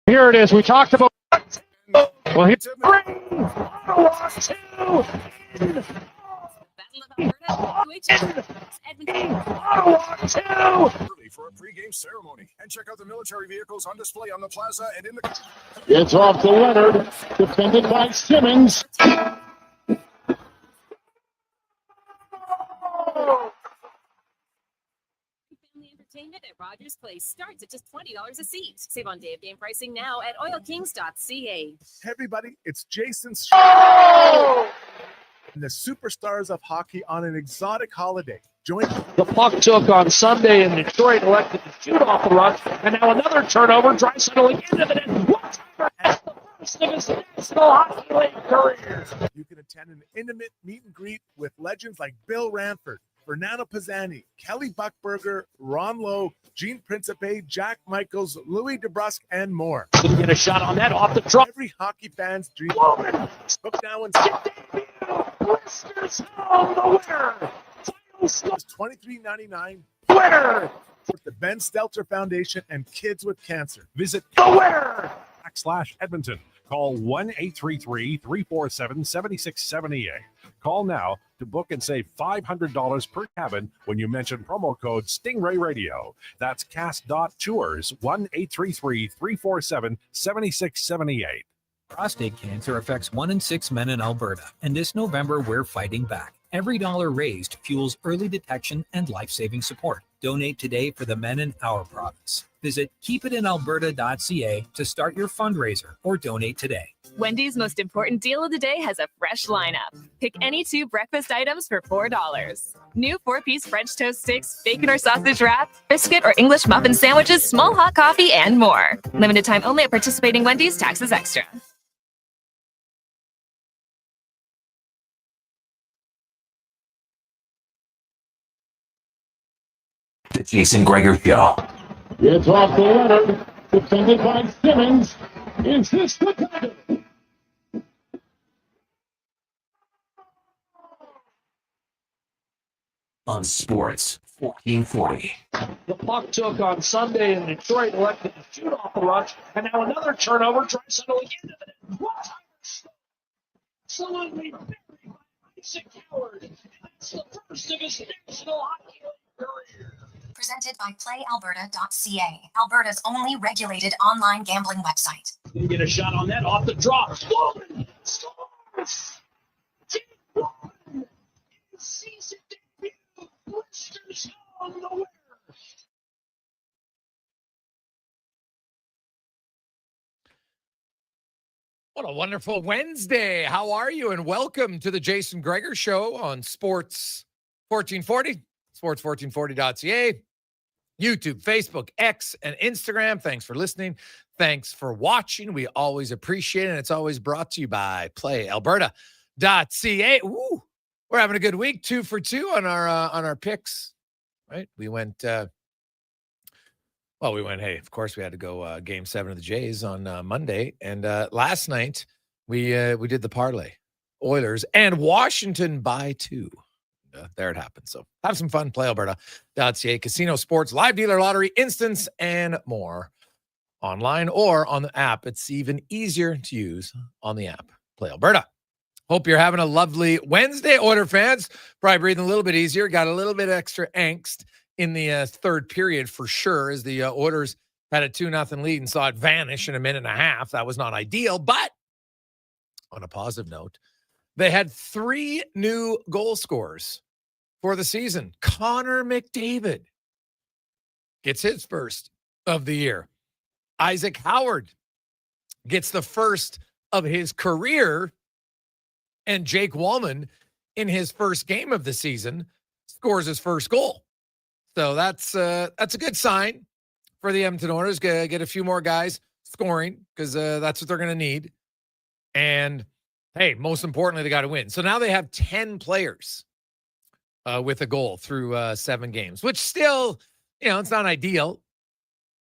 Here it is. We talked about. Well, here's Ottawa 2. Ottawa 2. For a pregame ceremony, and check out the military vehicles on display on the plaza and in the. It's off to Leonard, defended by Simmons. Entertainment at Rogers Place starts at just $20 a seat. Save on day of game pricing now at oilkings.ca. Hey everybody, it's Jason Gregor and the superstars of hockey on an exotic holiday. Join The puck took on Sunday in Detroit, elected to shoot off the rush, and now another turnover. Draisaitl again to the net. One-timer has the first of his National Hockey League career. You can attend an intimate meet and greet with legends like Bill Ranford, Fernando Pisani, Kelly Buchberger, Ron Lowe, Gene Principe, Jack Michaels, Louis DeBrusque, and more. Didn't get a shot on that off the drop. Every hockey fan's dream. Walman. Book now and Blisters home the winner. $23.99. Winner. With the Ben Stelter Foundation and Kids with Cancer. Visit The winner. /Edmonton. Call 1-833-347-7678. Call now to book and save $500 per cabin when you mention promo code Stingray Radio. That's cast.tours 1-833-347-7678. Prostate cancer affects 1 in 6 men in Alberta, and this November we're fighting back. Every dollar raised fuels early detection and life-saving support. Donate today for the men in our province. Visit keepitinalberta.ca to start your fundraiser or donate today. Wendy's most important deal of the day has a fresh lineup. Pick any 2 breakfast items for $4. New 4-piece French toast sticks, bacon or sausage wrap, biscuit or English muffin sandwiches, small hot coffee, and more. Limited time only at participating Wendy's. Taxes extra. The Jason Gregor Show. It's off to Leonard, defended by Simmons. Is this the time? On Sports 1440. The puck took on Sunday in Detroit, elected to shoot off the rush, and now another turnover. Draisaitl again to the net. One-timer. Absolutely buried by Isaac Howard. That's the first of his National Hockey League career. Presented by PlayAlberta.ca, Alberta's only regulated online gambling website. Didn't get a shot on that off the drop. Walman scores! Team Walman! His season debut! Blisters home the winner! What a wonderful Wednesday. How are you? And welcome to the Jason Gregor Show on Sports 1440, sports1440.ca, YouTube, Facebook, X, and Instagram. Thanks for listening. Thanks for watching. We always appreciate it. And it's always brought to you by PlayAlberta.ca. Ooh, we're having a good week. 2 for 2 on our picks, right? We went, hey, of course we had to go game 7 of the Jays on Monday. And last night we did the parlay, Oilers and Washington by 2. There it happened. So have some fun. PlayAlberta.ca, casino, sports, live dealer, lottery, instance, and more. Online or on the app. It's even easier to use on the app. Play Alberta. Hope you're having a lovely Wednesday, Oiler fans. Probably breathing a little bit easier. Got a little bit extra angst in the third period for sure, as the Oilers had a 2-0 lead and saw it vanish in a minute and a half. That was not ideal, but on a positive note, they had 3 new goal scorers for the season. Connor McDavid gets his first of the year. Isaac Howard gets the first of his career. And Jake Walman, in his first game of the season, scores his first goal. So that's a good sign for the Edmonton Oilers. Get a few more guys scoring, because that's what they're going to need. And, hey, most importantly, they got to win. So now they have 10 players with a goal through 7 games, which still, it's not ideal.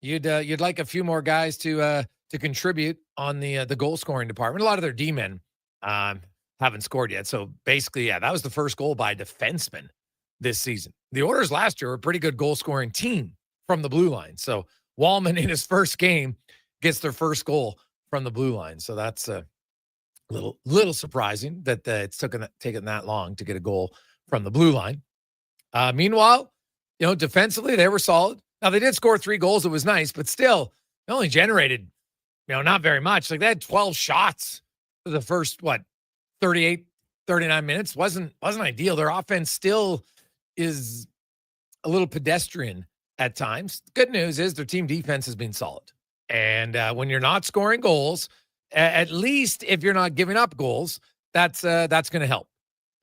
You'd like a few more guys to contribute on the goal scoring department. A lot of their D-men haven't scored yet. So basically, that was the first goal by a defenseman this season. The Oilers last year were a pretty good goal scoring team from the blue line. So Walman in his first game gets their first goal from the blue line. So that's a little surprising that it's taken that long to get a goal from the blue line. Meanwhile, defensively, they were solid. Now, they did score 3 goals. It was nice, but still, they only generated, not very much. Like, they had 12 shots for the first, 38, 39 minutes. Wasn't ideal. Their offense still is a little pedestrian at times. Good news is their team defense has been solid. And when you're not scoring goals, at least if you're not giving up goals, that's going to help,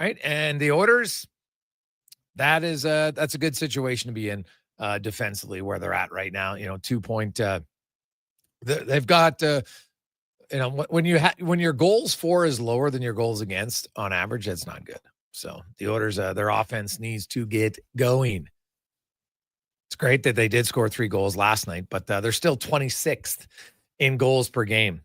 right? And the Oilers, that's a good situation to be in defensively where they're at right now. 2-point. They've got when your goals for is lower than your goals against on average, that's not good. So the Oilers, their offense needs to get going. It's great that they did score 3 goals last night, but they're still 26th in goals per game.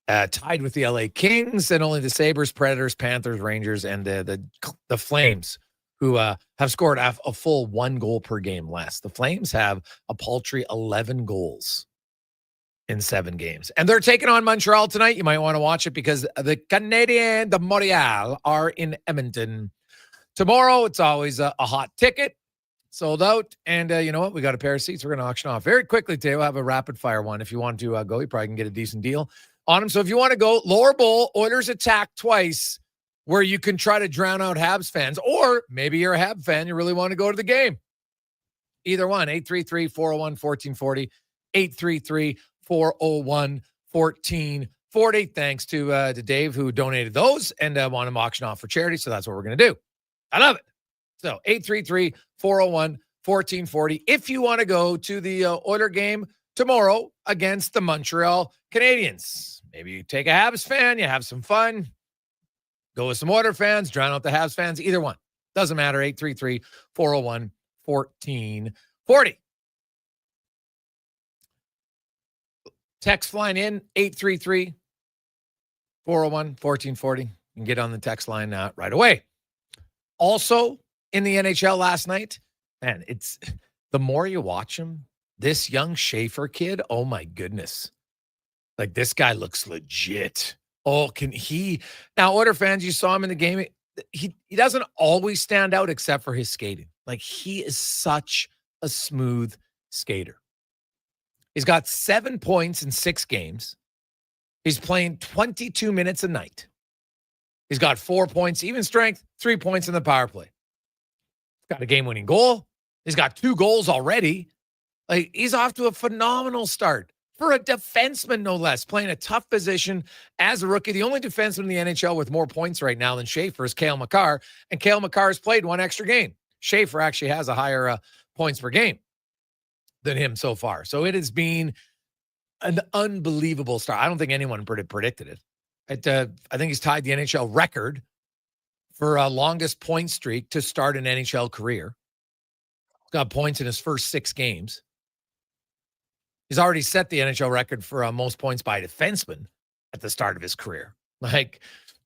Tied with the LA Kings and only the Sabres, Predators, Panthers, Rangers, and the Flames, who have scored a full 1 goal per game less. The Flames have a paltry 11 goals in 7 games. And they're taking on Montreal tonight. You might want to watch it because the Canadiens de Montréal are in Edmonton. Tomorrow, it's always a hot ticket. Sold out. And you know what? We got a pair of seats we're going to auction off very quickly today. We'll have a rapid fire one. If you want to go, you probably can get a decent deal on them. So if you want to go, lower bowl, Oilers attack twice, where you can try to drown out Habs fans. Or maybe you're a Habs fan, you really want to go to the game. Either one, 833-401-1440, 833-401-1440. Thanks to Dave who donated those and want them auction off for charity. So that's what we're going to do. I love it. So 833-401-1440. If you want to go to the Oiler game tomorrow against the Montreal Canadiens, maybe you take a Habs fan, you have some fun, go with some Oiler fans, drown out the Habs fans, either one. Doesn't matter, 833-401-1440. Text flying in, 833-401-1440. You can get on the text line right away. Also, in the NHL last night, man, it's the more you watch him, this young Schaefer kid, oh my goodness. Like, this guy looks legit. Oh, now, Oilers fans, you saw him in the game. He doesn't always stand out except for his skating. Like, he is such a smooth skater. He's got 7 points in 6 games. He's playing 22 minutes a night. He's got 4 points, even strength, 3 points in the power play. Got a game-winning goal. He's got 2 goals already. Like, he's off to a phenomenal start for a defenseman, no less, playing a tough position as a rookie. The only defenseman in the NHL with more points right now than Schaefer is Cale Makar, and Cale Makar has played 1 extra game. Schaefer actually has a higher points per game than him so far. So it has been an unbelievable start. I don't think anyone predicted it. I think he's tied the NHL record for longest point streak to start an NHL career. He's got points in his first 6 games. He's already set the NHL record for most points by a defenseman at the start of his career. Like,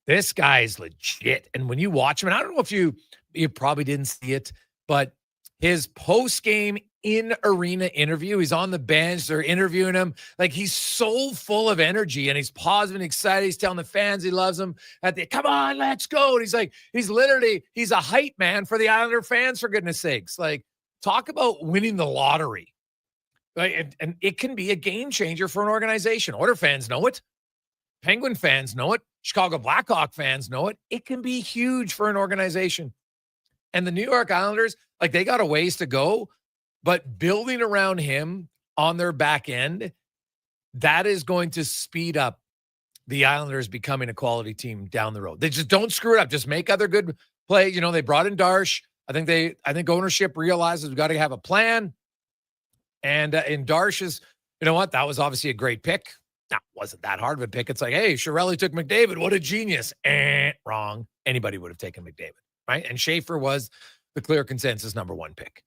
this guy is legit. And when you watch him, and I don't know if you probably didn't see it, but his post-game in-arena interview, he's on the bench, they're interviewing him. Like, he's so full of energy and he's positive and excited. He's telling the fans he loves them. Come on, let's go. And he's a hype man for the Islander fans, for goodness sakes. Like, talk about winning the lottery. Right? And it can be a game changer for an organization. Oilers fans know it. Penguin fans know it. Chicago Blackhawk fans know it. It can be huge for an organization. And the New York Islanders, like, they got a ways to go, but building around him on their back end, that is going to speed up the Islanders becoming a quality team down the road. They just don't screw it up. Just make other good plays. They brought in Darsh. I think ownership realizes we've got to have a plan. And in Darsh's, you know what? That was obviously a great pick. Now, wasn't that hard of a pick. It's like, hey, Chiarelli took McDavid. What a genius. Wrong. Anybody would have taken McDavid, right? And Schaefer was the clear consensus number 1 pick.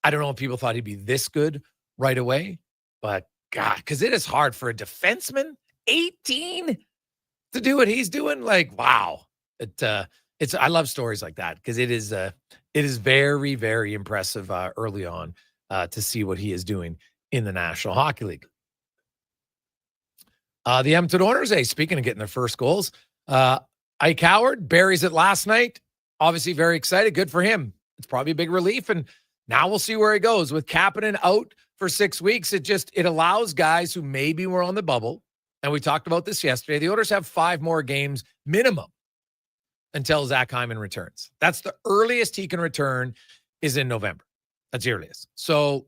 I don't know if people thought he'd be this good right away, but God, because it is hard for a defenseman, 18, to do what he's doing. Like, wow. I love stories like that because it is very, very impressive early on to see what he is doing in the National Hockey League. The Edmonton Oilers, hey, speaking of getting their first goals, Ike Howard buries it last night. Obviously very excited. Good for him. It's probably a big relief. And now we'll see where he goes. With Kapanen out for 6 weeks, it allows guys who maybe were on the bubble, and we talked about this yesterday, the Oilers have 5 more games minimum until Zach Hyman returns. That's the earliest he can return is in November. That's the earliest. So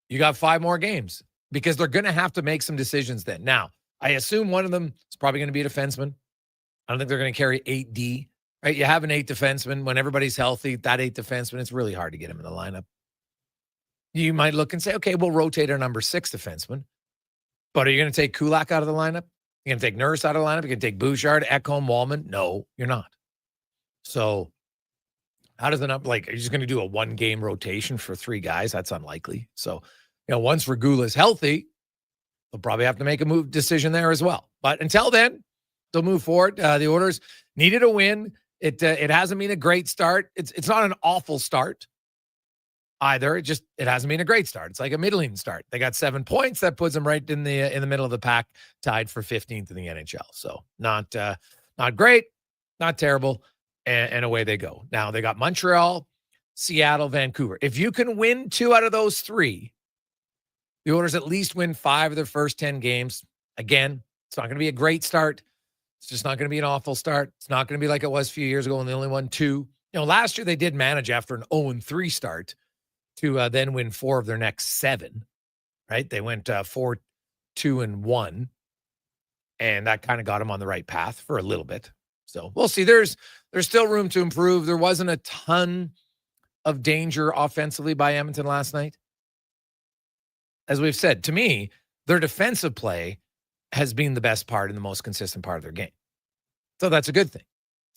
you got 5 more games because they're going to have to make some decisions then. Now, I assume one of them is probably going to be a defenseman. I don't think they're going to carry 8D, right? You have an 8 defenseman. When everybody's healthy, that 8 defenseman, it's really hard to get him in the lineup. You might look and say, okay, we'll rotate our number 6 defenseman. But are you going to take Kulak out of the lineup? You're going to take Nurse out of the lineup? You're going to take Bouchard, Ekholm, Walman? No, you're not. So how does it not, are you just going to do a 1-game rotation for 3 guys? That's unlikely. So, once Regula's healthy, they'll probably have to make a decision there as well. But until then, they'll move forward. The Oilers needed a win. It hasn't been a great start. It's not an awful start either. It hasn't been a great start. It's like a middling start. They got 7 points. That puts them right in the middle of the pack, tied for 15th in the NHL. So not great, not terrible, and away they go. Now they got Montreal, Seattle, Vancouver. If you can win 2 out of those 3, the Oilers at least win 5 of their first 10 games. Again, it's not going to be a great start. It's just not going to be an awful start. It's not going to be like it was a few years ago when they only won 2. Last year they did manage after an 0-3 start to then win 4 of their next 7, right? They went 4-2-1, and that kind of got them on the right path for a little bit. So we'll see. There's still room to improve. There wasn't a ton of danger offensively by Edmonton last night. As we've said, to me, their defensive play has been the best part and the most consistent part of their game. So that's a good thing.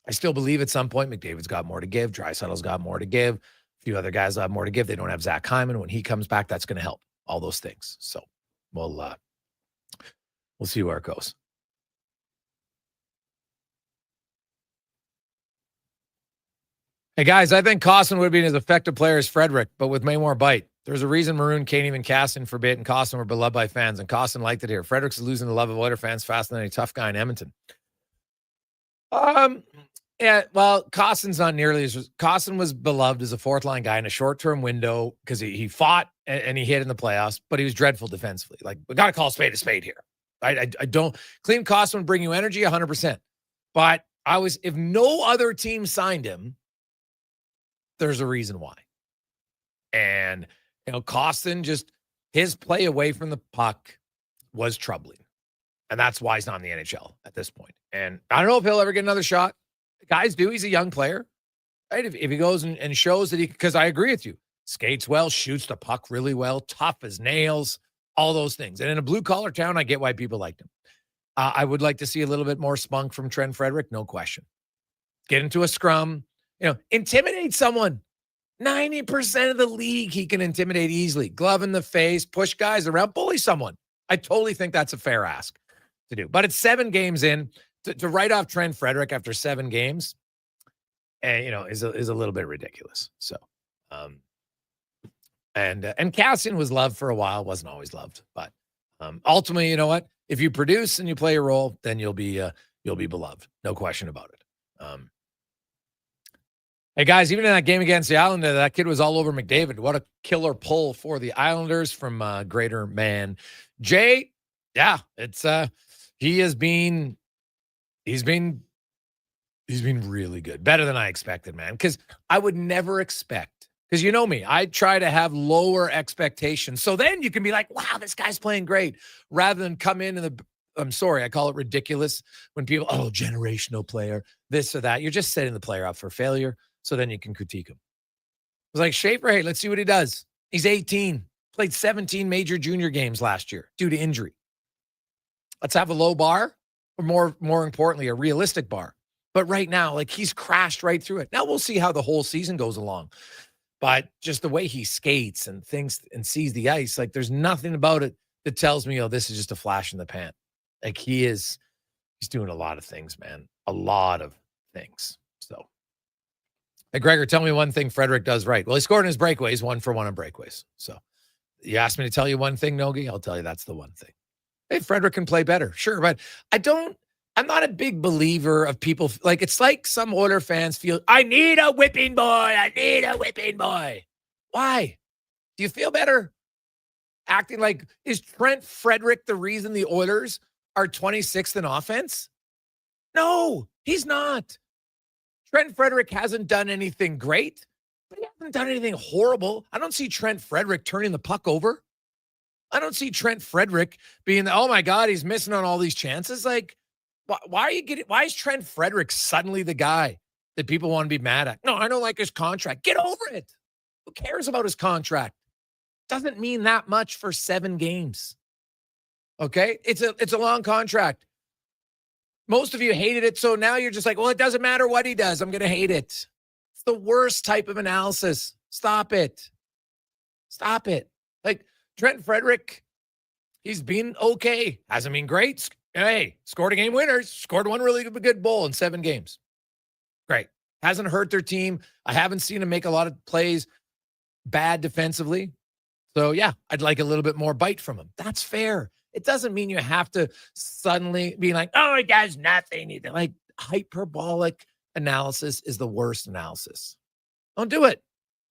I still believe at some point McDavid's got more to give. Draisaitl's got more to give. A few other guys will have more to give. They don't have Zach Hyman. When he comes back, that's going to help. All those things. So we'll see where it goes. Hey, guys, I think Costin would be as effective player as Frederick, but with way more bite. There's a reason Maroon can't even cast in for bit, and Costin were beloved by fans, and Costin liked it here. Fredericks is losing the love of Oilers fans faster than any tough guy in Edmonton. Yeah, well, Costin's not nearly as... Costin was beloved as a fourth-line guy in a short-term window because he fought and he hit in the playoffs, but he was dreadful defensively. We got to call a spade here. I don't... Clean Costin would bring you energy 100%. But if no other team signed him, there's a reason why. And... Costin his play away from the puck was troubling. And that's why he's not in the NHL at this point. And I don't know if he'll ever get another shot. Guys do. He's a young player. Right? If he goes and shows that because I agree with you, skates well, shoots the puck really well, tough as nails, all those things. And in a blue-collar town, I get why people liked him. I would like to see a little bit more spunk from Trent Frederick, no question. Get into a scrum, intimidate someone. 90% of the league he can intimidate easily. Glove in the face, push guys around, bully someone. I totally think that's a fair ask to do. But it's 7 games in. To write off Trent Frederick after 7 games, is a little bit ridiculous. So, and Cassian was loved for a while, wasn't always loved. But ultimately, you know what? If you produce and you play a role, then you'll be beloved. No question about it. Hey, guys, even in that game against the Islanders, that kid was all over McDavid. What a killer pull for the Islanders from Greater Man. Jay, yeah, it's he's been really good. Better than I expected, man. Because I would never expect, because you know me, I try to have lower expectations. So then you can be like, wow, this guy's playing great. Rather than come in I'm sorry, I call it ridiculous when people, generational player, this or that. You're just setting the player up for failure. So then you can critique him. It was like, Schaefer, hey, let's see what he does. He's 18, played 17 major junior games last year due to injury. Let's have a low bar, or more importantly, a realistic bar. But right now, he's crashed right through it. Now we'll see how the whole season goes along. But just the way he skates and thinks and sees the ice, there's nothing about it that tells me, this is just a flash in the pan. He's doing a lot of things, man. A lot of things. So. Hey, Gregor, tell me one thing Frederick does right. Well, he scored in his breakaways, 1 for 1 on breakaways. So you asked me to tell you one thing, Nogi, I'll tell you that's the one thing. Hey, Frederick can play better. Sure. But I'm not a big believer of people. Like, it's like some Oiler fans feel, I need a whipping boy. I need a whipping boy. Why? Do you feel better acting like, is Trent Frederick the reason the Oilers are 26th in offense? No, he's not. Trent Frederick hasn't done anything great, but he hasn't done anything horrible. I don't see Trent Frederick turning the puck over. I don't see Trent Frederick being, oh my God, he's missing on all these chances. Like, why is Trent Frederick suddenly the guy that people want to be mad at? No, I don't like his contract. Get over it. Who cares about his contract? Doesn't mean that much for 7 games. Okay? It's a long contract. Most of you hated it, so now you're just like, well, it doesn't matter what he does. I'm going to hate it. It's the worst type of analysis. Stop it. Stop it. Like, Trent Frederick, he's been okay. Hasn't been great. Hey, scored a game winner. Scored one really good goal in 7 games. Great. Hasn't hurt their team. I haven't seen him make a lot of plays bad defensively. So, yeah, I'd like a little bit more bite from him. That's fair. It doesn't mean you have to suddenly be like, oh, he does nothing. Like, hyperbolic analysis is the worst analysis. Don't do it.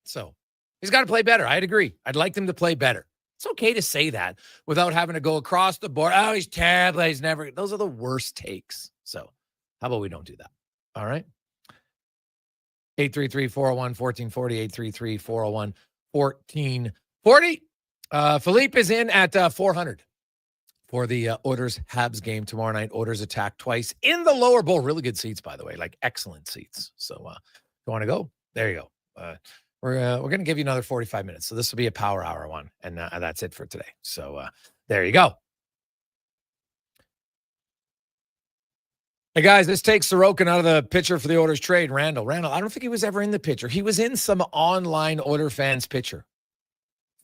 So, he's got to play better. I'd agree. I'd like him to play better. It's okay to say that without having to go across the board. Oh, he's terrible. He's never. Those are the worst takes. So, how about we don't do that? All right. 833-401-1440, 833-401-1440. Philippe is in at 400 for the Oilers Habs game tomorrow night. Oilers attack twice in the lower bowl. Really good seats, by the way, like excellent seats. So, you want to go? There you go. We're going to give you another 45 minutes. So this will be a power hour one. And that's it for today. So there you go. Hey, guys, this takes Sorokin out of the picture for the Oilers trade. Randall, I don't think he was ever in the picture. He was in some online Oiler fans picture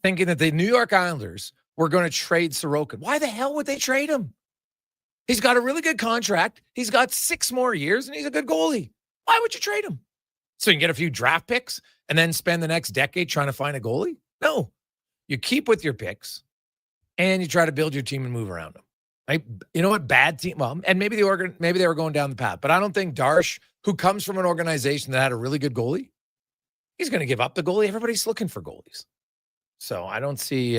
thinking that the New York Islanders were going to trade Sorokin. Why the hell would they trade him? He's got a really good contract. He's got 6 more years, and he's a good goalie. Why would you trade him? So you can get a few draft picks and then spend the next decade trying to find a goalie? No. You keep with your picks and you try to build your team and move around them. Right? You know what? Bad team. Well, and maybe they were going down the path, but I don't think Darsh, who comes from an organization that had a really good goalie, he's going to give up the goalie. Everybody's looking for goalies. So I don't see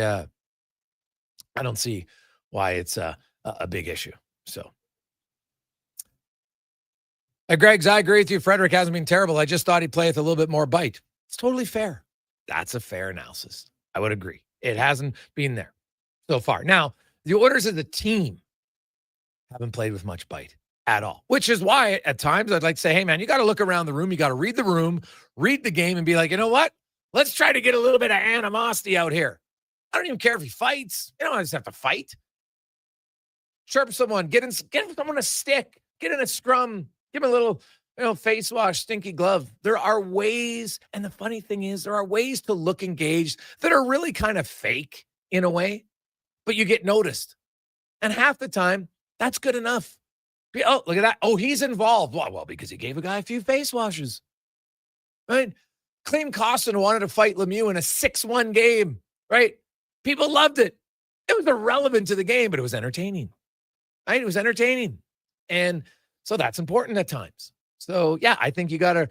why it's a big issue. So. Greg's, I agree with you. Frederick hasn't been terrible. I just thought he'd play with a little bit more bite. It's totally fair. That's a fair analysis. I would agree. It hasn't been there so far. Now, the Oilers as a team haven't played with much bite at all, which is why at times I'd like to say, hey, man, you got to look around the room. You got to read the room, read the game, and be like, you know what? Let's try to get a little bit of animosity out here. I don't even care if he fights. You don't just have to fight. Chirp someone. Get someone a stick. Get in a scrum. Give him a little, face wash, stinky glove. There are ways, and the funny thing is, there are ways to look engaged that are really kind of fake in a way, but you get noticed. And half the time, that's good enough. Oh, look at that. Oh, he's involved. Well, because he gave a guy a few face washes. Right? Clem Costin wanted to fight Lemieux in a 6-1 game, right? People loved it. It was irrelevant to the game, but it was entertaining. Right? It was entertaining. And so that's important at times. So yeah, I think you gotta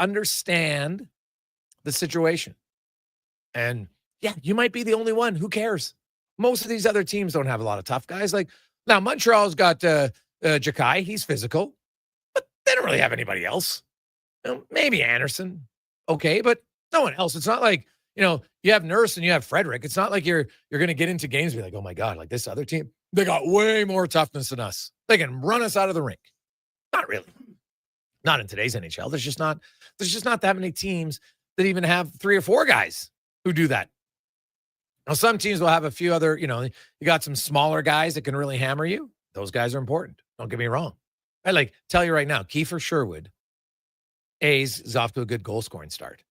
understand the situation. And yeah, you might be the only one. Who cares? Most of these other teams don't have a lot of tough guys. Like now, Montreal's got Jakai. He's physical, but they don't really have anybody else. Maybe Anderson, okay, but no one else. It's not like you have Nurse and you have Frederick. It's not like you're going to get into games and be like, oh my God, like this other team, they got way more toughness than us. They can run us out of the rink. Not really. Not in today's NHL. There's just not that many teams that even have 3 or 4 guys who do that. Now, some teams will have a few other, you got some smaller guys that can really hammer you. Those guys are important. Don't get me wrong. I tell you right now, Kiefer Sherwood is off to a good goal scoring start.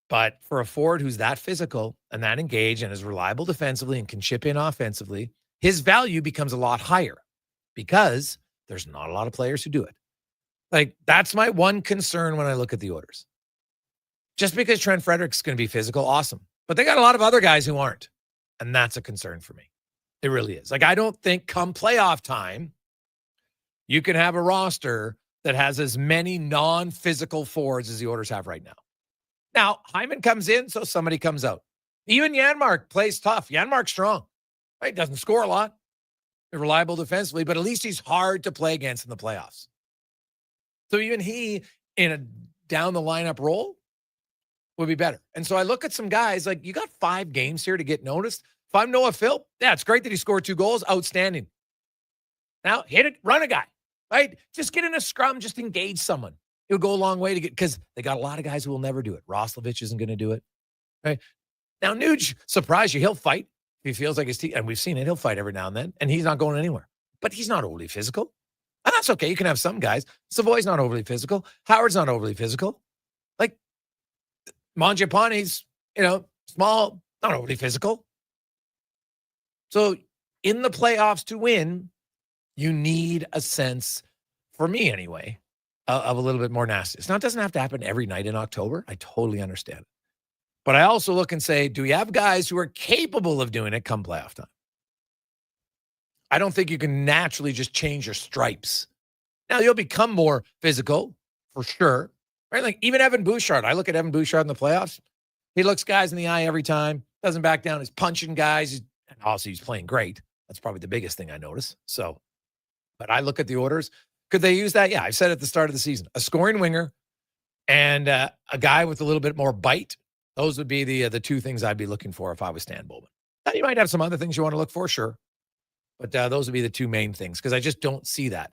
But for a forward who's that physical and that engaged and is reliable defensively and can chip in offensively, his value becomes a lot higher because there's not a lot of players who do it. That's my one concern when I look at the Oilers. Just because Trent Frederick's going to be physical, awesome. But they got a lot of other guys who aren't. And that's a concern for me. It really is. Like, I don't think come playoff time, you can have a roster that has as many non-physical forwards as the Oilers have right now. Now, Hyman comes in, so somebody comes out. Even Janmark plays tough. Janmark's strong. Right? Doesn't score a lot. Reliable defensively, but at least he's hard to play against in the playoffs. So even he, in a down the lineup role, would be better. And so I look at some guys, like, you got 5 games here to get noticed. If I'm Noah Phil, yeah, it's great that he scored 2 goals. Outstanding. Now, hit it, run a guy, right? Just get in a scrum, just engage someone. It'll go a long way to get, because they got a lot of guys who will never do it. Roslovich isn't going to do it, right? Now, Nuge, surprise you, he'll fight if he feels like his team, and we've seen it, he'll fight every now and then, and he's not going anywhere. But he's not overly physical. And that's okay. You can have some guys. Savoy's not overly physical. Howard's not overly physical. Like, Mangiapane's, small, not overly physical. So in the playoffs to win, you need a sense, for me anyway, of a little bit more nastiness. Now, it doesn't have to happen every night in October. I totally understand it. But I also look and say, do we have guys who are capable of doing it come playoff time? I don't think you can naturally just change your stripes. Now, you'll become more physical, for sure. Right? Like, even Evan Bouchard. I look at Evan Bouchard in the playoffs. He looks guys in the eye every time. Doesn't back down. He's punching guys. And also, he's playing great. That's probably the biggest thing I notice. So, but I look at the orders. Could they use that? Yeah, I said at the start of the season, a scoring winger and a guy with a little bit more bite. Those would be the 2 things I'd be looking for if I was Stan Bowman. Now, you might have some other things you want to look for, sure. But those would be the 2 main things, because I just don't see that,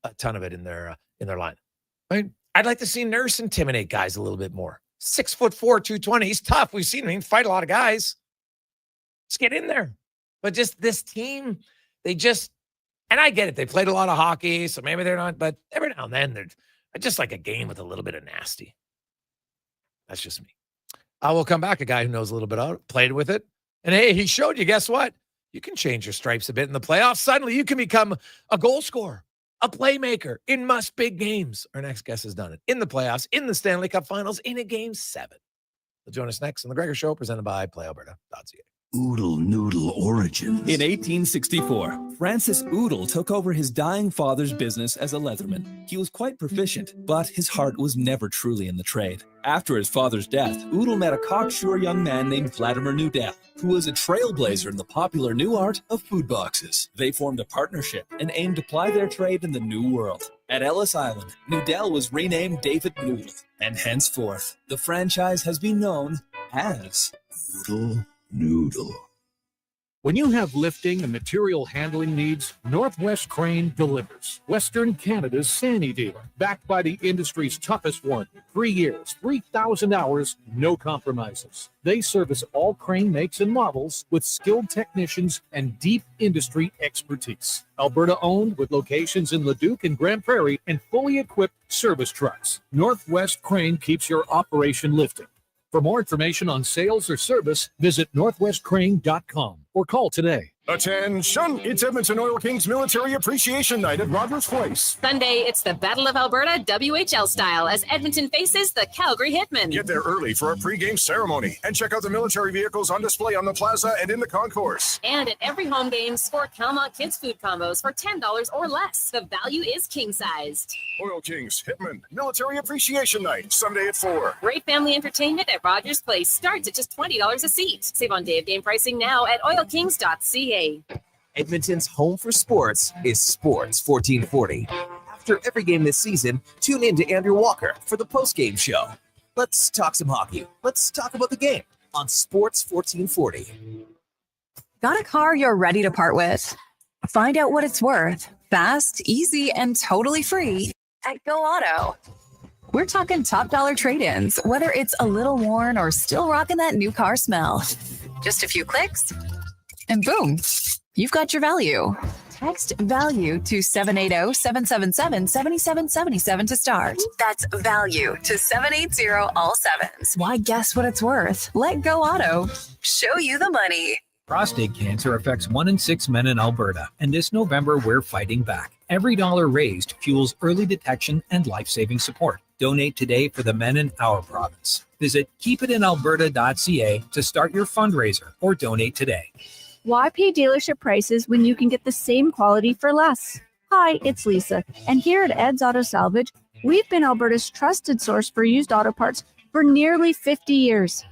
a ton of it in their line. Right? I'd like to see Nurse intimidate guys a little bit more. 6'4", 220. He's tough. We've seen him. He can fight a lot of guys. Just get in there. But just this team, they just, and I get it. They played a lot of hockey, so maybe they're not, but every now and then they're just like a game with a little bit of nasty. That's just me. I will come back, a guy who knows a little bit about it, played with it. And hey, he showed you, guess what? You can change your stripes a bit in the playoffs. Suddenly you can become a goal scorer, a playmaker in big games. Our next guest has done it in the playoffs, in the Stanley Cup Finals, in a Game 7. He'll join us next on The Gregor Show, presented by PlayAlberta.ca. Oodle Noodle Origins. In 1864, Francis Oodle took over his dying father's business as a leatherman. He was quite proficient, but his heart was never truly in the trade. After his father's death, Oodle met a cocksure young man named Vladimir Nudel, who was a trailblazer in the popular new art of food boxes. They formed a partnership and aimed to ply their trade in the New World. At Ellis Island, Nudel was renamed David Noodle, and henceforth, the franchise has been known as Oodle Noodle. When you have lifting and material handling needs, Northwest Crane delivers. Western Canada's Sani dealer, backed by the industry's toughest one. 3 years, 3,000 hours, no compromises. They service all crane makes and models with skilled technicians and deep industry expertise. Alberta owned, with locations in Leduc and Grand Prairie, and fully equipped service trucks. Northwest Crane keeps your operation lifting. For more information on sales or service, visit northwestcrane.com or call today. Attention! It's Edmonton Oil Kings Military Appreciation Night at Rogers Place. Sunday, it's the Battle of Alberta WHL style as Edmonton faces the Calgary Hitmen. Get there early for a pre-game ceremony and check out the military vehicles on display on the plaza and in the concourse. And at every home game, score Calmont Kids food combos for $10 or less. The value is king-sized. Oil Kings Hitmen Military Appreciation Night, Sunday at 4. Great family entertainment at Rogers Place starts at just $20 a seat. Save on day of game pricing now at oilkings.ca. Edmonton's home for sports is Sports 1440. After every game this season, tune in to Andrew Walker for the post-game show. Let's talk some hockey. Let's talk about the game on Sports 1440. Got a car you're ready to part with? Find out what it's worth. Fast, easy, and totally free at Go Auto. We're talking top dollar trade-ins, whether it's a little worn or still rocking that new car smell. Just a few clicks, and boom, you've got your value. Text value to 780-777-7777 to start. That's value to 780 all sevens. Why guess what it's worth? Let Go Auto show you the money. Prostate cancer affects 1 in 6 men in Alberta, and this November we're fighting back. Every dollar raised fuels early detection and life-saving support. Donate today for the men in our province. Visit keepitinalberta.ca to start your fundraiser or donate today. Why pay dealership prices when you can get the same quality for less? Hi, it's Lisa, and here at Ed's Auto Salvage, we've been Alberta's trusted source for used auto parts for nearly 50 years.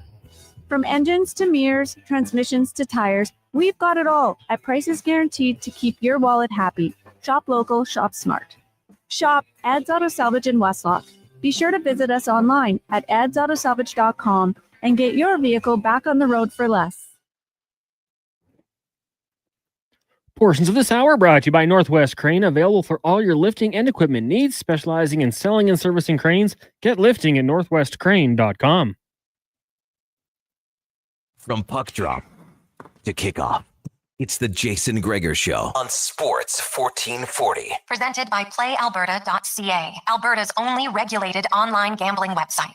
From engines to mirrors, transmissions to tires, we've got it all at prices guaranteed to keep your wallet happy. Shop local, shop smart. Shop Ed's Auto Salvage in Westlock. Be sure to visit us online at edsautosalvage.com and get your vehicle back on the road for less. Portions of this hour brought to you by Northwest Crane, available for all your lifting and equipment needs, specializing in selling and servicing cranes. Get lifting at northwestcrane.com. From puck drop to kickoff, it's the Jason Gregor Show on Sports 1440. Presented by PlayAlberta.ca, Alberta's only regulated online gambling website.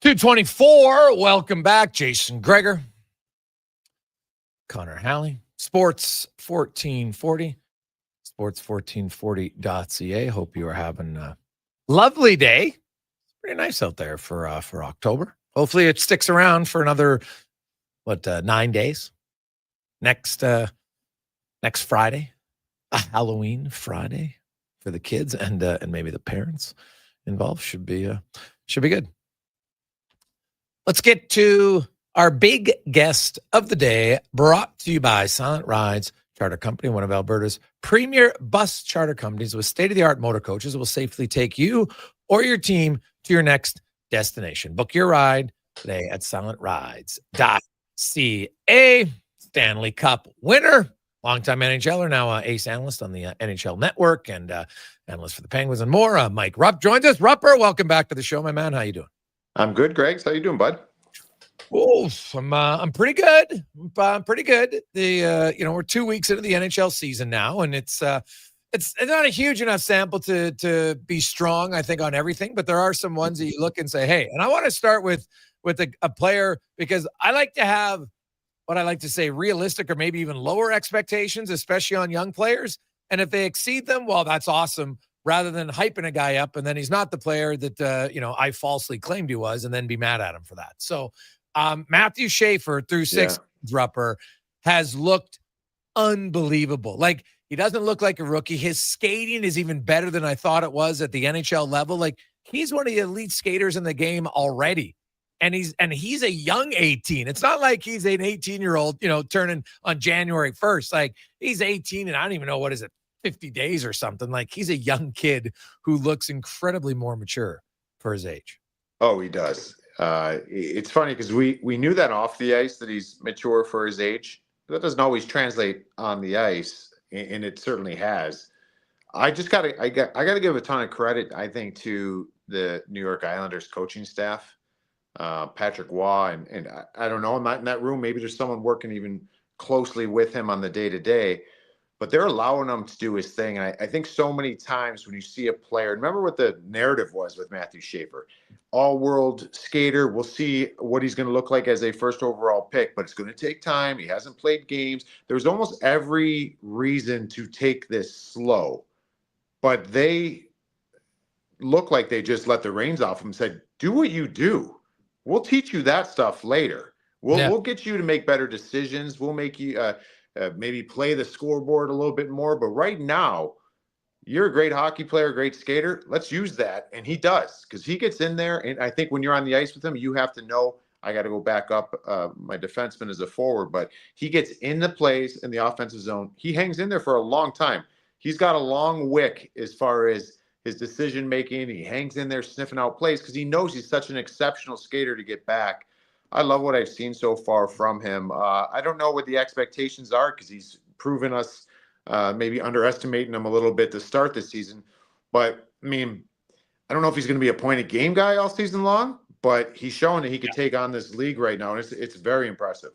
.224, welcome back. Jason Gregor, Connor Halley, Sports 1440, sports1440.ca. Hope you are having a lovely day. Pretty nice out there for October. Hopefully it sticks around for another, 9 days. Next Friday, a Halloween Friday for the kids and maybe the parents involved. Should be good. Let's get to our big guest of the day, brought to you by Silent Rides Charter Company, one of Alberta's premier bus charter companies with state-of-the-art motor coaches that will safely take you or your team to your next destination. Book your ride today at silentrides.ca. Stanley Cup winner, longtime NHLer, now ace analyst on the NHL Network and analyst for the Penguins and more. Mike Rupp joins us. Rupper, welcome back to the show, my man. How you doing? I'm good, Greg. How you doing, bud? Oh, I'm pretty good. I'm pretty good. We're 2 weeks into the NHL season now, and it's not a huge enough sample to be strong, I think, on everything. But there are some ones that you look and say, hey, and I want to start with a player because I like to have what I like to say realistic or maybe even lower expectations, especially on young players. And if they exceed them, well, that's awesome. Rather than hyping a guy up and then he's not the player that, I falsely claimed he was and then be mad at him for that. So Matthew Schaefer through six Rupper has looked unbelievable. Like, he doesn't look like a rookie. His skating is even better than I thought it was at the NHL level. Like, he's one of the elite skaters in the game already. And he's a young 18. It's not like he's an 18-year-old, turning on January 1st. Like, he's 18 and I don't even know what is it, 50 days or something. Like, he's a young kid who looks incredibly more mature for his age. Oh, he does. It's funny because we knew that off the ice that he's mature for his age. That doesn't always translate on the ice, and it certainly has. I gotta give a ton of credit, I think, to the New York Islanders coaching staff, Patrick Waugh, and I don't know, I'm not in that room. Maybe there's someone working even closely with him on the day-to-day. But they're allowing him to do his thing. And I think so many times when you see a player, remember what the narrative was with Matthew Schaefer, all-world skater. We'll see what he's going to look like as a first overall pick, but it's going to take time. He hasn't played games. There's almost every reason to take this slow. But they look like they just let the reins off him and said, do what you do. We'll teach you that stuff later. We'll get you to make better decisions. We'll make you maybe play the scoreboard a little bit more. But right now, you're a great hockey player, great skater. Let's use that. And he does, because he gets in there. And I think when you're on the ice with him, you have to know, I got to go back up. My defenseman is a forward, but he gets in the plays in the offensive zone. He hangs in there for a long time. He's got a long wick as far as his decision-making. He hangs in there sniffing out plays because he knows he's such an exceptional skater to get back. I love what I've seen so far from him. I don't know what the expectations are because he's proven us maybe underestimating him a little bit to start this season. But, I mean, I don't know if he's going to be a point-a-game guy all season long, but he's showing that he could take on this league right now, and it's very impressive.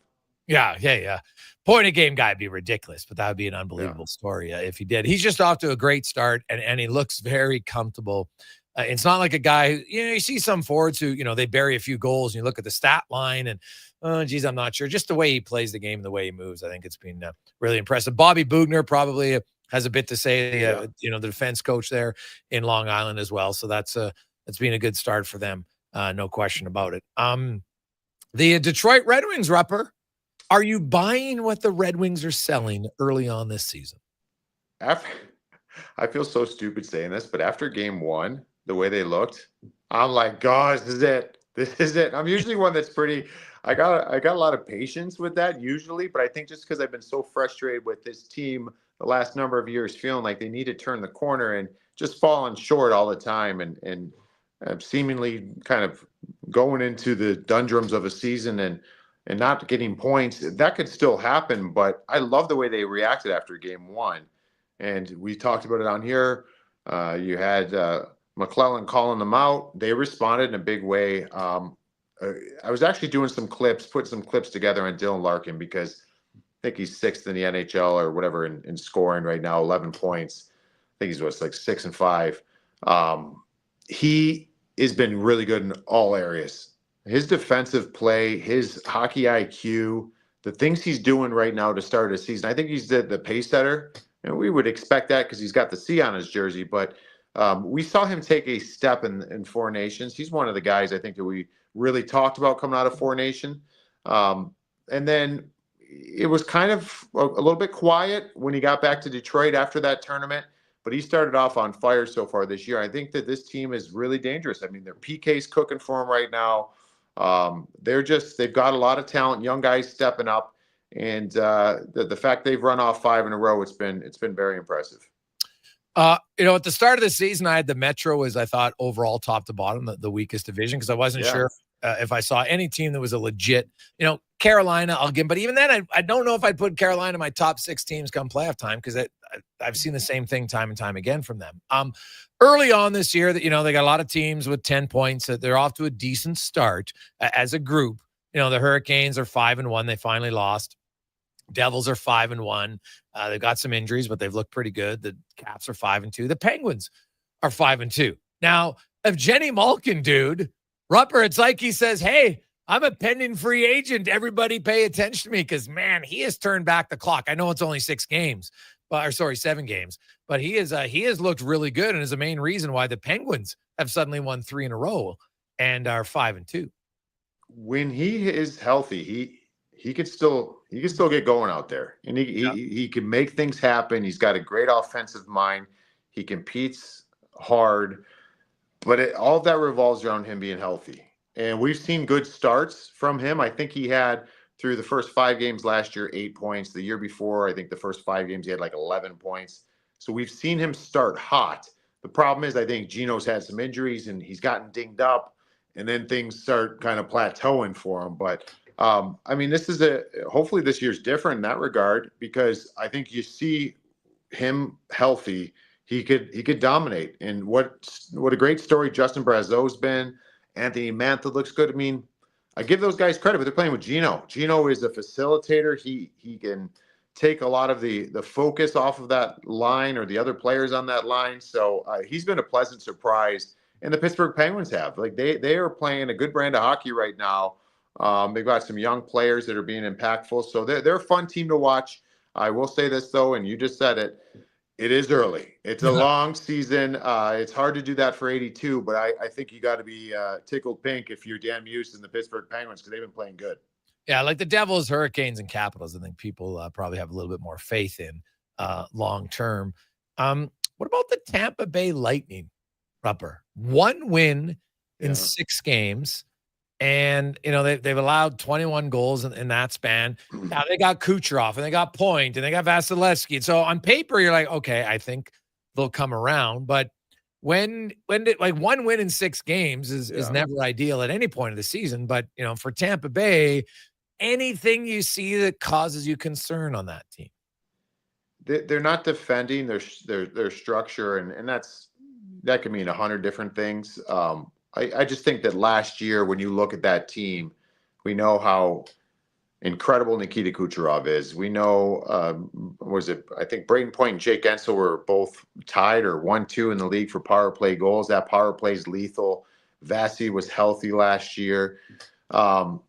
Yeah. Point-a-game guy would be ridiculous, but that would be an unbelievable story if he did. He's just off to a great start, and he looks very comfortable It's not like a guy who, you see some forwards who, they bury a few goals and you look at the stat line and, oh, geez, I'm not sure. Just the way he plays the game, the way he moves, I think it's been really impressive. Bobby Bugner probably has a bit to say, the defense coach there in Long Island as well. So that's been a good start for them. No question about it. The Detroit Red Wings, Rupper, are you buying what the Red Wings are selling early on this season? I feel so stupid saying this, but after game 1, the way they looked, I'm like, God, this is it. This is it. I'm usually one that's pretty. I got a lot of patience with that usually, but I think just because I've been so frustrated with this team the last number of years, feeling like they need to turn the corner and just falling short all the time, and seemingly kind of going into the doldrums of a season and not getting points, that could still happen. But I love the way they reacted after game 1. And we talked about it on here. You had McClellan calling them out. They responded in a big way. I was actually doing some clips, put some clips together on Dylan Larkin because I think he's 6th in the NHL or whatever in scoring right now, 11 points. I think he's like 6 and 5. He has been really good in all areas. His defensive play, his hockey IQ, the things he's doing right now to start a season. I think he's the pace setter. And we would expect that because he's got the C on his jersey. But we saw him take a step in Four Nations. He's one of the guys I think that we really talked about coming out of Four Nation. And then it was kind of a little bit quiet when he got back to Detroit after that tournament. But he started off on fire so far this year. I think that this team is really dangerous. I mean, their PK's cooking for him right now. They've got a lot of talent, young guys stepping up. And the fact they've run off 5 in a row, it's been very impressive. At the start of the season, I had the Metro as I thought overall top to bottom, the weakest division, because I wasn't sure if I saw any team that was a legit, Carolina, I'll give, but even then, I don't know if I'd put Carolina in my top 6 teams come playoff time, because I've seen the same thing time and time again from them. Early on this year, that they got a lot of teams with 10 points. That they're off to a decent start as a group. The Hurricanes are 5-1. They finally lost. Devils are 5-1. They've got some injuries, but they've looked pretty good. The Caps are 5-2. The Penguins are 5-2. Now, if Jenny Malkin, dude, Rupper, it's like he says, hey, I'm a pending free agent. Everybody pay attention to me because, man, he has turned back the clock. I know it's only 7 games, but he has looked really good and is the main reason why the Penguins have suddenly won 3 in a row and are 5-2. When he is healthy, he could still get going out there, and he can make things happen. He's got a great offensive mind. He competes hard, but all of that revolves around him being healthy. And we've seen good starts from him. I think he had through the first 5 games last year 8 points. The year before, I think the first 5 games he had like 11 points. So we've seen him start hot. The problem is I think Gino's had some injuries and he's gotten dinged up. And then things start kind of plateauing for him. But, hopefully this year's different in that regard, because I think you see him healthy, he could dominate. And what a great story Justin Brazeau's been. Anthony Mantha looks good. I mean, I give those guys credit, but they're playing with Gino. Gino is a facilitator. He can take a lot of the focus off of that line or the other players on that line. So he's been a pleasant surprise. And the Pittsburgh Penguins have. They are playing a good brand of hockey right now. They've got some young players that are being impactful. So they're a fun team to watch. I will say this, though, and you just said it. It is early. It's a long season. It's hard to do that for 82, but I think you got to be tickled pink if you're Dan Muse and the Pittsburgh Penguins, because they've been playing good. Yeah, like the Devils, Hurricanes, and Capitals, I think people probably have a little bit more faith in long term. What about the Tampa Bay Lightning, Rupper? 1 win in 6 games. And, they've allowed 21 goals in that span. Now they got Kucherov and they got Point and they got Vasilevsky. So on paper, you're like, okay, I think they'll come around. But when 1 win in 6 games is never ideal at any point of the season. But, for Tampa Bay, anything you see that causes you concern on that team? They're not defending their structure. And that could mean 100 different things. I just think that last year, when you look at that team, we know how incredible Nikita Kucherov is. We know, I think Braden Point and Jake Gensel were both tied or 1-2 in the league for power play goals. That power play is lethal. Vasi was healthy last year. But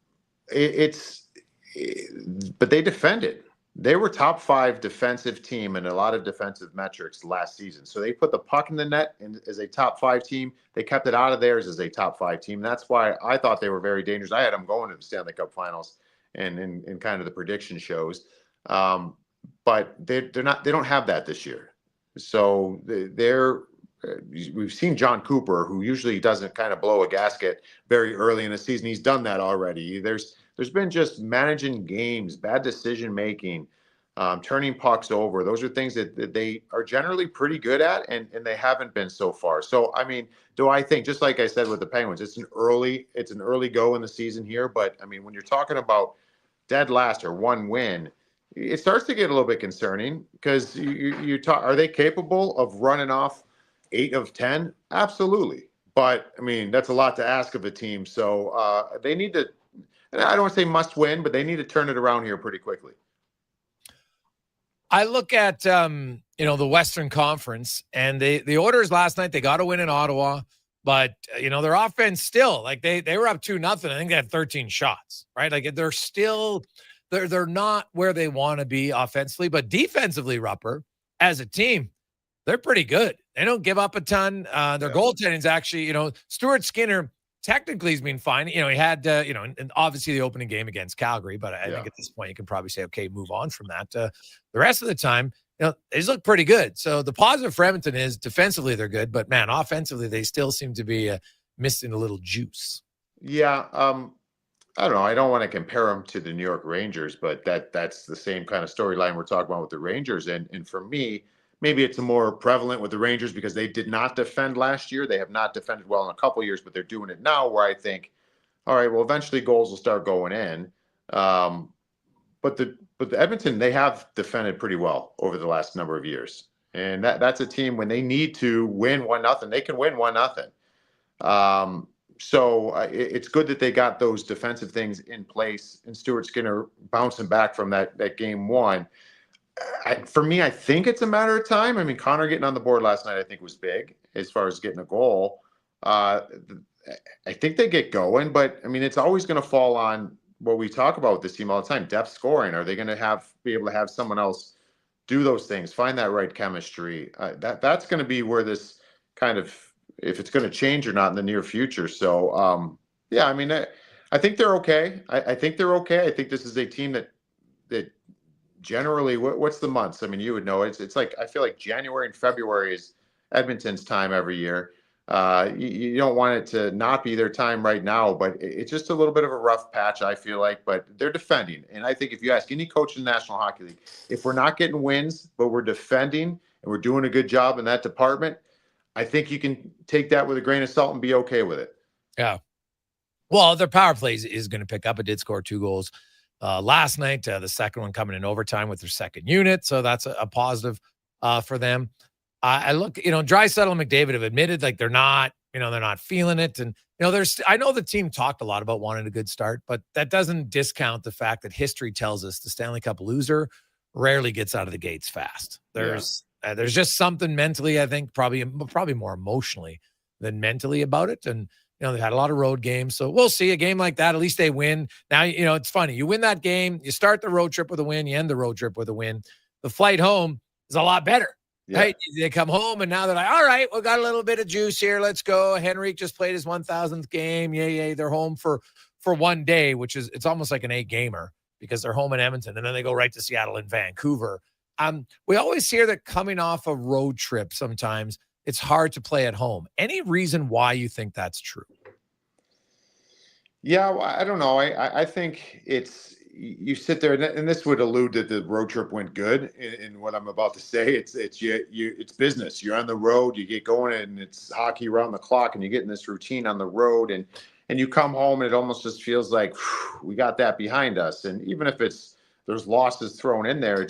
they defended. They were top 5 defensive team in a lot of defensive metrics last season. So they put the puck in the net as a top 5 team. They kept it out of theirs as a top 5 team. That's why I thought they were very dangerous. I had them going to the Stanley Cup Finals and in kind of the prediction shows. But they don't have that this year. So we've seen John Cooper, who usually doesn't kind of blow a gasket very early in the season. He's done that already. There's been just managing games, bad decision making, turning pucks over. Those are things that they are generally pretty good at, and they haven't been so far. So, I mean, do I think, just like I said with the Penguins, it's an early go in the season here. But, I mean, when you're talking about dead last or 1 win, it starts to get a little bit concerning because you talk, are they capable of running off 8 of 10? Absolutely. But, I mean, that's a lot to ask of a team. So they need to, I don't want to say must win, but they need to turn it around here pretty quickly. I look at, the Western Conference, and the Oilers last night, they got a win in Ottawa, but, their offense still, like they were up 2-0. I think they had 13 shots, right? Like they're still, they're not where they want to be offensively, but defensively, Rupper, as a team, they're pretty good. They don't give up a ton. Their goaltending's actually, Stuart Skinner, technically he's been fine. He had, and obviously the opening game against Calgary, but I think at this point you can probably say, okay, move on from that. The rest of the time, they look pretty good. So the positive for Edmonton is defensively they're good, but man, offensively they still seem to be missing a little juice. Yeah. I don't know. I don't want to compare them to the New York Rangers, but that's the same kind of storyline we're talking about with the Rangers. And for me, maybe it's more prevalent with the Rangers because they did not defend last year. They have not defended well in a couple of years, but they're doing it now where I think, all right, well, eventually goals will start going in. But the Edmonton, they have defended pretty well over the last number of years. And that's a team when they need to win 1-0, they can win 1-0. So it's good that they got those defensive things in place and Stuart Skinner bouncing back from that game 1. For me, I think it's a matter of time. I mean, Connor getting on the board last night, I think was big as far as getting a goal. I think they get going, but I mean, it's always going to fall on what we talk about with this team all the time, depth scoring. Are they going to be able to have someone else do those things, find that right chemistry? That's going to be where this kind of, if it's going to change or not in the near future. So, yeah, I mean, I think they're okay. I think they're okay. I think this is a team that generally, what's the months? I mean, you would know it's like, I feel like January and February is Edmonton's time every year. You don't want it to not be their time right now, but it's just a little bit of a rough patch, I feel like, but they're defending. And I think if you ask any coach in the National Hockey League, if we're not getting wins, but we're defending and we're doing a good job in that department, I think you can take that with a grain of salt and be okay with it. Yeah. Well, their power plays is going to pick up. It did score 2 goals last night. The second one coming in overtime with their second unit. So that's a positive for them. I look, Draisaitl and McDavid have admitted like they're not feeling it. And, I know the team talked a lot about wanting a good start, but that doesn't discount the fact that history tells us the Stanley Cup loser rarely gets out of the gates fast. There's just something mentally, I think, probably more emotionally than mentally about it. And, they've had a lot of road games. So we'll see a game like that. At least they win. Now, it's funny. You win that game, you start the road trip with a win, you end the road trip with a win. The flight home is a lot better. Yeah. Right? They come home and now they're like, all right, we got a little bit of juice here. Let's go. Henrik just played his 1,000th game. Yay. They're home for 1 day, it's almost like an 8-gamer because they're home in Edmonton and then they go right to Seattle and Vancouver. We always hear that coming off a road trip, sometimes it's hard to play at home. Any reason why you think that's true? Yeah, well, I don't know. I think you sit there, and this would allude that the road trip went good. In what I'm about to say, it's business. You're on the road, you get going, and it's hockey around the clock, and you get in this routine on the road, and you come home, and it almost just feels like we got that behind us. And even if there's losses thrown in there,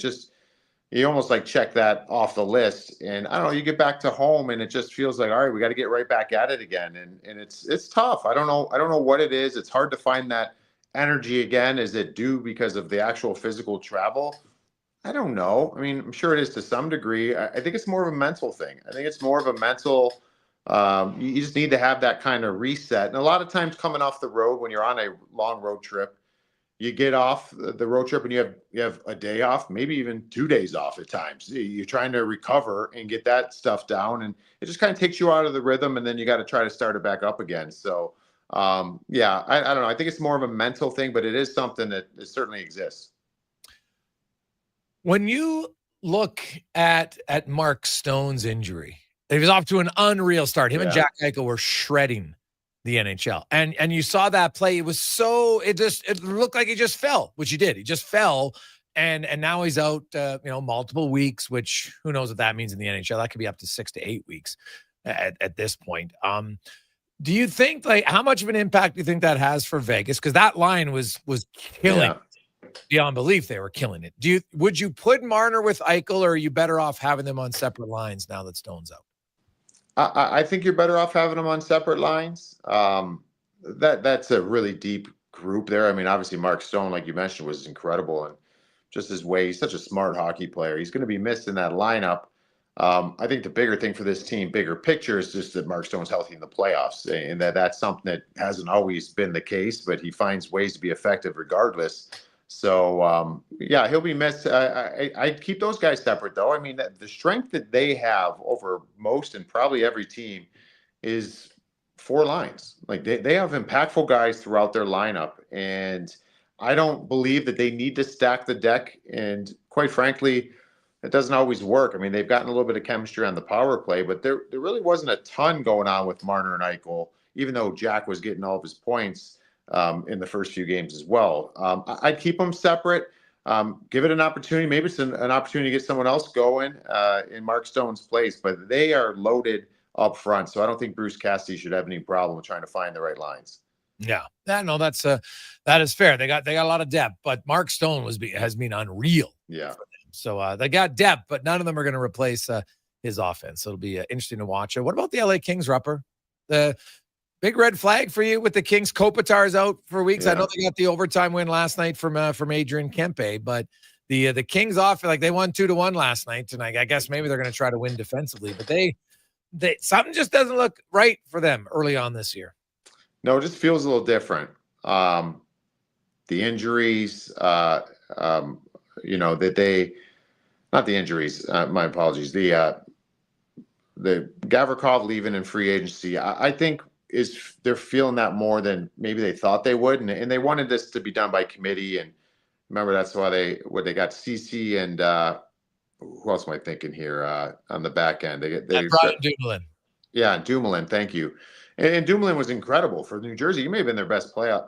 you almost like check that off the list. And I don't know, you get back to home and it just feels like, all right, we got to get right back at it again. And it's tough. I don't know what it is. It's hard to find that energy again? Is it due because of the actual physical travel? I don't know. I mean, I'm sure it is to some degree. I think it's more of a mental thing. I think it's more of a mental. You just need to have that kind of reset. And a lot of times, coming off the road when you're on a long road trip, you get off the road trip and you have a day off, maybe even 2 days off at times. You're trying to recover and get that stuff down, and it just kind of takes you out of the rhythm, and then you got to try to start it back up again. So, yeah, I don't know. I think it's more of a mental thing, but it is something that certainly exists. When you look at Mark Stone's injury, he was off to an unreal start. Him and Jack Eichel were shredding the NHL. And you saw that play. It was it looked like he just fell, which he did. He just fell. And now he's out, multiple weeks, which who knows what that means in the NHL. That could be up to 6 to 8 weeks at this point. Do you think, how much of an impact do you think that has for Vegas? Because that line was killing beyond belief. They were killing it. Would you put Marner with Eichel, or are you better off having them on separate lines now that Stone's out? I think you're better off having them on separate lines. That's a really deep group there. I mean, obviously Mark Stone, like you mentioned, was incredible, and just his way, he's such a smart hockey player. He's going to be missed in that lineup. I think the bigger thing for this team, bigger picture, is just that Mark Stone's healthy in the playoffs, and that's something that hasn't always been the case, but he finds ways to be effective regardless. So, he'll be missed. I'd keep those guys separate, though. I mean, the strength that they have over most and probably every team is 4 lines. Like, they have impactful guys throughout their lineup, and I don't believe that they need to stack the deck. And quite frankly, it doesn't always work. I mean, they've gotten a little bit of chemistry on the power play, but there really wasn't a ton going on with Marner and Eichel, even though Jack was getting all of his points in the first few games as well. I'd keep them separate. Give it an opportunity. Maybe it's an opportunity to get someone else going in Mark Stone's place, but they are loaded up front. So I don't think Bruce Cassidy should have any problem with trying to find the right lines. Yeah, that is fair. They got a lot of depth, but Mark Stone has been unreal. Yeah. So they got depth, but none of them are going to replace his offense. So it'll be interesting to watch. What about the LA Kings, Rupper? The big red flag for you with the Kings. Kopitar's out for weeks. Yeah. I know they got the overtime win last night from Adrian Kempe, but the Kings off, like, they won 2-1 last night, and I guess maybe they're going to try to win defensively, but they something just doesn't look right for them early on this year. No, it just feels a little different. The injuries, that they, not the injuries. My apologies. The Gavrikov leaving in free agency, I think they're feeling that more than maybe they thought they would, and they wanted this to be done by committee. And remember, that's why they got CC and who else am I thinking here on the back end? They brought in Dumoulin. Yeah, Dumoulin. Thank you. And Dumoulin was incredible for New Jersey. He may have been their best playoff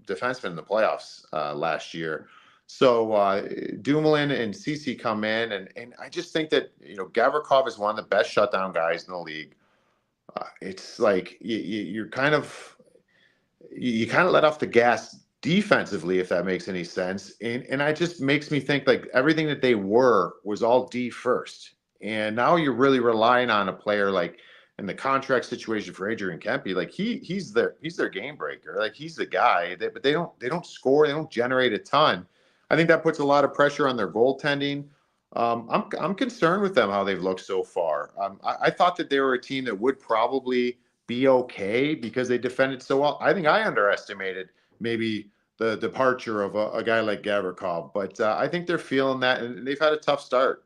defenseman in the playoffs last year. So Dumoulin and CC come in, and I just think that Gavrikov is one of the best shutdown guys in the league. It's like you kind of let off the gas defensively, if that makes any sense. And it just makes me think like everything that they was all D first. And now you're really relying on a player like in the contract situation for Adrian Kempe, like he's their game breaker. Like he's the guy but they don't score, they don't generate a ton. I think that puts a lot of pressure on their goaltending. I'm concerned with them, how they've looked so far. I thought that they were a team that would probably be okay because they defended so well. I think I underestimated maybe the departure of a guy like Gavrikov, but I think they're feeling that, and they've had a tough start.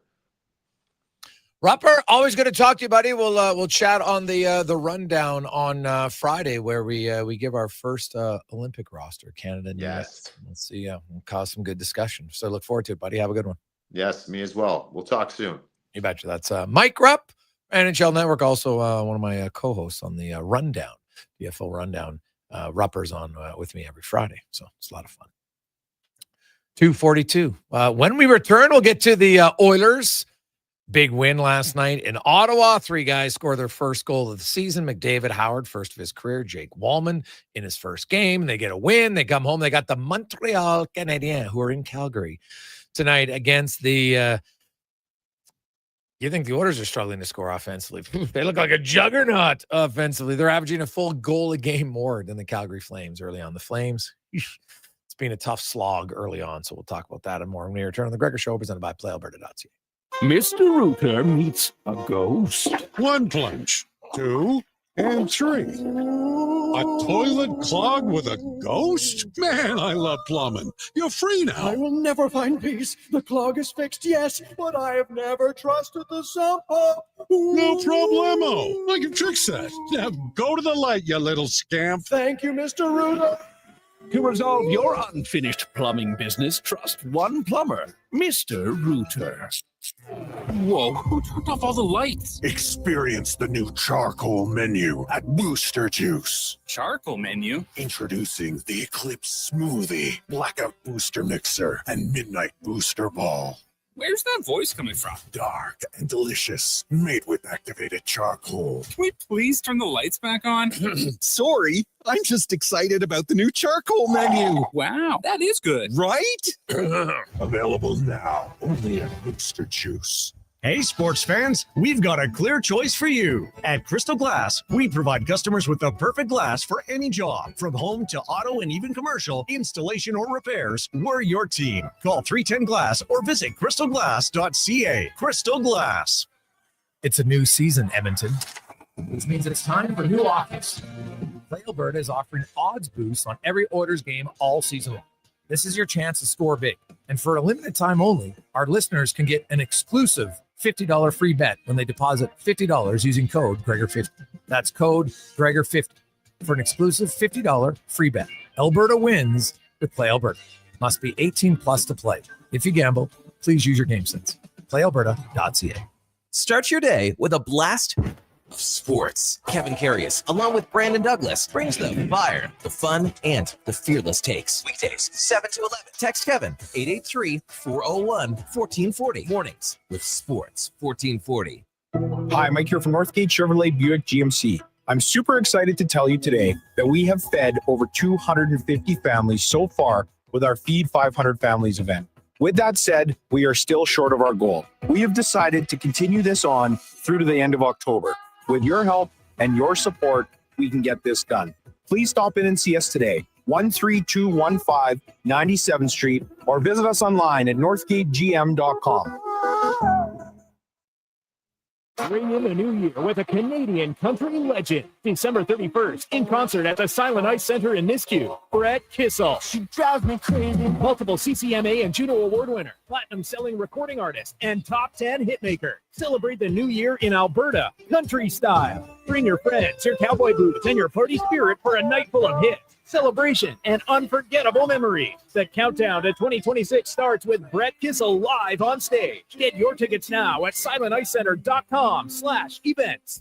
Rupper, always good to talk to you, buddy. We'll chat on the rundown on Friday, where we give our first Olympic roster, Canada and US. Let's see, we'll cause some good discussion. So look forward to it, buddy. Have a good one. Yes, me as well. We'll talk soon. You betcha. That's Mike Rupp, NHL Network, also one of my co-hosts on the Rundown, DFL Rundown. Rupper's on with me every Friday, so it's a lot of fun. 2:42. When we return, we'll get to the Oilers. Big win last night in Ottawa. 3 guys score their first goal of the season. McDavid, Howard, first of his career. Jake Walman in his first game. They get a win. They come home. They got the Montreal Canadiens, who are in Calgary tonight against the you think the Oilers are struggling to score offensively? They look like a juggernaut offensively. They're averaging a full goal a game more than the Calgary Flames early on. The Flames It's been a tough slog early on, so we'll talk about that and more when we return on the Gregor Show, presented by PlayAlberta.ca. Mr. Rooter meets a ghost. 1 plunge, 2, and 3. A toilet clogged with a ghost? Man, I love plumbing. You're free now. I will never find peace. The clog is fixed, yes, but I have never trusted the sump pump. No problemo. I can fix that. Now go to the light, you little scamp. Thank you, Mr. Rooter. To resolve your unfinished plumbing business, trust one plumber, Mr. Rooter. Whoa, who turned off all the lights? Experience the new charcoal menu at Booster Juice. Charcoal menu? Introducing the Eclipse Smoothie, Blackout Booster Mixer, and Midnight Booster Ball. Where's that voice coming from? Dark and delicious, made with activated charcoal. Can we please turn the lights back on? Sorry, I'm just excited about the new charcoal menu. Wow, that is good. Right? Available now, only at Booster Juice. Hey, sports fans, we've got a clear choice for you. At Crystal Glass, we provide customers with the perfect glass for any job. From home to auto and even commercial, installation or repairs, we're your team. Call 310-GLASS or visit crystalglass.ca. Crystal Glass. It's a new season, Edmonton, which means it's time for new offers. Play Alberta is offering odds boosts on every Oilers game all season long. This is your chance to score big. And for a limited time only, our listeners can get an exclusive $50 free bet when they deposit $50 using code Gregor50. That's code Gregor50 for an exclusive $50 free bet. Alberta wins with Play Alberta. Must be 18 plus to play. If you gamble, please use your game sense. PlayAlberta.ca. Start your day with a blast of sports. Kevin Carius, along with Brandon Douglas, brings the fire, the fun, and the fearless takes. Weekdays, 7 to 11. Text Kevin, 883-401-1440. Mornings with Sports 1440. Hi, Mike here from Northgate Chevrolet Buick GMC. I'm super excited to tell you today that we have fed over 250 families so far with our Feed 500 Families event. With that said, we are still short of our goal. We have decided to continue this on through to the end of October. With your help and your support, we can get this done. Please stop in and see us today, 13215 97th Street, or visit us online at northgategm.com. Bring in the new year with a Canadian country legend. December 31st, in concert at the Silent Ice Center in Nisku, Brett Kissel. She drives me crazy. Multiple CCMA and Juno Award winner, platinum-selling recording artist, and top 10 hitmaker. Celebrate the new year in Alberta, country style. Bring your friends, your cowboy boots, and your party spirit for a night full of hits, celebration, and unforgettable memories. The countdown to 2026 starts with Brett Kissel live on stage. Get your tickets now at silenticecenter.com/events.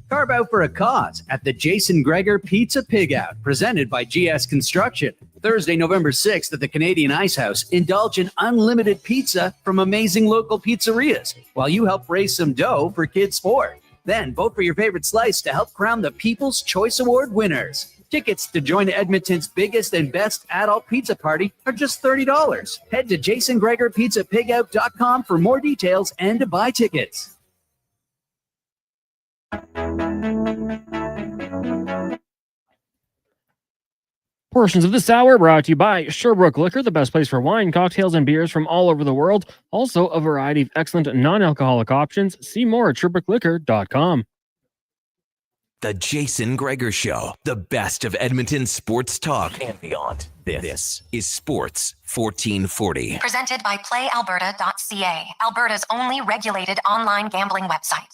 Carve out for a cause at the Jason Gregor Pizza Pig Out, presented by GS Construction. Thursday, November 6th at the Canadian Ice House. Indulge in unlimited pizza from amazing local pizzerias while you help raise some dough for kids' sport. Then vote for your favorite slice to help crown the People's Choice Award winners. Tickets to join Edmonton's biggest and best adult pizza party are just $30. Head to jasongregorpizzapigout.com for more details and to buy tickets. Portions of this hour brought to you by Sherbrooke Liquor, the best place for wine, cocktails, and beers from all over the world. Also, a variety of excellent non-alcoholic options. See more at SherbrookeLiquor.com. The Jason Gregor Show, the best of Edmonton sports talk and beyond. This is Sports 1440. Presented by PlayAlberta.ca, Alberta's only regulated online gambling website.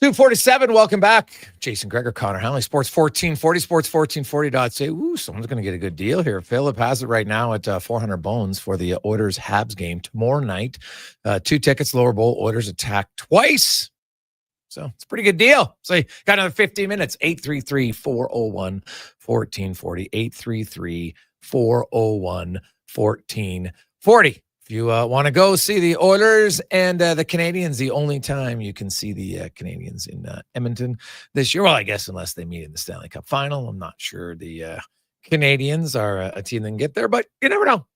.247, welcome back. Jason Gregor, Connor Halley, Sports 1440, sports1440.ca. Ooh, someone's going to get a good deal here. Philip has it right now at 400 bones for the Oilers Habs game tomorrow night. 2 tickets, lower bowl. Oilers attack twice. So it's a pretty good deal. So you got another 15 minutes. 833-401-1440. 1440. If you want to go see the Oilers and the Canadians, the only time you can see the Canadians in Edmonton this year. Well, I guess unless they meet in the Stanley Cup final. I'm not sure the Canadians are a team that can get there, but you never know.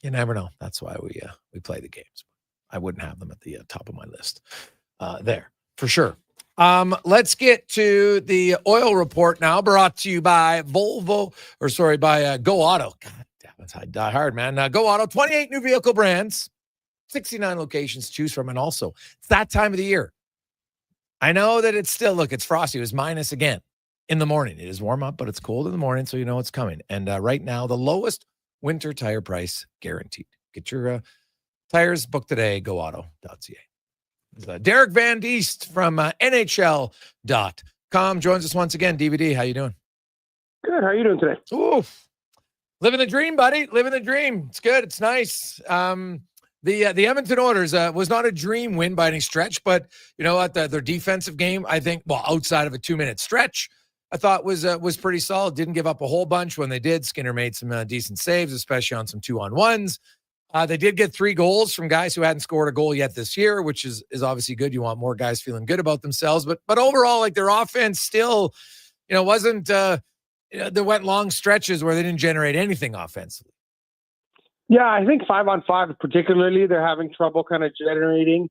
You never know. That's why we play the games. I wouldn't have them at the top of my list there for sure. Let's get to the oil report now, brought to you by by Go Auto. God damn, it's die hard, man. Go Auto, 28 new vehicle brands, 69 locations to choose from, and also it's that time of the year. I know that it's still, it's frosty. It was minus again in the morning. It is warm up, but it's cold in the morning, so you know it's coming. And right now, the lowest winter tire price guaranteed. Get your tires booked today, goauto.ca. Derek Van Diest from NHL.com joins us once again. DVD, how you doing? Good. How are you doing today? Ooh, living the dream, buddy. Living the dream. It's good. It's nice. The Edmonton Oilers was not a dream win by any stretch, but you know what? Their defensive game, I think, outside of a 2-minute stretch, I thought was pretty solid. Didn't give up a whole bunch when they did. Skinner made some decent saves, especially on some 2-on-1s. They did get 3 goals from guys who hadn't scored a goal yet this year, which is obviously good. You want more guys feeling good about themselves. But overall, their offense still, wasn't there went long stretches where they didn't generate anything offensively. Yeah, I think 5-on-5 particularly, they're having trouble kind of generating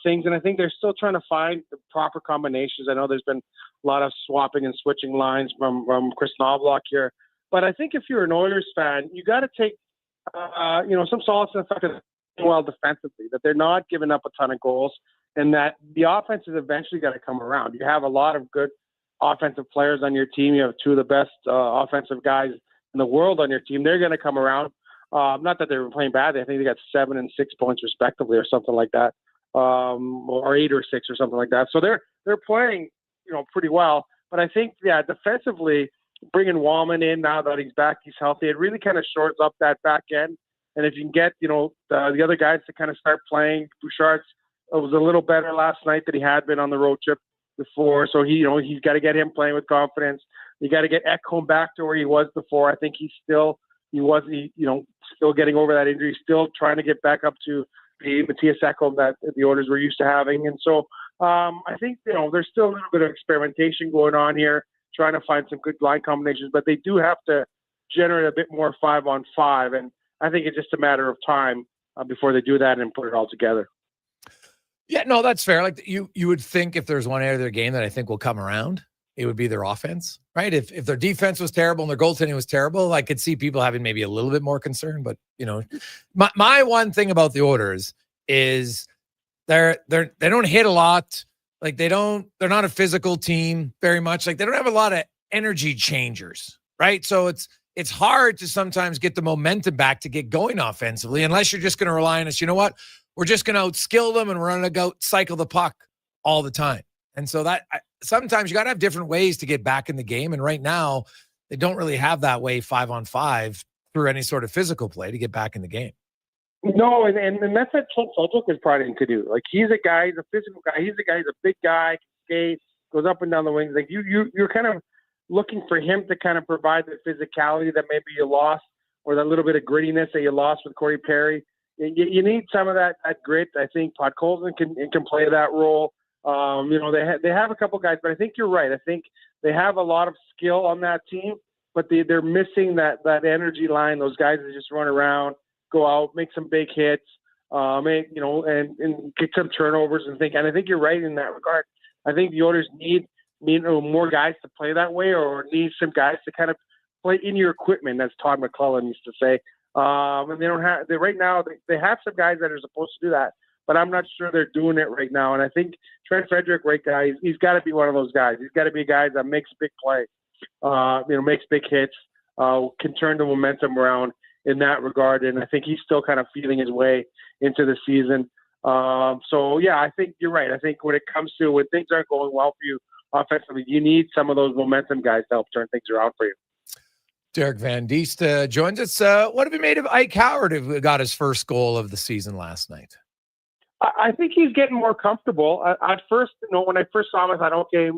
things. And I think they're still trying to find the proper combinations. I know there's been a lot of swapping and switching lines from Chris Knobloch here. But I think if you're an Oilers fan, you got to take some solace in the fact that they're doing well defensively, that they're not giving up a ton of goals, and that the offense is eventually got to come around. You have a lot of good offensive players on your team. You have 2 of the best offensive guys in the world on your team. They're going to come around. Not that they were playing badly. I think they got 7 and 6 points respectively, or something like that, or 8 or 6 or something like that. So they're playing, pretty well. But I think, defensively, bringing Walman in now that he's back, he's healthy, it really kind of shorts up that back end. And if you can get, the other guys to kind of start playing, Bouchard was a little better last night than he had been on the road trip before. So he's got to get him playing with confidence. You got to get Ekholm back to where he was before. I think still getting over that injury, still trying to get back up to the Matthias Ekholm that the Oilers were used to having. And so I think, there's still a little bit of experimentation going on here, trying to find some good line combinations, but they do have to generate a bit more 5-on-5. And I think it's just a matter of time before they do that and put it all together. Yeah, no, that's fair. You would think if there's one area of their game that I think will come around, it would be their offense, right? If their defense was terrible and their goaltending was terrible, I could see people having maybe a little bit more concern. But, my one thing about the Oilers is they don't hit a lot. They're not a physical team very much. They don't have a lot of energy changers, right? So it's hard to sometimes get the momentum back to get going offensively, unless you're just going to rely on us. You know what? We're just going to outskill them and we're going to go cycle the puck all the time. And so sometimes you got to have different ways to get back in the game. And right now they don't really have that way 5-on-5 through any sort of physical play to get back in the game. No, and that's what Trent Frederick is probably to do. He's a guy, he's a physical guy. He's a big guy, can skate, goes up and down the wings. You're kind of looking for him to kind of provide the physicality that maybe you lost, or that little bit of grittiness that you lost with Corey Perry. You need some of that grit. I think Podkolzin can play that role. They have a couple guys, but I think you're right. I think they have a lot of skill on that team, but they're missing that energy line. Those guys that just run around, go out, make some big hits, and kick some turnovers and think. And I think you're right in that regard. I think the Oilers need more guys to play that way, or need some guys to kind of play in your equipment, as Todd McClellan used to say. And they don't have. Right now, they have some guys that are supposed to do that, but I'm not sure they're doing it right now. And I think Trent Frederick, right guy, he's got to be one of those guys. He's got to be a guy that makes big plays, makes big hits, can turn the momentum around in that regard. And I think he's still kind of feeling his way into the season. I think you're right. I think when it comes to when things aren't going well for you offensively, you need some of those momentum guys to help turn things around for you. Derek Van Diest joins us. What have you made of Ike Howard, who got his first goal of the season last night? I think he's getting more comfortable. At first, when I first saw him, I thought, okay,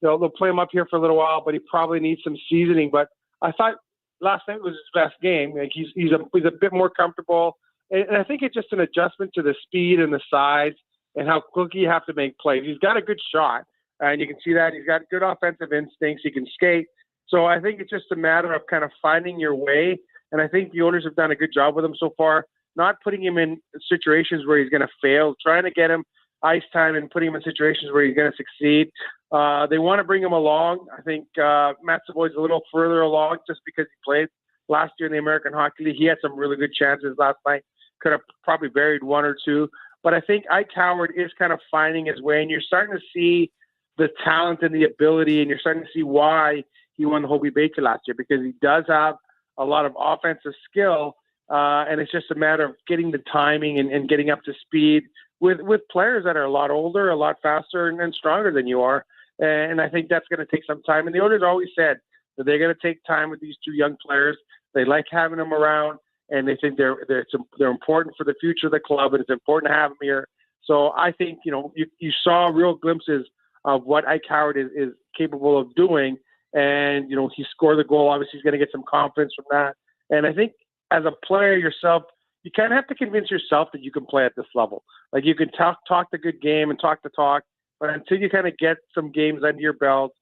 they'll play him up here for a little while, but he probably needs some seasoning. But I thought last night was his best game. Like he's a bit more comfortable, and I think it's just an adjustment to the speed and the size and how quickly you have to make plays. He's got a good shot, and you can see that he's got good offensive instincts. He can skate. So I think it's just a matter of kind of finding your way. And I think the owners have done a good job with him so far, not putting him in situations where he's going to fail, trying to get him ice time and putting him in situations where he's going to succeed. They want to bring him along. I think Matt Savoy's a little further along just because he played last year in the American Hockey League. He had some really good chances last night. Could have probably buried one or two. But I think Ike Howard is kind of finding his way, and you're starting to see the talent and the ability, and you're starting to see why he won the Hobie Baker last year, because he does have a lot of offensive skill, and it's just a matter of getting the timing and getting up to speed with players that are a lot older, a lot faster, and stronger than you are. And I think that's going to take some time. And the owners always said that they're going to take time with these two young players. They like having them around, and they think they're important for the future of the club, and it's important to have them here. So I think, you saw real glimpses of what Ike Howard is capable of doing. And, he scored the goal. Obviously, he's going to get some confidence from that. And I think as a player yourself, you kind of have to convince yourself that you can play at this level. Like, you can talk the good game and talk the talk, but until you kind of get some games under your belt,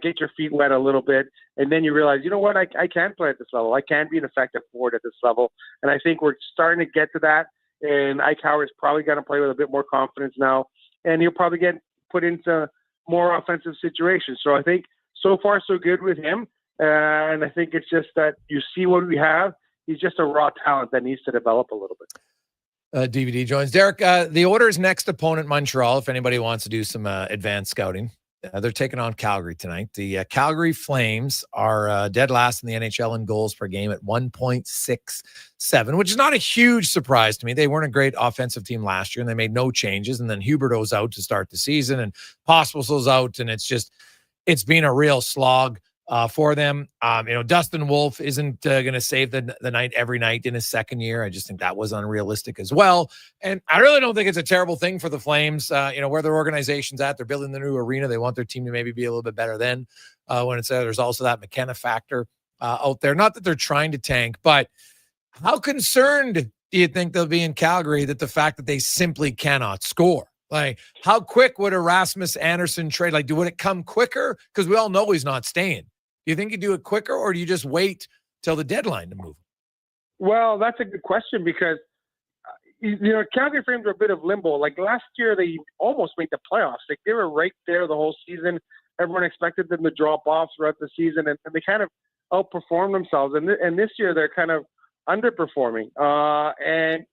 get your feet wet a little bit, and then you realize, you know what, I can play at this level. I can be an effective forward at this level. And I think we're starting to get to that. And Ike Howard's probably going to play with a bit more confidence now. And he'll probably get put into more offensive situations. So I think so far so good with him. And I think it's just that you see what we have. He's just a raw talent that needs to develop a little bit. DVD joins. Derek, the Oilers' next opponent, Montreal, if anybody wants to do some advanced scouting, they're taking on Calgary tonight. The Calgary Flames are dead last in the NHL in goals per game at 1.67, which is not a huge surprise to me. They weren't a great offensive team last year, and they made no changes. And then Huberdeau's out to start the season, and Pospisil's out, and it's been a real slog for them. Dustin Wolf isn't going to save the night every night in his second year. I just think that was unrealistic as well. And I really don't think it's a terrible thing for the Flames. Where their organization's at, they're building the new arena. They want their team to maybe be a little bit better then when it's there. There's also that McKenna factor out there. Not that they're trying to tank, but how concerned do you think they'll be in Calgary that the fact that they simply cannot score? Like, how quick would a Rasmus Anderson trade? Like, would it come quicker? Because we all know he's not staying. Do you think you do it quicker, or do you just wait till the deadline to move? Well, that's a good question, because Calgary Flames are a bit of limbo. Like last year, they almost made the playoffs. Like, they were right there the whole season. Everyone expected them to drop off throughout the season, and they kind of outperformed themselves. And this year, they're kind of underperforming. And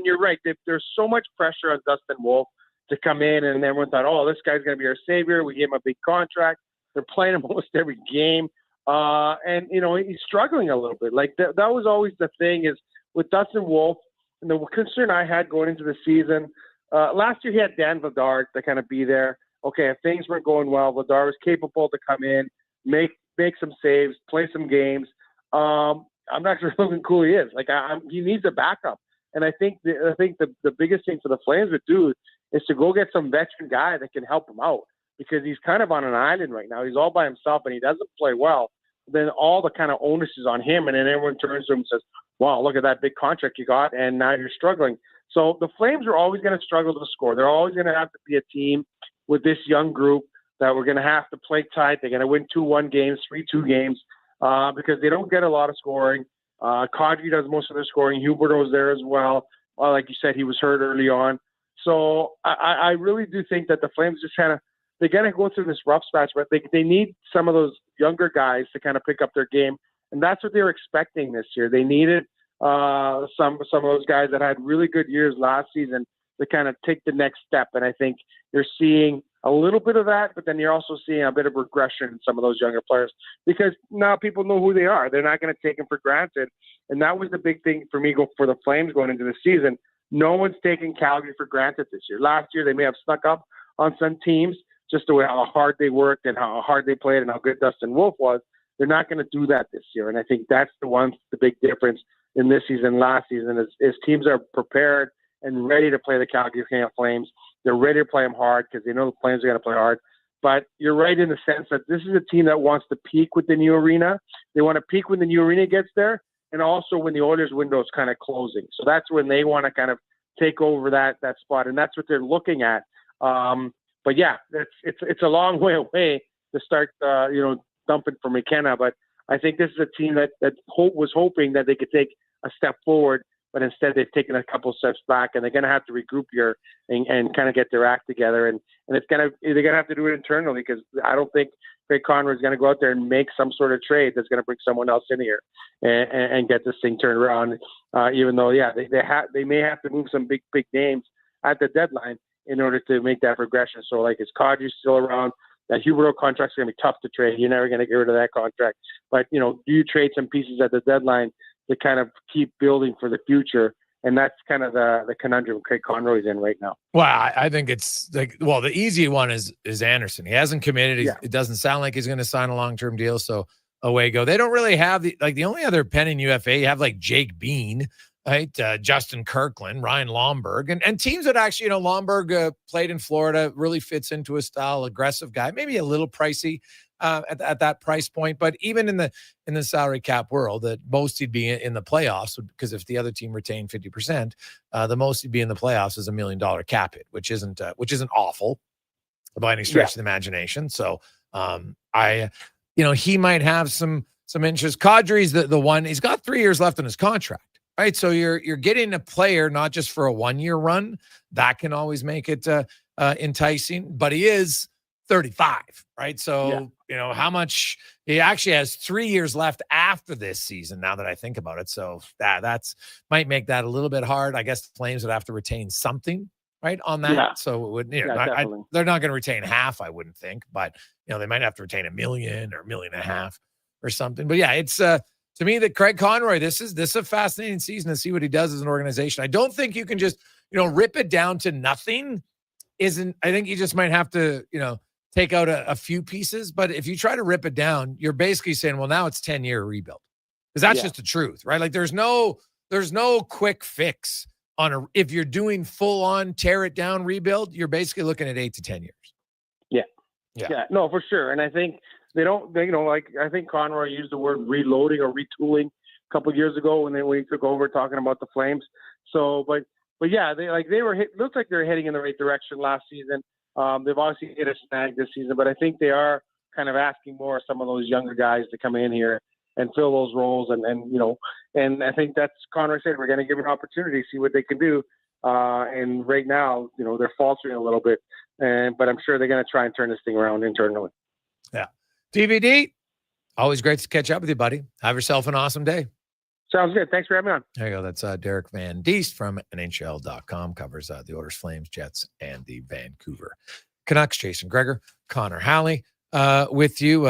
you're right. There's so much pressure on Dustin Wolf to come in, and everyone thought, oh, this guy's going to be our savior. We gave him a big contract. They're playing him almost every game. And he's struggling a little bit. Like that was always the thing is with Dustin Wolf, and the concern I had going into the season, last year he had Dan Vladar to kind of be there. Okay, if things weren't going well, Vladar was capable to come in, make some saves, play some games. I'm not sure how cool he is. Like he needs a backup. And I think the biggest thing for the Flames to do is to go get some veteran guy that can help him out, because he's kind of on an island right now. He's all by himself and he doesn't play well. Then all the kind of onus is on him, and then everyone turns to him and says, wow, look at that big contract you got, and now you're struggling. So the Flames are always going to struggle to score. They're always going to have to be a team with this young group that we're going to have to play tight. They're going to win 2-1 games, 3-2 games, because they don't get a lot of scoring. Kadri does most of their scoring. Huberdeau's there as well. Like you said, he was hurt early on. So I really do think that the Flames just kind of, they got to go through this rough patch, but they need some of those younger guys to kind of pick up their game. And that's what they were expecting this year. They needed some of those guys that had really good years last season to kind of take the next step. And I think you're seeing a little bit of that, but then you're also seeing a bit of regression in some of those younger players, because now people know who they are. They're not going to take them for granted. And that was the big thing for me for the Flames going into the season. No one's taking Calgary for granted this year. Last year, they may have snuck up on some teams just the way how hard they worked and how hard they played and how good Dustin Wolf was. They're not going to do that this year. And I think that's the big difference in this season, last season, is teams are prepared and ready to play the Calgary Flames. They're ready to play them hard because they know the Flames are going to play hard. But you're right in the sense that this is a team that wants to peak with the new arena. They want to peak when the new arena gets there, and also when the Oilers window is kind of closing. So that's when they want to kind of take over that spot, and that's what they're looking at. But yeah, it's a long way away to start, dumping for McKenna. But I think this is a team that was hoping that they could take a step forward, but instead they've taken a couple steps back, and they're going to have to regroup here and kind of get their act together. And they're going to have to do it internally, because I don't think Craig Conroy is going to go out there and make some sort of trade that's going to bring someone else in here and get this thing turned around. Even though, they may have to move some big names at the deadline in order to make that progression. So, like, is Kadri still around? That Huberdeau contract's going to be tough to trade. You're never going to get rid of that contract. But, do you trade some pieces at the deadline to kind of keep building for the future? And that's kind of the conundrum Craig Conroy's in right now. Well, I think it's the easy one is Anderson. He hasn't committed. It doesn't sound like he's going to sign a long-term deal. So away go. They don't really have the only other pending UFA. You have like Jake Bean, right? Justin Kirkland, Ryan Lomberg, and teams that actually, Lomberg played in Florida, really fits into a style, aggressive guy, maybe a little pricey at that price point, but even in the salary cap world, that most he'd be in the playoffs, because if the other team retained 50%, the most he'd be in the playoffs is $1 million cap hit, which isn't awful by any stretch of the imagination. So he might have some interest. Kadri's the one. He's got 3 years left on his contract. Right, so you're getting a player not just for a 1-year run. That can always make it enticing, but he is 35, right? So how much he actually has 3 years left after this season. Now that I think about it, so that's might make that a little bit hard. I guess the Flames would have to retain something, right, on that. Yeah. So it would, they're not going to retain half, I wouldn't think, but they might have to retain $1 million or $1.5 million or something. But yeah, it's to me, that Craig Conroy, this is a fascinating season to see what he does as an organization. I don't think you can just, rip it down to nothing. I think you just might have to, take out a few pieces. But if you try to rip it down, you're basically saying, well, now it's 10-year rebuild. Because that's just the truth, right? Like there's no quick fix on if you're doing full on tear it down rebuild, you're basically looking at 8 to 10 years. Yeah, no, for sure. And I think I think Conroy used the word reloading or retooling a couple of years ago when he took over talking about the Flames. So, but yeah, looks like they're heading in the right direction last season. They've obviously hit a snag this season, but I think they are kind of asking more of some of those younger guys to come in here and fill those roles. And I think that's Conroy said, we're going to give them an opportunity, see what they can do. And right now, they're faltering a little bit, but I'm sure they're going to try and turn this thing around internally. Yeah. DVD, always great to catch up with you, buddy. Have yourself an awesome day. Sounds good. Thanks for having me on. There you go. That's Derek Van Diest from NHL.com. Covers the Oilers, Flames, Jets, and the Vancouver Canucks. Jason Gregor, Connor Halley with you.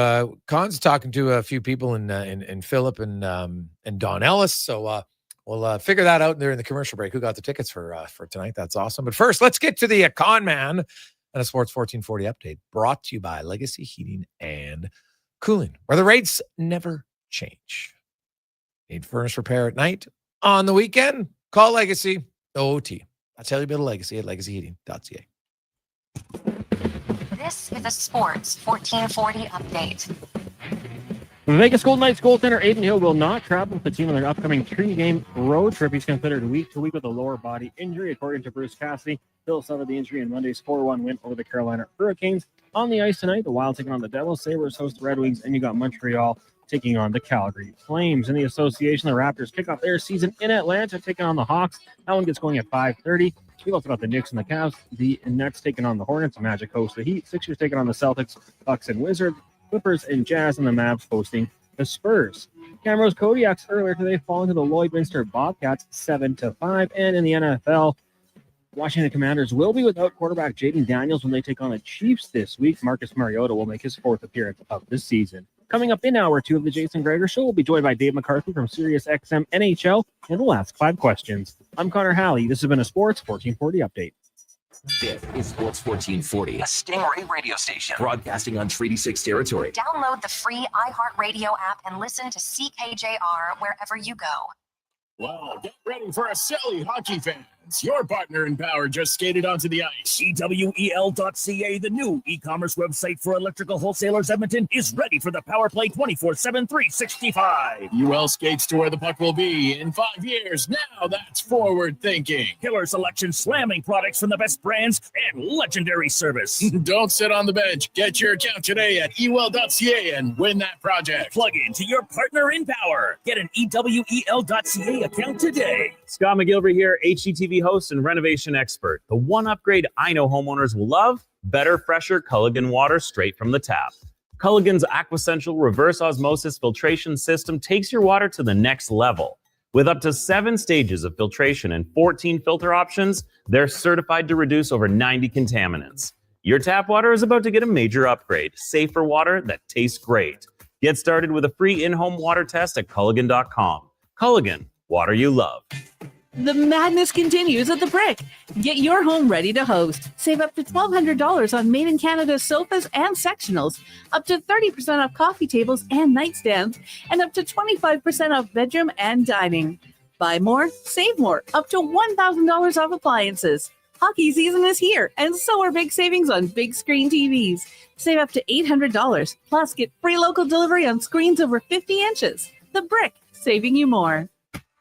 Con's talking to a few people in Phillip and Don Ellis. So we'll figure that out during the commercial break. Who got the tickets for tonight? That's awesome. But first, let's get to the Con Man and a Sports 1440 update brought to you by Legacy Heating and Cooling, where the rates never change. Need furnace repair at night, on the weekend? Call Legacy OT. I'll tell you about Legacy at legacyheating.ca. This is a Sports 1440 update. Vegas Golden Knights goaltender Aiden Hill will not travel with the team on their upcoming 3-game road trip. He's considered week to week with a lower body injury, according to Bruce Cassidy. Hill suffered the injury in Monday's 4-1 win over the Carolina Hurricanes. On the ice tonight, the Wild taking on the Devils, Sabres host the Red Wings, and you got Montreal taking on the Calgary Flames. In the association, the Raptors kick off their season in Atlanta, taking on the Hawks. That one gets going at 5:30. We've also got the Knicks and the Cavs. The Nets taking on the Hornets. Magic host the Heat. Sixers taking on the Celtics. Bucks and Wizards. Clippers and Jazz, and the Mavs hosting the Spurs. Camrose Kodiaks earlier today falling to the Lloydminster Bobcats 7-5. And in the NFL, Washington Commanders will be without quarterback Jaden Daniels when they take on the Chiefs this week. Marcus Mariota will make his 4th appearance of the season. Coming up in hour 2 of the Jason Gregor Show, we'll be joined by Dave McCarthy from SiriusXM NHL, and we'll ask 5 questions. I'm Connor Halley. This has been a Sports 1440 update. This is Sports 1440, a Stingray radio station broadcasting on Treaty 6 territory. Download the free iHeartRadio app and listen to CKJR wherever you go. Well, get ready for a silly hockey fan. Your partner in power just skated onto the ice. EWEL.ca, the new e-commerce website for electrical wholesalers Edmonton, is ready for the power play 24/7, 365. UL skates to where the puck will be in 5 years. Now that's forward thinking. Killer selection, slamming products from the best brands, and legendary service. Don't sit on the bench. Get your account today at EWEL.ca and win that project. Plug into your partner in power. Get an EWEL.ca account today. Scott McGilvery here, HGTV host and renovation expert. The one upgrade I know homeowners will love: better, fresher Culligan water straight from the tap. Culligan's Aquacentral reverse osmosis filtration system takes your water to the next level. With up to 7 stages of filtration and 14 filter options, they're certified to reduce over 90 contaminants. Your tap water is about to get a major upgrade. Safer water that tastes great. Get started with a free in-home water test at Culligan.com. Culligan, water you love. The madness continues at the Brick. Get your home ready to host. Save up to $1,200 on made in Canada sofas and sectionals, up to 30% off coffee tables and nightstands, and up to 25% off bedroom and dining. Buy more, save more, up to $1,000 off appliances. Hockey season is here, and so are big savings on big screen TVs. Save up to $800, plus get free local delivery on screens over 50 inches. The Brick, saving you more.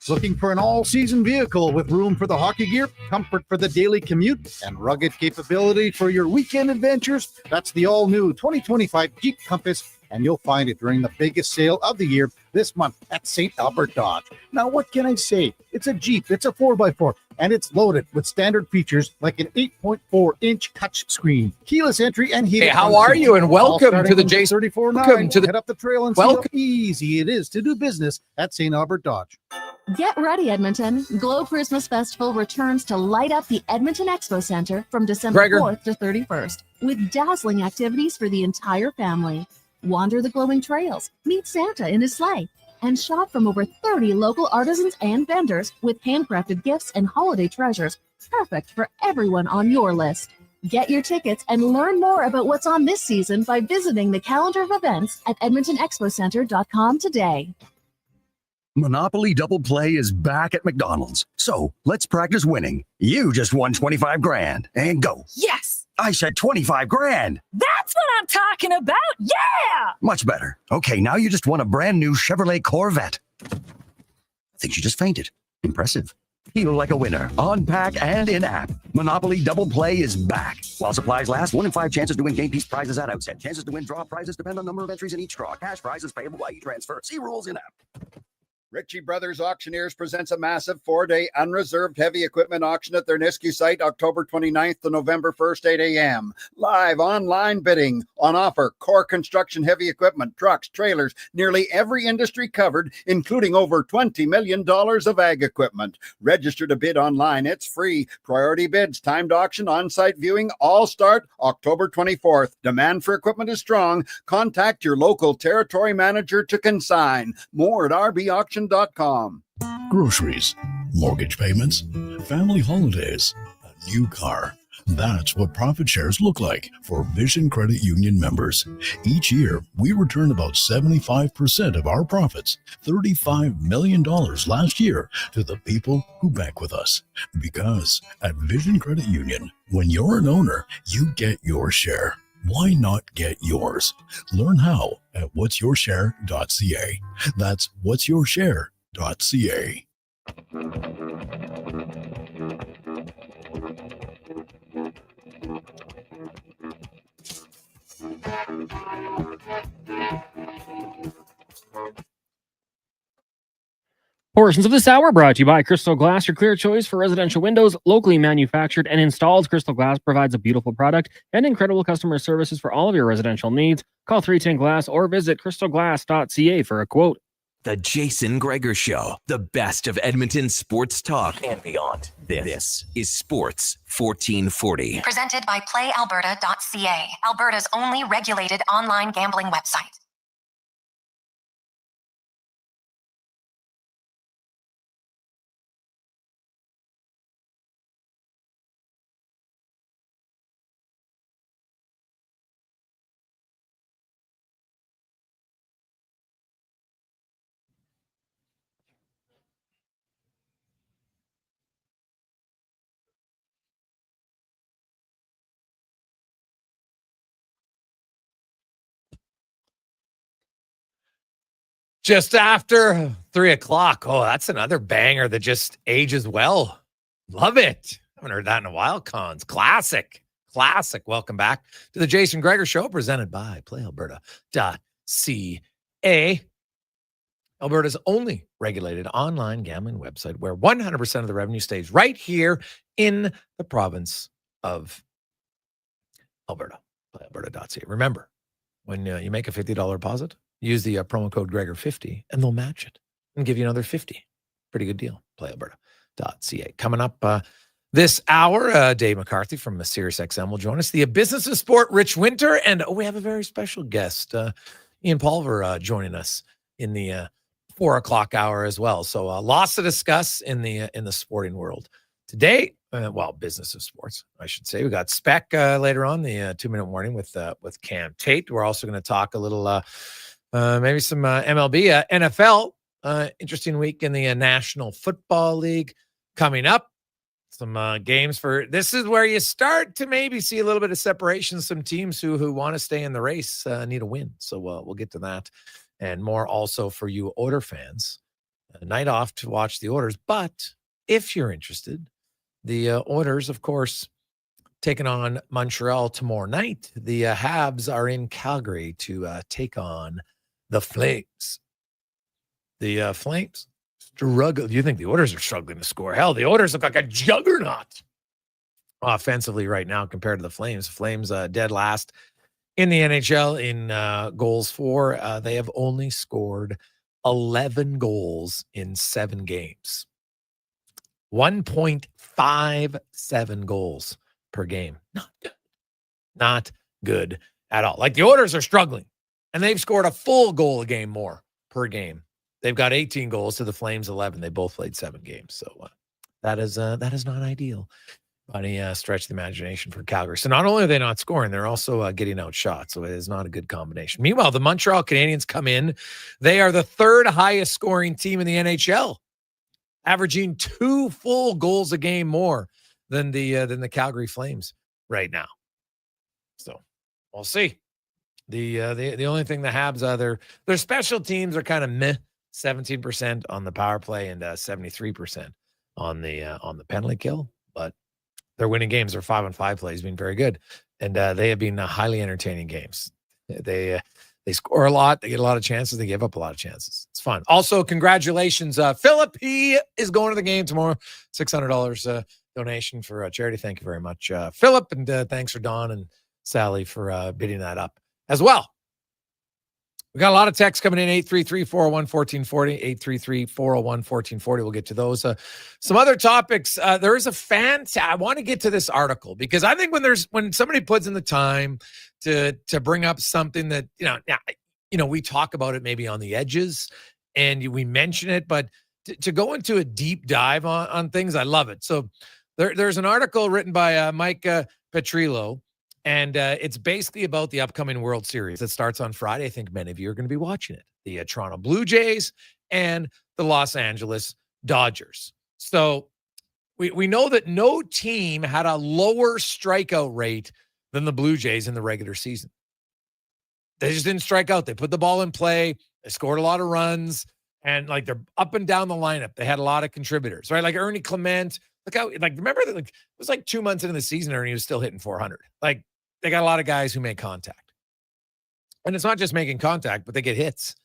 Looking for an all-season vehicle with room for the hockey gear, comfort for the daily commute, and rugged capability for your weekend adventures? That's the all-new 2025 Jeep Compass, and you'll find it during the biggest sale of the year this month at St. Albert Dodge. Now, what can I say? It's a Jeep, it's a 4x4, and it's loaded with standard features like an 8.4-inch touch screen, keyless entry, and heated. Hey, how are you? And welcome to the Jason. Welcome to the head up the trail and see welcome. how easy it is to do business at St. Albert Dodge. Get ready, Edmonton. Glow Christmas Festival returns to light up the Edmonton Expo Center from December 4th to 31st with dazzling activities for the entire family. Wander the glowing trails, meet Santa in his sleigh, and shop from over 30 local artisans and vendors with handcrafted gifts and holiday treasures, perfect for everyone on your list. Get your tickets and learn more about what's on this season by visiting the calendar of events at edmontonexpocenter.com today. Monopoly Double Play is back at McDonald's. So let's practice winning. You just won 25 grand. And go. Yes! I said 25 grand. That's what I'm talking about! Yeah! Much better. Okay, now you just won a brand new Chevrolet Corvette. I think she just fainted. Impressive. Feel like a winner on pack and in-app. Monopoly Double Play is back. While supplies last, 1 in 5 chances to win game piece prizes at outset. Chances to win draw prizes depend on number of entries in each draw. Cash prizes payable by e-transfer. See rules in-app. Ritchie Brothers Auctioneers presents a massive 4-day unreserved heavy equipment auction at their Nisku site, October 29th to November 1st, 8 a.m. Live online bidding on offer, core construction heavy equipment, trucks, trailers, nearly every industry covered, including over $20 million of ag equipment. Register to bid online. It's free. Priority bids, timed auction, on-site viewing, all start October 24th. Demand for equipment is strong. Contact your local territory manager to consign. More at rbauction.com. Groceries, mortgage payments, family holidays, a new car. That's what profit shares look like for Vision Credit Union members. Each year, we return about 75% of our profits, $35 million last year, to the people who bank with us. Because at Vision Credit Union, when you're an owner, you get your share. Why not get yours? Learn how at whatsyourshare.ca. That's whatsyourshare.ca. Portions of this hour brought to you by Crystal Glass, your clear choice for residential windows, locally manufactured and installed. Crystal Glass provides a beautiful product and incredible customer services for all of your residential needs. Call 310 Glass or visit crystalglass.ca for a quote. The Jason Gregor Show, the best of Edmonton sports talk and beyond. This is Sports 1440. Presented by PlayAlberta.ca, Alberta's only regulated online gambling website. Just after 3 o'clock. Oh, that's another banger that just ages well. Love it. Haven't heard that in a while. Cons. Classic. Welcome back to the Jason Gregor Show, presented by PlayAlberta.ca. Alberta's only regulated online gambling website where 100% of the revenue stays right here in the province of Alberta. PlayAlberta.ca. Remember, when you make a $50 deposit, use the promo code Gregor50 and they'll match it and give you another 50. Pretty good deal. PlayAlberta.ca. Coming up this hour, Dave McCarthy from SiriusXM will join us. The Business of Sport, Rich Winter, and we have a very special guest, Ian Pulver, joining us in the 4 o'clock hour as well. So lots to discuss in the sporting world today. Business of sports, I should say. We got Spec later on, the 2-minute warning with Cam Tate. We're also going to talk a little, maybe some MLB, NFL. Interesting week in the National Football League coming up. Some games for this is where you start to maybe see a little bit of separation. Some teams who want to stay in the race need a win. So we'll get to that and more also for you Oilers fans. A night off to watch the Oilers. But if you're interested, the Oilers, of course, taking on Montreal tomorrow night. The Habs are in Calgary to take on the Flames. The Flames struggle. Do you think the Oilers are struggling to score? Hell, the Oilers look like a juggernaut offensively right now compared to the Flames. Flames dead last in the NHL in goals for. They have only scored 11 goals in 7 games. 1.57 goals per game. Not good at all. Like the Oilers are struggling, and they've scored a full goal a game more per game. They've got 18 goals to the Flames 11. They both played 7 games. So that is not ideal by any stretch of the imagination for Calgary. So not only are they not scoring, they're also getting outshot. So it is not a good combination. Meanwhile, the Montreal Canadiens come in. They are the 3rd highest scoring team in the NHL, averaging 2 full goals a game more than the Calgary Flames right now. So we'll see. The only thing the Habs their special teams are kind of meh. 17% on the power play and 73% on the penalty kill, but they're winning games. Their 5-on-5 play has been very good, and they have been highly entertaining games. They score a lot, they get a lot of chances, they give up a lot of chances. It's fun. Also, congratulations, Philip. He is going to the game tomorrow. $600 donation for charity. Thank you very much, Philip, and thanks for Don and Sally for bidding that up as well. We got a lot of texts coming in, 833-401-1440, 833-401-1440. We'll get to those. Some other topics. There is a I want to get to this article because I think when somebody puts in the time to bring up something that, we talk about it maybe on the edges and we mention it, but to go into a deep dive on things, I love it. So there's an article written by Mike Petrillo. And it's basically about the upcoming World Series that starts on Friday. I think many of you are going to be watching it. The Toronto Blue Jays and the Los Angeles Dodgers. So we know that no team had a lower strikeout rate than the Blue Jays in the regular season. They just didn't strike out. They put the ball in play. They scored a lot of runs. And they're up and down the lineup. They had a lot of contributors, right? Like Ernie Clement. Look how, remember that it was 2 months into the season and he was still hitting 400. They got a lot of guys who make contact. And it's not just making contact, but they get hits.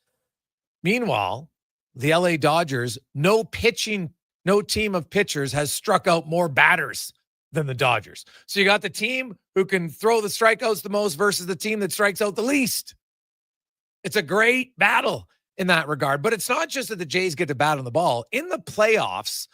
Meanwhile, the LA Dodgers, no team of pitchers has struck out more batters than the Dodgers. So you got the team who can throw the strikeouts the most versus the team that strikes out the least. It's a great battle in that regard. But it's not just that the Jays get to bat on the ball. In the playoffs,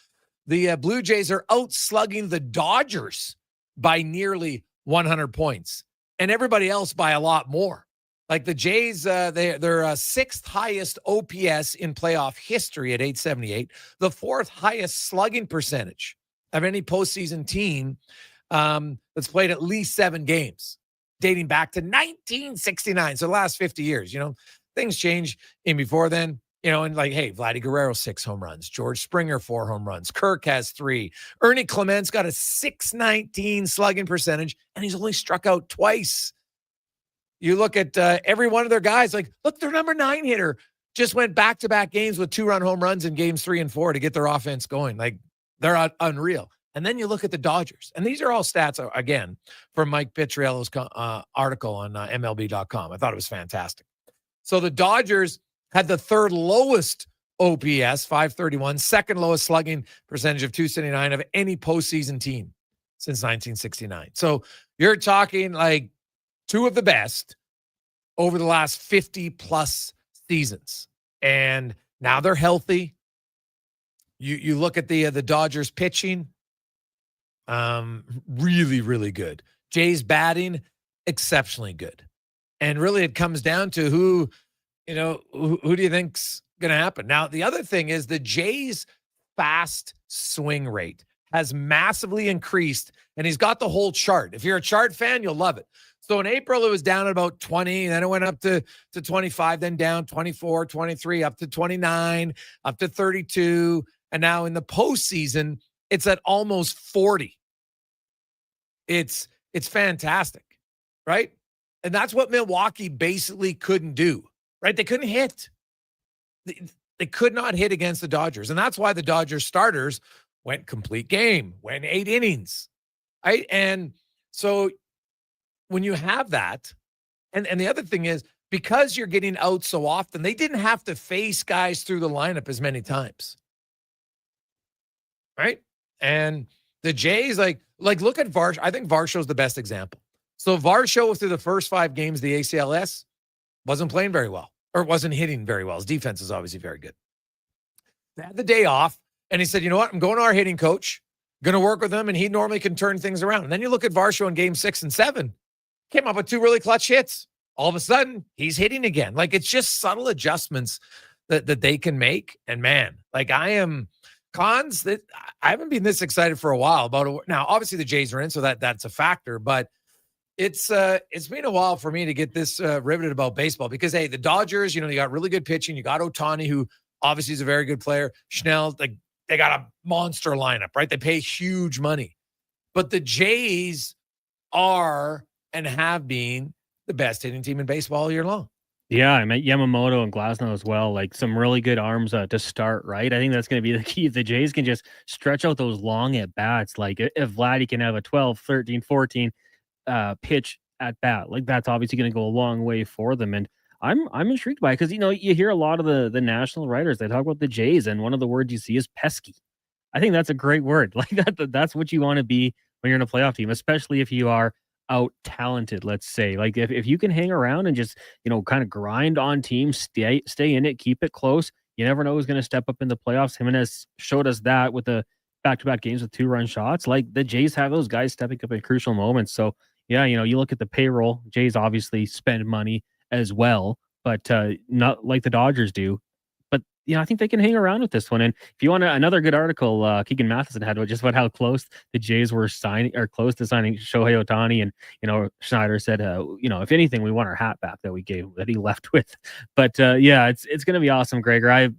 the Blue Jays are out-slugging the Dodgers by nearly 100 points, and everybody else by a lot more. Like the Jays, they're 6th highest OPS in playoff history at 878, the 4th highest slugging percentage of any postseason team that's played at least 7 games, dating back to 1969. So the last 50 years, things change in before then. And Vladdy Guerrero, 6 home runs. George Springer, 4 home runs. Kirk has 3. Ernie Clement's got a 619 slugging percentage, and he's only struck out twice. You look at every one of their guys, look, their number 9 hitter just went back-to-back games with 2-run home runs in games 3 and 4 to get their offense going. Like, they're unreal. And then you look at the Dodgers, and these are all stats, again, from Mike Pietrello's article on MLB.com. I thought it was fantastic. So the Dodgers had the third lowest OPS, 531, second lowest slugging percentage of 279 of any postseason team since 1969. So you're talking like two of the best over the last 50-plus seasons. And now they're healthy. You look at the Dodgers pitching, really, really good. Jays batting, exceptionally good. And really it comes down to who do you think's going to happen? Now, the other thing is the Jays' fast swing rate has massively increased, and he's got the whole chart. If you're a chart fan, you'll love it. So in April, it was down at about 20, then it went up to 25, then down 24, 23, up to 29, up to 32. And now in the postseason, it's at almost 40. It's fantastic, right? And that's what Milwaukee basically couldn't do, right? They couldn't hit. They could not hit against the Dodgers. And that's why the Dodgers starters went complete game, went 8 innings, right? And so when you have that, and the other thing is, because you're getting out so often, they didn't have to face guys through the lineup as many times, right? And the Jays, like look at Varsho. I think Varshow's the best example. So Varsho, through the first 5 games of the ACLS, wasn't playing very well, or wasn't hitting very well. His defense is obviously very good. They had the day off, and he said, you know what? I'm going to our hitting coach, going to work with him, and he normally can turn things around. And then you look at Varsho in game 6 and 7, came up with 2 really clutch hits. All of a sudden, he's hitting again. Like, it's just subtle adjustments that they can make. And man, like I haven't been this excited for a while about it. Now, obviously the Jays are in, so that's a factor, but it's been a while for me to get this riveted about baseball because, hey, the Dodgers, you got really good pitching. You got Ohtani, who obviously is a very good player. Schnell, like they got a monster lineup, right? They pay huge money. But the Jays are and have been the best hitting team in baseball all year long. Yeah, I met Yamamoto and Glasnow as well. Like some really good arms to start, right? I think that's going to be the key. If the Jays can just stretch out those long at bats, like if Vladdy can have a 12, 13, 14 pitch at bat, like that's obviously going to go a long way for them. And I'm intrigued by it because, you hear a lot of the national writers, they talk about the Jays, and one of the words you see is pesky. I think that's a great word. Like that's what you want to be when you're in a playoff team, especially if you are out talented, let's say. Like if you can hang around and just kind of grind on teams, stay in it, keep it close, you never know who's going to step up in the playoffs. Jimenez showed us that with the back-to-back games with 2-run shots. Like the Jays have those guys stepping up in crucial moments. So yeah, you look at the payroll, Jays obviously spend money as well, but not like the Dodgers do. But I think they can hang around with this one. And if you want another good article, Keegan Matheson had just about how close the Jays were close to signing Shohei Ohtani. And, Schneider said, if anything, we want our hat back that he left with. But yeah, it's going to be awesome, Gregor. I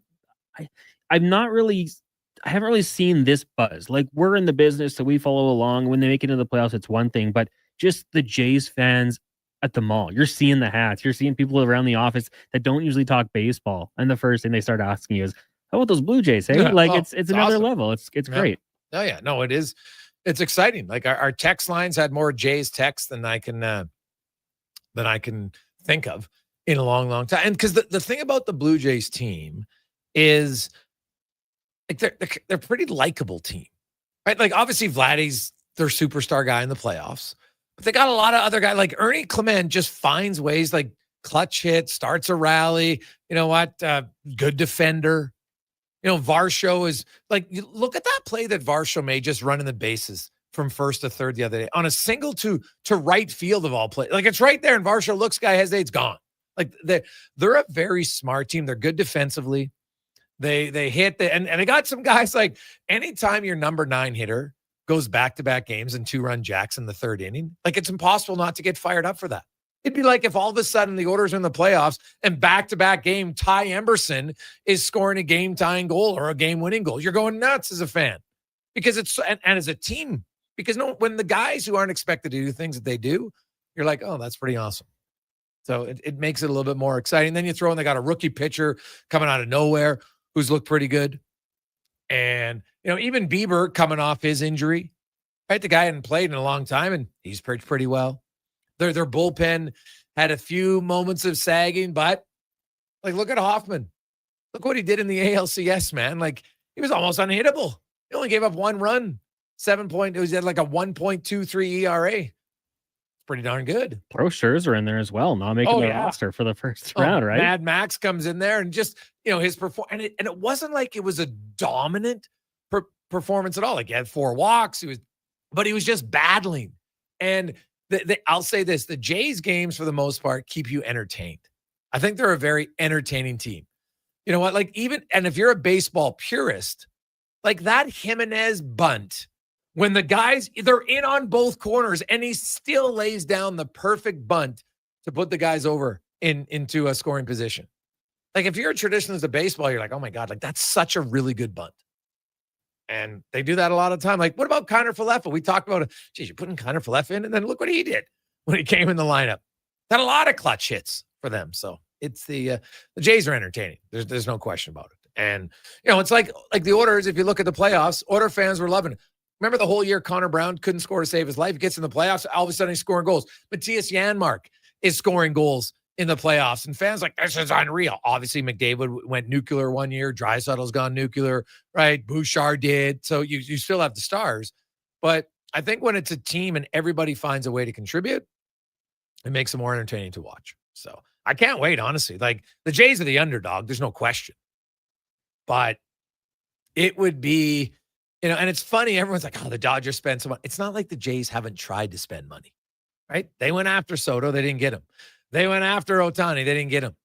haven't really seen this buzz. Like, we're in the business, so we follow along. When they make it into the playoffs, it's one thing, but just the Jays fans at the mall, you're seeing the hats, you're seeing people around the office that don't usually talk baseball, and the first thing they start asking you is, how about those Blue Jays? Hey, it's another awesome. level. It's great. Oh yeah, no, it is. It's exciting. Like our text lines had more Jays text than I can think of in a long, long time. And because the thing about the Blue Jays team is, like, they're a pretty likable team, right? Like, obviously Vladdy's their superstar guy in the playoffs, but they got a lot of other guys. Like Ernie Clement just finds ways, like clutch hit, starts a rally. You know what? Good defender. Varsho is like, look at that play that Varsho made just running the bases from first to third the other day on a single to right field of all play. Like, it's right there, and Varsho looks, guy hesitates, gone. Like they're a very smart team. They're good defensively. They hit and they got some guys, like anytime your number 9 hitter goes back-to-back games and 2-run jacks in the third inning, like, it's impossible not to get fired up for that. It'd be like if all of a sudden the Oilers are in the playoffs and back-to-back game Ty Emberson is scoring a game-tying goal or a game-winning goal. You're going nuts as a fan because it's and as a team, because when the guys who aren't expected to do things that they do, you're like, oh, that's pretty awesome. So it makes it a little bit more exciting. Then you throw in, they got a rookie pitcher coming out of nowhere who's looked pretty good. And, even Bieber coming off his injury, right? The guy hadn't played in a long time, and he's pitched pretty well. Their bullpen had a few moments of sagging, but, look at Hoffman. Look what he did in the ALCS, man. He was almost unhittable. He only gave up 1 run, 7 point. It was at a 1.23 ERA. Pretty darn good. Throw Scherzer in there as well, not making the roster for the first round, right? Mad Max comes in there and just, his performance. And it wasn't like it was a dominant performance at all. He had 4 walks. But he was just battling. And I'll say this, the Jays games for the most part keep you entertained. I think they're a very entertaining team. You know what? And if you're a baseball purist, that Jimenez bunt, when the guys, they're in on both corners and he still lays down the perfect bunt to put the guys over into a scoring position. If you're a traditionalist of baseball, you're like, oh my God, that's such a really good bunt. And they do that a lot of time. What about Connor Falefa? We talked about, you're putting Connor Falefa in, and then look what he did when he came in the lineup. Had a lot of clutch hits for them. So it's the Jays are entertaining. There's no question about it. And, it's like the Oilers, if you look at the playoffs, Oilers fans were loving it. Remember the whole year Connor Brown couldn't score to save his life? He gets in the playoffs, all of a sudden he's scoring goals. Matthias Janmark is scoring goals in the playoffs. And fans this is unreal. Obviously, McDavid went nuclear one year. Draisaitl's gone nuclear, right? Bouchard did. So you still have the stars. But I think when it's a team and everybody finds a way to contribute, it makes it more entertaining to watch. So I can't wait, honestly. The Jays are the underdog. There's no question. But it would be... and it's funny, everyone's like, oh, the Dodgers spent so much. It's not like the Jays haven't tried to spend money, right? They went after Soto. They didn't get him. They went after Ohtani. They didn't get him.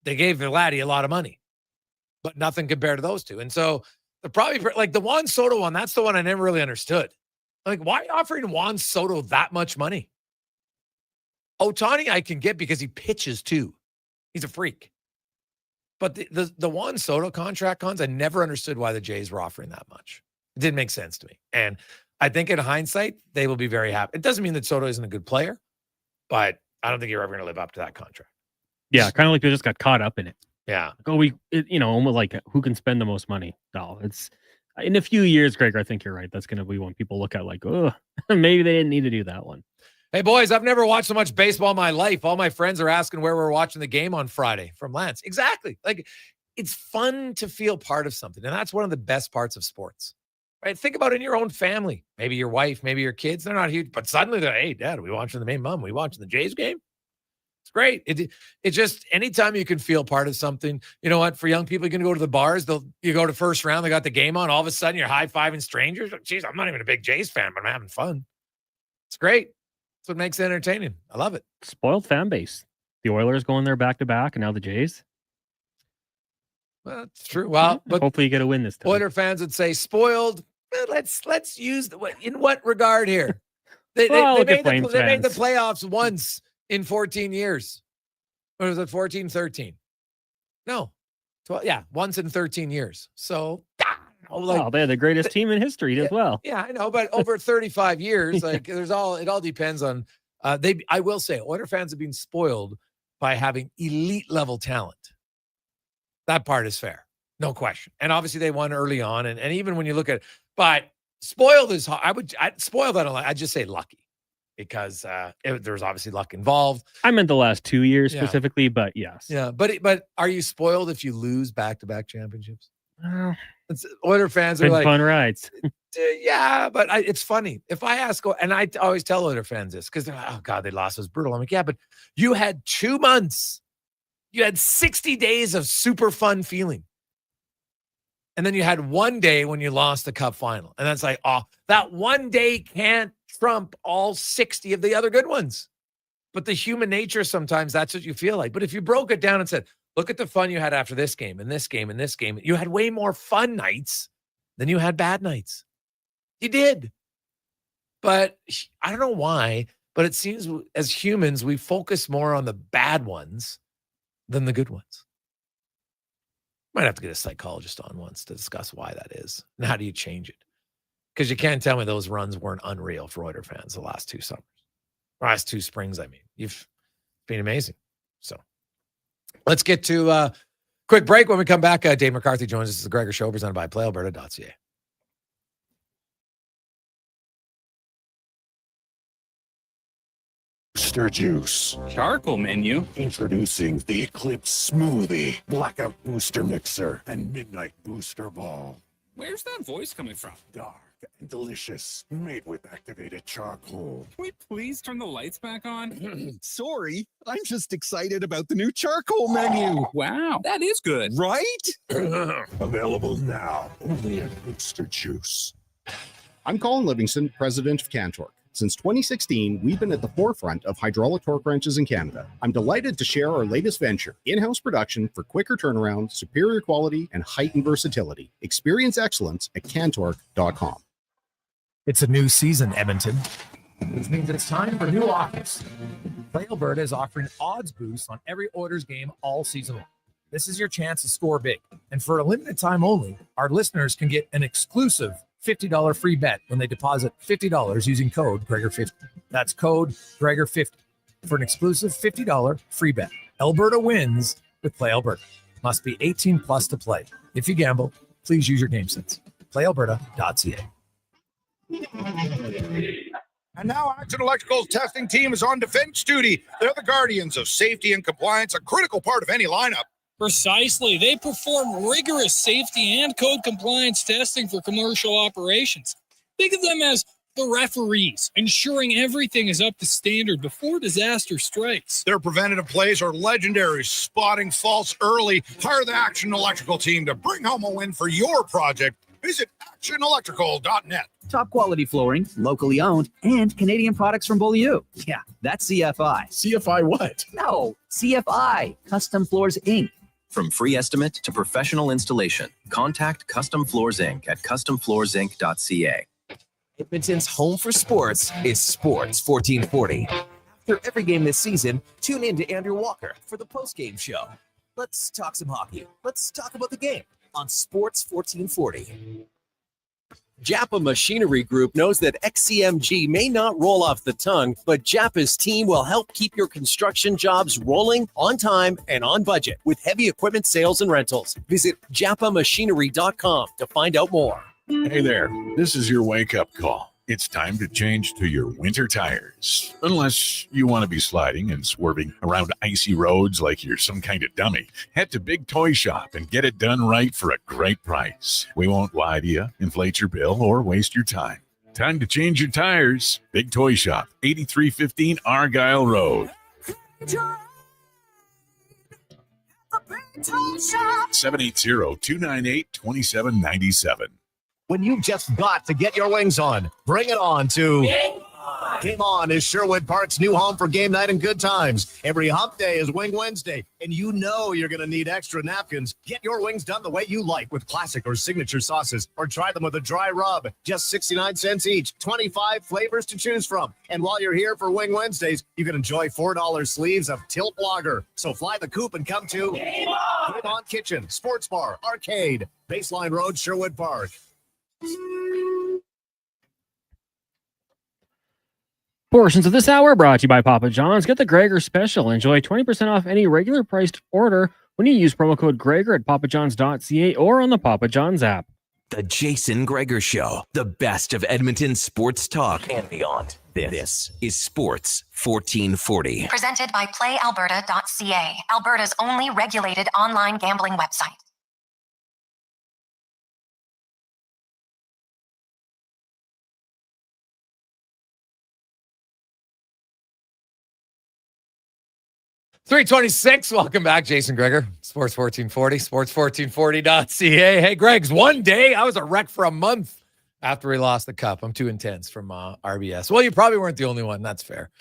They gave Vladdy a lot of money, but nothing compared to those two. And so the probably, the Juan Soto one, that's the one I never really understood. Why offering Juan Soto that much money? Ohtani I can get because he pitches too. He's a freak. But the Juan Soto contract cons, I never understood why the Jays were offering that much. It didn't make sense to me. And I think in hindsight, they will be very happy. It doesn't mean that Soto isn't a good player, but I don't think you're ever going to live up to that contract. Yeah, kind of like they just got caught up in it. Yeah. Almost who can spend the most money? No, it's in a few years, Greg, I think you're right. That's going to be when people look at oh, maybe they didn't need to do that one. Hey, boys, I've never watched so much baseball in my life. All my friends are asking where we're watching the game on Friday from Lance. Exactly. It's fun to feel part of something. And that's one of the best parts of sports. Right? Think about it in your own family. Maybe your wife, maybe your kids. They're not huge, but suddenly they're, hey, Dad, are we watching the main mom? Are we watching the Jays game? It's great. It just, anytime you can feel part of something, you know what? For young people, you can go to the bars. You go to first round, they got the game on. All of a sudden, you're high-fiving strangers. Jeez, I'm not even a big Jays fan, but I'm having fun. It's great. That's what makes it entertaining. I love it. Spoiled fan base. The Oilers going there back-to-back, and now the Jays. Well, that's true. Well, but hopefully you get a win this time. Oiler fans would say spoiled. Let's use in what regard here? They made the playoffs once in 14 years. Or was it 14, 13? No. 12, yeah, once in 13 years. So, they're the greatest team in history as well. Yeah, I know, but over 35 years, it all depends on I will say Oiler fans have been spoiled by having elite level talent. That part is fair. No question. And obviously they won early on. And even when you look at it, but spoiled is hard. Spoiled, I'd just say lucky because there's obviously luck involved. I meant the last 2 years specifically, but yes. Yeah. But are you spoiled if you lose back-to-back championships? Oiler fans are fun rides. Yeah, but it's funny. If I ask, and I always tell Oiler fans this because they're like, oh God, they lost. It was brutal. I'm like, yeah, but you had 2 months. You had 60 days of super fun feeling. And then you had 1 day when you lost the cup final. And that's like, oh, that 1 day can't trump all 60 of the other good ones. But the human nature, sometimes that's what you feel like. But if you broke it down and said, look at the fun you had after this game and this game and this game, you had way more fun nights than you had bad nights. You did. But I don't know why, but it seems as humans, we focus more on the bad ones than the good ones. Might have to get a psychologist on once to discuss why that is and how do you change it? Because you can't tell me those runs weren't unreal for Oiler fans the last 2 summers. Last 2 springs, I mean. You've been amazing. So let's get to a quick break. When we come back, Dave McCarthy joins us. It's the Gregor Show presented by PlayAlberta.ca. Booster Juice. Charcoal menu. Introducing the Eclipse Smoothie, Blackout Booster Mixer, and Midnight Booster Ball. Where's that voice coming from? Dark and delicious, made with activated charcoal. Can we please turn the lights back on? Sorry, I'm just excited about the new charcoal menu. Wow, that is good. Right? Available now, only at Booster Juice. I'm Colin Livingston, president of Cantork. Since 2016, we've been at the forefront of hydraulic torque wrenches in Canada. I'm delighted to share our latest venture, in-house production for quicker turnaround, superior quality, and heightened versatility. Experience excellence at cantork.com. It's a new season, Edmonton, which means it's time for new offers. Play Alberta is offering odds boosts on every Oilers game all season long. This is your chance to score big. And for a limited time only, our listeners can get an exclusive $50 free bet when they deposit $50 using code Gregor50. That's code Gregor50 for an exclusive $50 free bet. Alberta wins with Play Alberta. Must be 18 plus to play. If you gamble, please use your game sense. PlayAlberta.ca. And now Action Electrical's testing team is on defense duty. They're the guardians of safety and compliance, a critical part of any lineup. Precisely. They perform rigorous safety and code compliance testing for commercial operations. Think of them as the referees, ensuring everything is up to standard before disaster strikes. Their preventative plays are legendary, spotting faults early. Hire the Action Electrical team to bring home a win for your project. Visit actionelectrical.net. Top quality flooring, locally owned, and Canadian products from Beaulieu. Yeah, that's CFI. CFI what? No, CFI, Custom Floors, Inc. From free estimate to professional installation, contact Custom Floors Inc. at customfloorsinc.ca. Edmonton's home for sports is Sports 1440. After every game this season, tune in to Andrew Walker for the post-game show. Let's talk some hockey. Let's talk about the game on Sports 1440. Japa Machinery Group knows that XCMG may not roll off the tongue, but Japa's team will help keep your construction jobs rolling on time and on budget with heavy equipment sales and rentals. Visit japamachinery.com to find out more. Hey there, this is your wake-up call. It's time to change to your winter tires. Unless you want to be sliding and swerving around icy roads like you're some kind of dummy. Head to Big Toy Shop and get it done right for a great price. We won't lie to you, inflate your bill, or waste your time. Time to change your tires. Big Toy Shop, 8315 Argyle Road. 780-298-2797. When you've just got to get your wings on, bring it on to Game On is Sherwood Park's new home for game night and good times. Every hump day is Wing Wednesday, and you know you're going to need extra napkins. Get your wings done the way you like with classic or signature sauces, or try them with a dry rub. Just 69 cents each, 25 flavors to choose from. And while you're here for Wing Wednesdays, you can enjoy $4 sleeves of Tilt Lager. So fly the coop and come to Game On Kitchen, Sports Bar, Arcade, Baseline Road, Sherwood Park. Portions of this hour brought to you by Papa John's. Get the Gregor special. Enjoy 20% off any regular priced order when you use promo code Gregor at papajohns.ca or on the Papa John's app. The Jason Gregor Show, the best of Edmonton sports talk and beyond. This is Sports 1440. Presented by PlayAlberta.ca, Alberta's only regulated online gambling website. .326. Welcome back, Jason Gregor. Sports 1440, sports1440.ca. Hey, Greg's one day. I was a wreck for a month after we lost the cup. I'm too intense from RBS. Well, you probably weren't the only one. That's fair.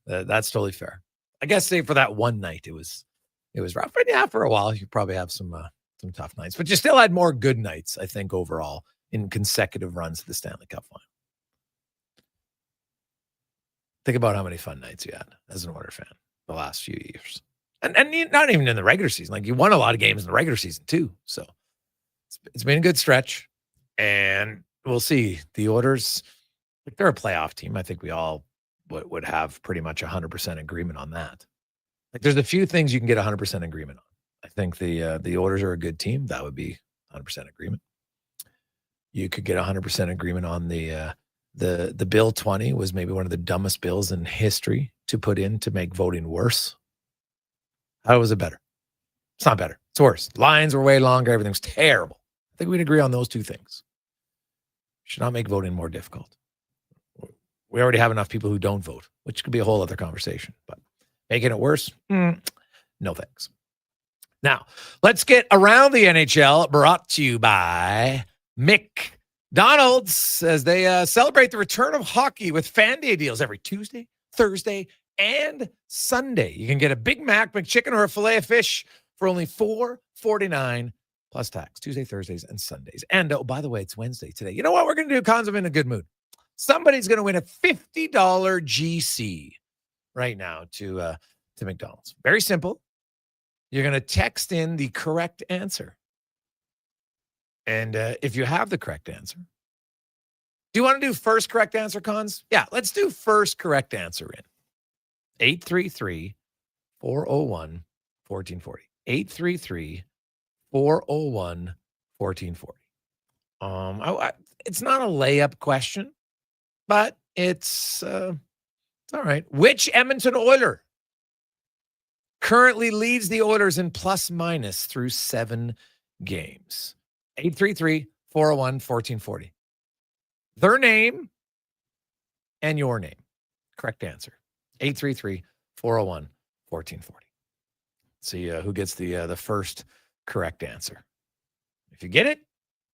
That's totally fair. I guess say for that one night, it was rough. But yeah, for a while, you probably have some tough nights. But you still had more good nights, I think, overall in consecutive runs to the Stanley Cup final. Think about how many fun nights you had as an Oilers fan the last few years. And not even in the regular season. Like, you won a lot of games in the regular season too. So it's been a good stretch. And we'll see. The Oilers, like, they're a playoff team. I think we all would have pretty much 100% agreement on that. Like there's a few things you can get 100% agreement on. I think the Oilers are a good team. That would be 100% agreement. You could get 100% agreement on the Bill 20 was maybe one of the dumbest bills in history to put in to make voting worse. How was it better? It's not better. It's worse. Lines were way longer. Everything's terrible. I think we'd agree on those two things. Should not make voting more difficult. We already have enough people who don't vote, which could be a whole other conversation. But making it worse? No thanks. Now, let's get around the NHL, brought to you by McDonald's, as they celebrate the return of hockey with Fan Day deals every Tuesday, Thursday, and Sunday. You can get a Big Mac, McChicken, or a filet of fish for only $4.49 plus tax, Tuesday, Thursdays, and Sundays. And, oh, by the way, it's Wednesday today. You know what we're going to do, Cons? I'm in a good mood. Somebody's going to win a $50 GC right now to McDonald's. Very simple. You're going to text in the correct answer. And if you have the correct answer, do you want to do first correct answer, Cons? Yeah, let's do first correct answer in. 833-401-1440. 833-401-1440. It's not a layup question, but it's all right. Which Edmonton Oiler currently leads the Oilers in plus minus through 7 games? 833-401-1440. Their name and your name. Correct answer. 833-401-1440. See who gets the first correct answer. If you get it,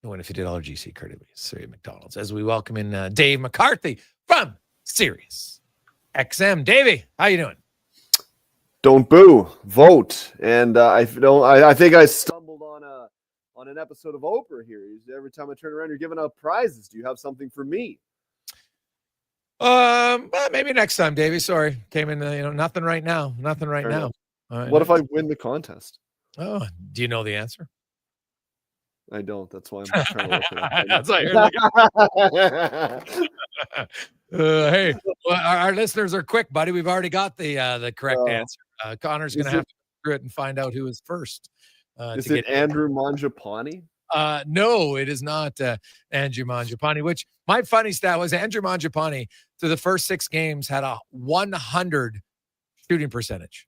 you win a $50 GC courtesy of McDonald's. As we welcome in Dave McCarthy from Sirius XM. Davey, how you doing? Don't boo, vote. And I think I stumbled on an episode of Oprah here. Every time I turn around, you're giving out prizes. Do you have something for me? Well, maybe next time, Davey. Sorry, came in. Nothing right now. Nothing right now. All right. What if I win the contest? Oh, do you know the answer? I don't. That's why I'm trying to look it up. That's why you're looking. Hey, well, our listeners are quick, buddy. We've already got the correct answer. Connor's going to have to go through it and find out who is first. Is it Andrew Mangiapane? No, it is not Andrew Mangiapane, which my funny stat was Andrew Mangiapane through the first 6 games had a 100 shooting percentage.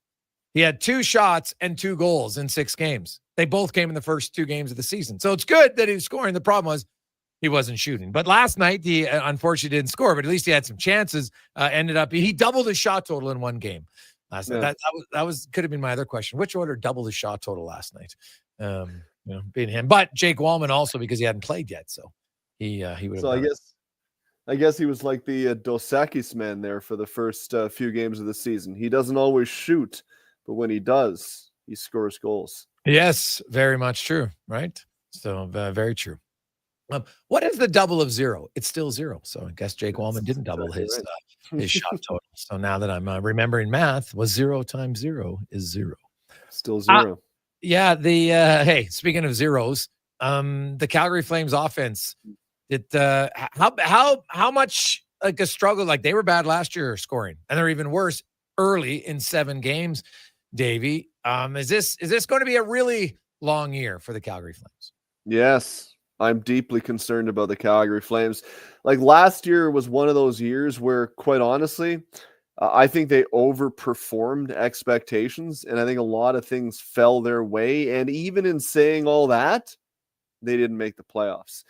He had 2 shots and 2 goals in 6 games. They both came in the first 2 games of the season. So it's good that he was scoring. The problem was he wasn't shooting. But last night, he unfortunately didn't score, but at least he had some chances. He doubled his shot total in 1 game last night. That could have been my other question. Which Oiler doubled his shot total last night? Being him. But Jake Walman also, because he hadn't played yet. So he would have. So I guess he was like the Dos Equis man there for the first few games of the season. He doesn't always shoot, but when he does, he scores goals. Yes, very much true, right? So very true. What is the double of 0? It's still 0. So I guess Jake Walman didn't double his shot total. So now that I'm remembering math, 0 times 0 is 0. Still 0. Yeah. Hey, speaking of zeros, the Calgary Flames offense. How much like a struggle? Like they were bad last year scoring, and they're even worse early in 7 games. Davey, is this going to be a really long year for the Calgary Flames? Yes, I'm deeply concerned about the Calgary Flames. Like last year was one of those years where, quite honestly, I think they overperformed expectations, and I think a lot of things fell their way. And even in saying all that, they didn't make the playoffs.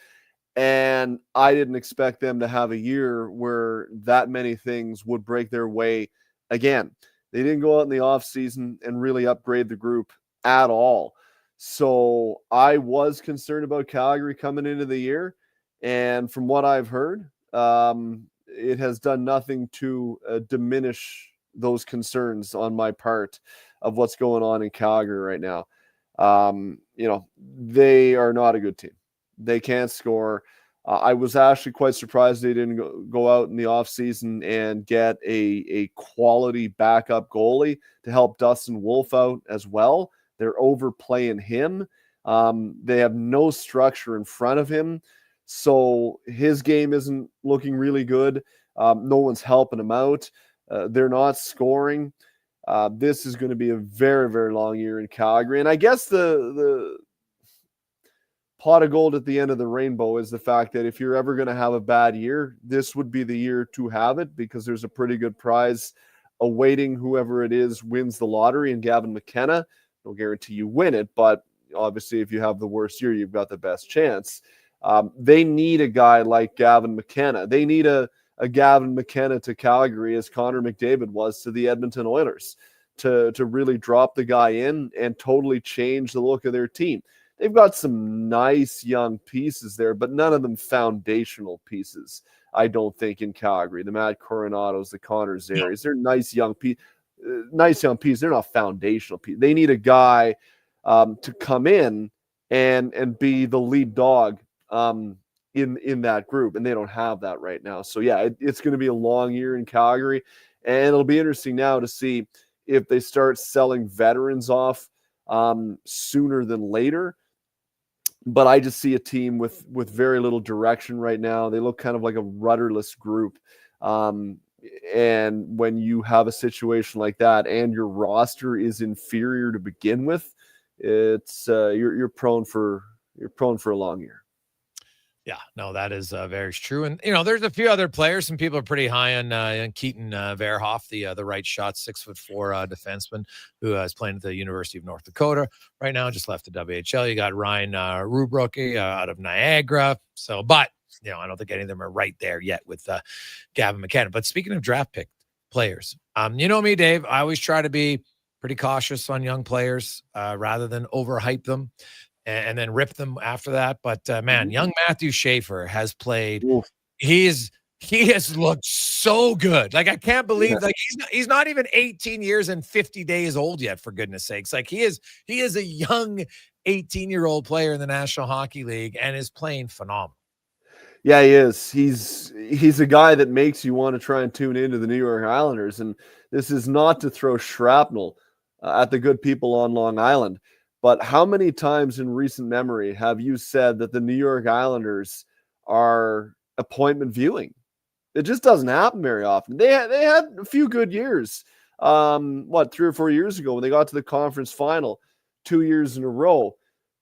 And I didn't expect them to have a year where that many things would break their way again. They didn't go out in the offseason and really upgrade the group at all. So I was concerned about Calgary coming into the year. And from what I've heard, it has done nothing to diminish those concerns on my part of what's going on in Calgary right now. They are not a good team. They can't score. I was actually quite surprised they didn't go out in the offseason and get a quality backup goalie to help Dustin Wolf out as well. They're overplaying him. They have no structure in front of him. So his game isn't looking really good. No one's helping him out. They're not scoring. This is going to be a very, very long year in Calgary. And I guess the pot of gold at the end of the rainbow is the fact that if you're ever going to have a bad year, this would be the year to have it, because there's a pretty good prize awaiting whoever it is wins the lottery. And Gavin McKenna, no guarantee you win it, but obviously if you have the worst year, you've got the best chance. They need a guy like Gavin McKenna. They need a Gavin McKenna to Calgary as Connor McDavid was to the Edmonton Oilers, to really drop the guy in and totally change the look of their team. They've got some nice young pieces there, but none of them foundational pieces, I don't think, in Calgary. The Matt Coronados, the Connor Zaries, they're nice young pieces. They're not foundational pieces. They need a guy to come in and be the lead dog in that group, and they don't have that right now. So yeah, it's going to be a long year in Calgary, and it'll be interesting now to see if they start selling veterans off sooner than later. But I just see a team with very little direction right now. They look kind of like a rudderless group. And when you have a situation like that and your roster is inferior to begin with, it's you're prone for a long year. Yeah, no, that is very true. And, there's a few other players. Some people are pretty high on Keaton Verhoff, the right shot, 6'4" defenseman who is playing at the University of North Dakota right now, just left the WHL. You got Ryan Rubroki out of Niagara. So, but, I don't think any of them are right there yet with Gavin McKenna. But speaking of draft pick players, you know me, Dave, I always try to be pretty cautious on young players rather than overhype them and then rip them after that. But man, young Matthew Schaefer has played. He has looked so good. Like, I can't believe he's not even 18 years and 50 days old yet, for goodness sakes. Like, he is a young 18-year-old player in the National Hockey League and is playing phenomenal. Yeah, he is. He's a guy that makes you want to try and tune into the New York Islanders. And this is not to throw shrapnel at the good people on Long Island, but how many times in recent memory have you said that the New York Islanders are appointment viewing? It just doesn't happen very often. They had a few good years. 3 or 4 years ago when they got to the conference final 2 years in a row,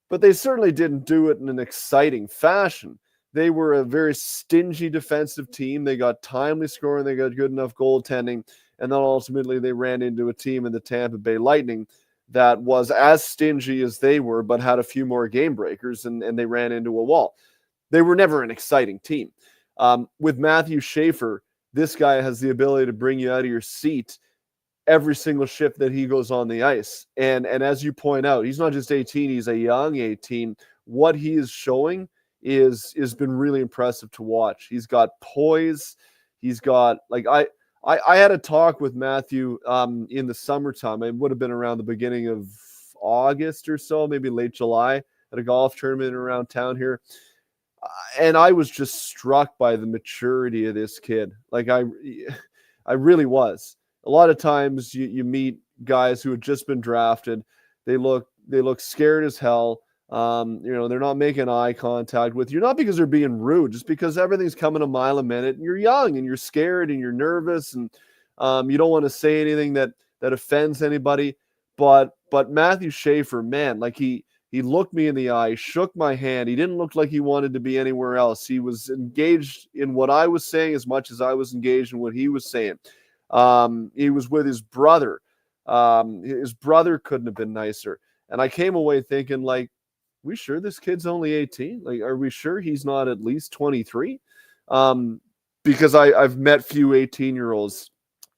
but they certainly didn't do it in an exciting fashion. They were a very stingy defensive team. They got timely scoring. They got good enough goaltending. And then ultimately they ran into a team in the Tampa Bay Lightning that was as stingy as they were, but had a few more game breakers, and they ran into a wall. They were never an exciting team. With Matthew Schaefer, this guy has the ability to bring you out of your seat every single shift that he goes on the ice. And as you point out, he's not just 18, he's a young 18. What he is showing is been really impressive to watch. He's got poise. He's got, like, I had a talk with Matthew in the summertime. It would have been around the beginning of August or so, maybe late July, at a golf tournament around town here. And I was just struck by the maturity of this kid. Like, I really was. A lot of times you meet guys who had just been drafted. They look scared as hell. They're not making eye contact with you, not because they're being rude, just because everything's coming a mile a minute and you're young and you're scared and you're nervous and you don't want to say anything that offends anybody. But Matthew Schaefer, man, like he looked me in the eye, shook my hand. He didn't look like he wanted to be anywhere else. He was engaged in what I was saying as much as I was engaged in what he was saying. He was with his brother. His brother couldn't have been nicer. And I came away thinking, like, we sure this kid's only 18? Like, are we sure he's not at least 23? Because I've met few 18-year-olds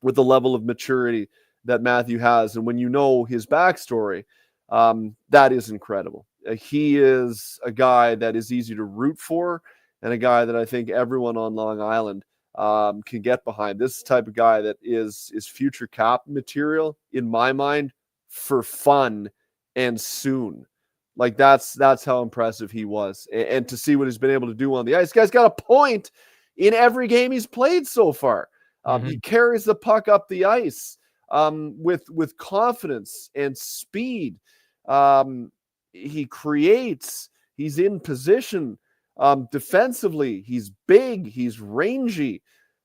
with the level of maturity that Matthew has. And when you know his backstory, that is incredible. He is a guy that is easy to root for and a guy that I think everyone on Long Island can get behind. This type of guy that is future cap material, in my mind, for fun and soon. Like, that's how impressive he was. And to see what he's been able to do on the ice. This guy's got a point in every game he's played so far. He carries the puck up the ice with confidence and speed. He creates. He's in position. Defensively, he's big. He's rangy.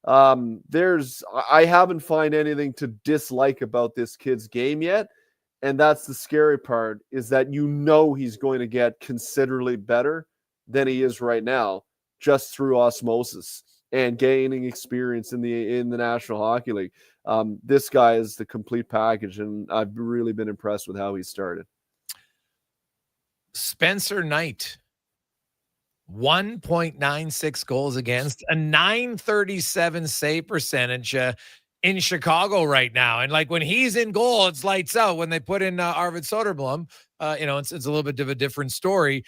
I haven't find anything to dislike about this kid's game yet. And that's the scary part, is that he's going to get considerably better than he is right now, just through osmosis and gaining experience in the National Hockey League. This guy is the complete package, and I've really been impressed with how he started. Spencer Knight, 1.96 goals against, a .937 save percentage in Chicago right now. And like when he's in goal, it's lights out. When they put in Arvid Soderblom, it's a little bit of a different story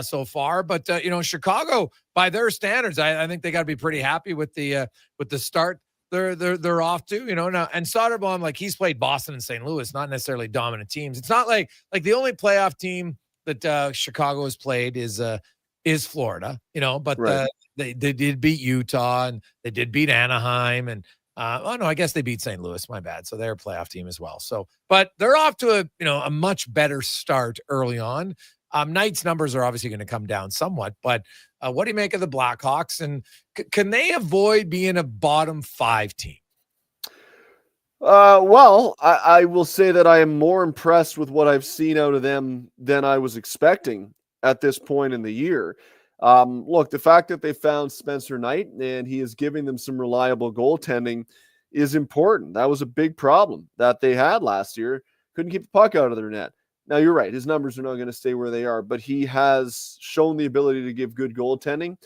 so far. But Chicago, by their standards, I think they got to be pretty happy with the start they're off to. Now, and Soderblom, like, he's played Boston and St. Louis, not necessarily dominant teams. It's not like the only playoff team that Chicago has played is Florida, but right. They did beat Utah, and they did beat Anaheim, and I guess they beat St. Louis. My bad. So they're a playoff team as well. So, but they're off to a much better start early on. Knight's numbers are obviously going to come down somewhat, but what do you make of the Blackhawks, and can they avoid being a bottom 5 team? Well, I will say that I am more impressed with what I've seen out of them than I was expecting at this point in the year. Look, the fact that they found Spencer Knight and he is giving them some reliable goaltending is important. That was a big problem that they had last year. Couldn't keep the puck out of their net. Now, you're right. His numbers are not going to stay where they are, but he has shown the ability to give good goaltending.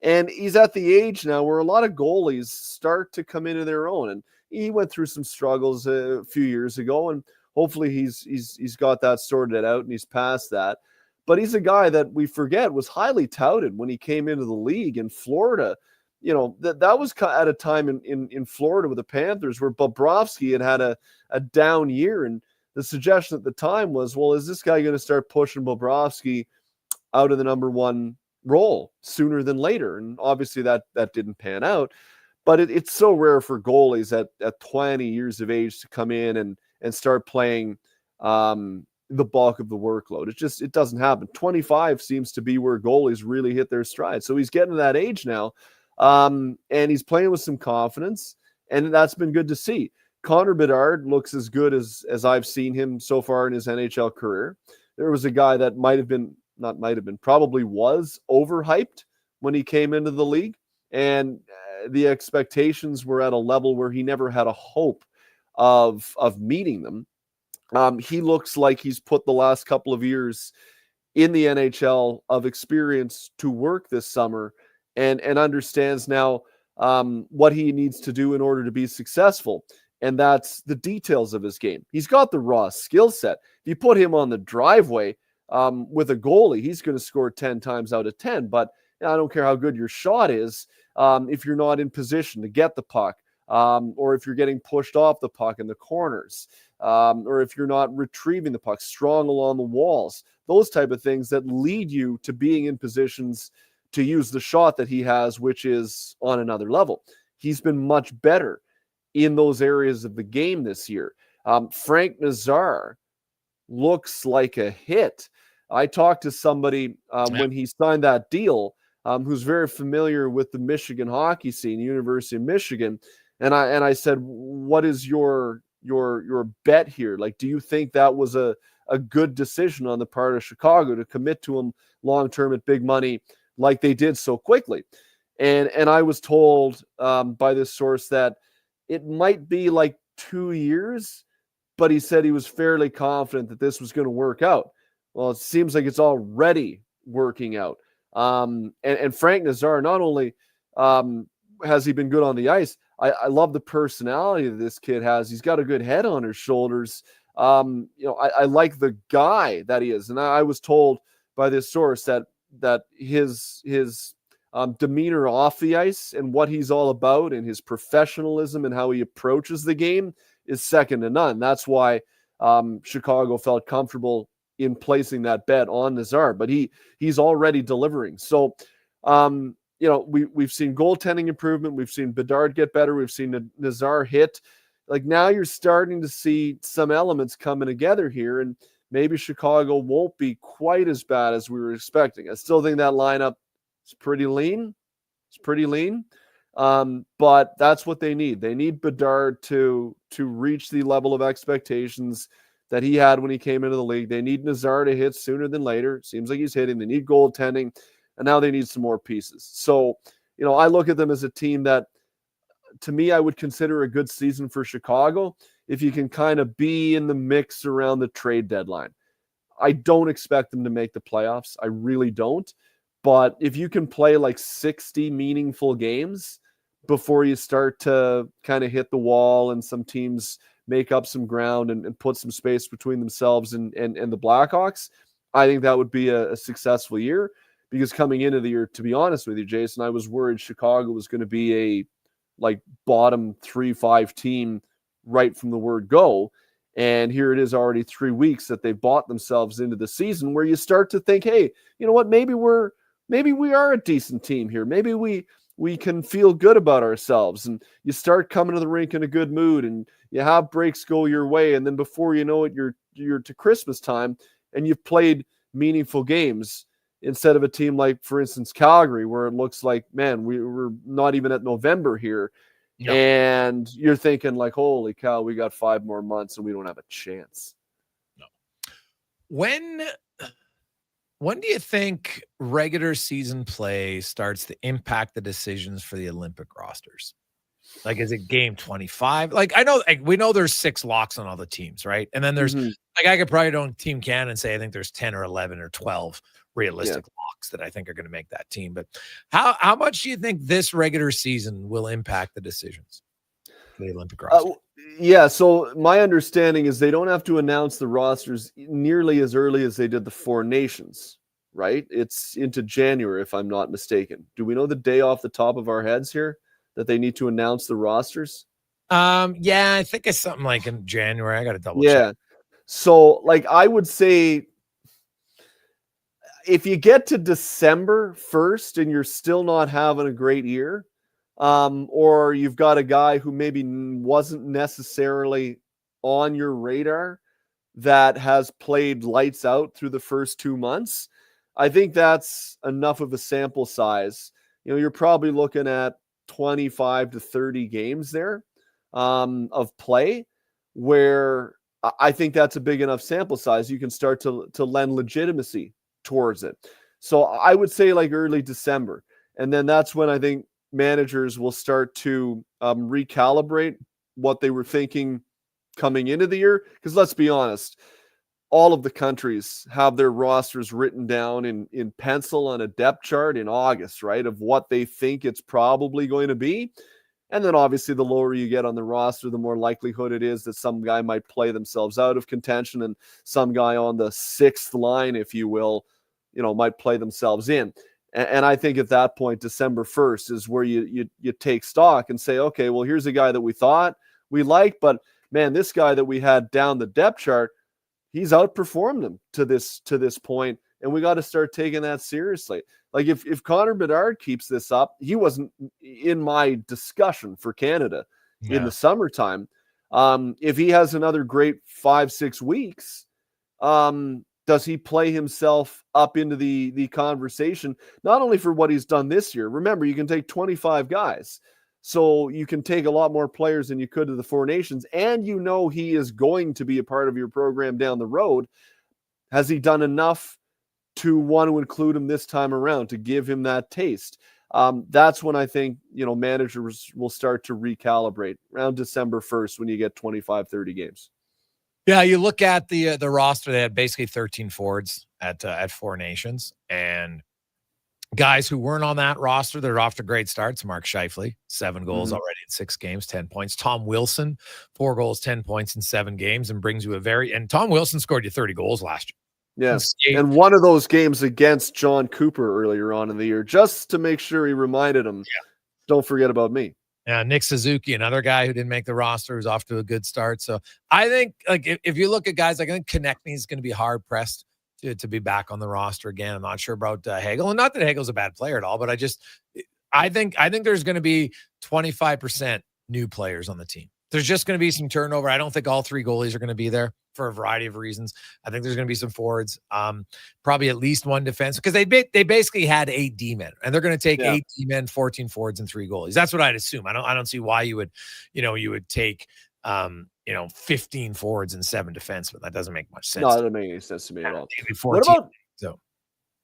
And he's at the age now where a lot of goalies start to come into their own. And he went through some struggles a few years ago, and hopefully he's got that sorted out and he's past that. But he's a guy that we forget was highly touted when he came into the league in Florida. That was at a time in Florida with the Panthers where Bobrovsky had a down year. And the suggestion at the time was, well, is this guy going to start pushing Bobrovsky out of the number one role sooner than later? And obviously that didn't pan out. But it's so rare for goalies at 20 years of age to come in and start playing the bulk of the workload. It doesn't happen. 25 seems to be where goalies really hit their stride. So he's getting to that age now, and he's playing with some confidence, and that's been good to see. Connor Bedard looks as good as I've seen him so far in his NHL career. There was a guy that probably was overhyped when he came into the league, and the expectations were at a level where he never had a hope of meeting them. He looks like he's put the last couple of years in the NHL of experience to work this summer and understands now what he needs to do in order to be successful. And that's the details of his game. He's got the raw skill set. If you put him on the driveway with a goalie, he's going to score 10 times out of 10. But I don't care how good your shot is if you're not in position to get the puck, or if you're getting pushed off the puck in the corners, or if you're not retrieving the puck strong along the walls, those type of things that lead you to being in positions to use the shot that he has, which is on another level. He's been much better in those areas of the game this year. Frank Nazar looks like a hit. I talked to somebody when he signed that deal, who's very familiar with the Michigan hockey scene, University of Michigan. And I said, what is your bet here? Like, do you think that was a good decision on the part of Chicago to commit to him long-term at big money like they did so quickly? And I was told by this source that it might be like 2 years, but he said he was fairly confident that this was going to work out. Well, it seems like it's already working out. And Frank Nazar, not only has he been good on the ice, I love the personality that this kid has. He's got a good head on his shoulders. I like the guy that he is. And I was told by this source that his demeanor off the ice and what he's all about and his professionalism and how he approaches the game is second to none. That's why Chicago felt comfortable in placing that bet on Nazar, but he's already delivering. So, we've seen goaltending improvement. We've seen Bedard get better. We've seen Nazar hit. Like, now you're starting to see some elements coming together here, and maybe Chicago won't be quite as bad as we were expecting. I still think that lineup is pretty lean. It's pretty lean. But that's what they need. They need Bedard to reach the level of expectations that he had when he came into the league. They need Nazar to hit sooner than later. Seems like he's hitting. They need goaltending, and now they need some more pieces. So, I look at them as a team that, to me, I would consider a good season for Chicago if you can kind of be in the mix around the trade deadline. I don't expect them to make the playoffs. I really don't. But if you can play like 60 meaningful games before you start to kind of hit the wall and some teams make up some ground and put some space between themselves and the Blackhawks, I think that would be a successful year. Because coming into the year, to be honest with you, Jason, I was worried Chicago was going to be a bottom 3-5 team right from the word go. And here it is already 3 weeks that they've bought themselves into the season where you start to think, hey, you know what, maybe we are a decent team here. Maybe we can feel good about ourselves. And you start coming to the rink in a good mood and you have breaks go your way. And then before you know it, you're to Christmas time and you've played meaningful games instead of a team like, for instance, Calgary, where it looks like, man, we're not even at November here. Yep. And you're thinking like, holy cow, we got 5 more months and we don't have a chance. No. When do you think regular season play starts to impact the decisions for the Olympic rosters? Like, is it game 25? Like, I know, we know there's 6 locks on all the teams, right? And then there's I could probably don't Team Canada and say I think there's 10 or 11 or 12 realistic locks that I think are going to make that team. But how much do you think this regular season will impact the decisions for the Olympic roster? So my understanding is they don't have to announce the rosters nearly as early as they did the 4 Nations, right? It's into January, if I'm not mistaken. Do we know the day off the top of our heads here that they need to announce the rosters? I think it's something like in January. I got to double check. So I would say if you get to December 1st and you're still not having a great year, or you've got a guy who maybe wasn't necessarily on your radar that has played lights out through the first 2 months, I think that's enough of a sample size. You're probably looking at 25 to 30 games there of play where I think that's a big enough sample size. You can start to lend legitimacy towards it. So I would say early December. And then that's when I think managers will start to recalibrate what they were thinking coming into the year. Because let's be honest, all of the countries have their rosters written down in pencil on a depth chart in August, right, of what they think it's probably going to be. And then obviously the lower you get on the roster, the more likelihood it is that some guy might play themselves out of contention and some guy on the 6th line, if you will, might play themselves in. And I think at that point, December 1st is where you take stock and say, okay, well, here's a guy that we thought we liked, but man, this guy that we had down the depth chart, he's outperformed them to this point, and we got to start taking that seriously. Like if Connor Bedard keeps this up, he wasn't in my discussion for Canada in the summertime. If he has another great 5-6 weeks, does he play himself up into the conversation, not only for what he's done this year? Remember, you can take 25 guys. So you can take a lot more players than you could to the 4 Nations, and he is going to be a part of your program down the road. Has he done enough to want to include him this time around, to give him that taste? That's when I think, managers will start to recalibrate around December 1st when you get 25, 30 games. Yeah, you look at the roster, they had basically 13 forwards at 4 Nations, and guys who weren't on that roster, they're off to great starts. Mark Scheifele, 7 goals already in 6 games, 10 points. Tom Wilson, 4 goals, 10 points in 7 games, and brings you and Tom Wilson scored you 30 goals last year. Yes. And one of those games against John Cooper earlier on in the year, just to make sure he reminded him, don't forget about me. Yeah, Nick Suzuki, another guy who didn't make the roster, who's off to a good start. So I think, if you look at guys, I think Konechny is going to be hard pressed to be back on the roster again. I'm not sure about Hagel, and not that Hagel's a bad player at all, but I think there's going to be 25% new players on the team There's just going to be some turnover. I don't think all three goalies are going to be there for a variety of reasons. I think there's going to be some forwards, probably at least one defense, because they basically had 8 D-men, and they're going to take 8 D-men, 14 forwards, and 3 goalies. That's what I'd assume. I don't see why you would take 15 forwards and 7 defensemen. That doesn't make much sense. No, that doesn't make any sense to me at all.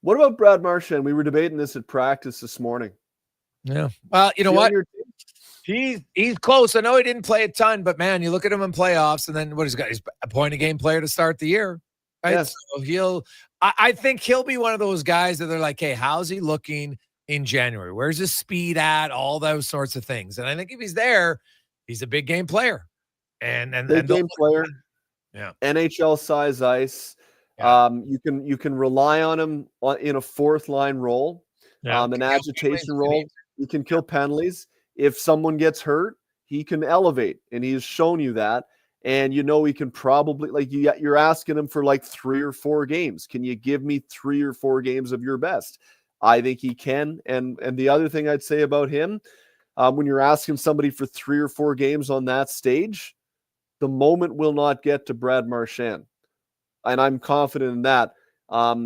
What about Brad Marchand? We were debating this at practice this morning. Yeah. Well, you know what? He's close. I know he didn't play a ton, but man, you look at him in playoffs, and then what he's got? He's a point-a-game player to start the year, right? Yes. So I think he'll be one of those guys that they're like, hey, how's he looking in January? Where's his speed at? All those sorts of things. And I think if he's there, he's a big game player. And big game player. Yeah. NHL size ice. Yeah. You can rely on him in a 4th line role, an agitation role. He can kill penalties. If someone gets hurt, he can elevate, and he's shown you that. And he can probably, you're asking him for 3 or 4 games. Can you give me 3 or 4 games of your best? I think he can. And the other thing I'd say about him, when you're asking somebody for 3 or 4 games on that stage, the moment will not get to Brad Marchand. And I'm confident in that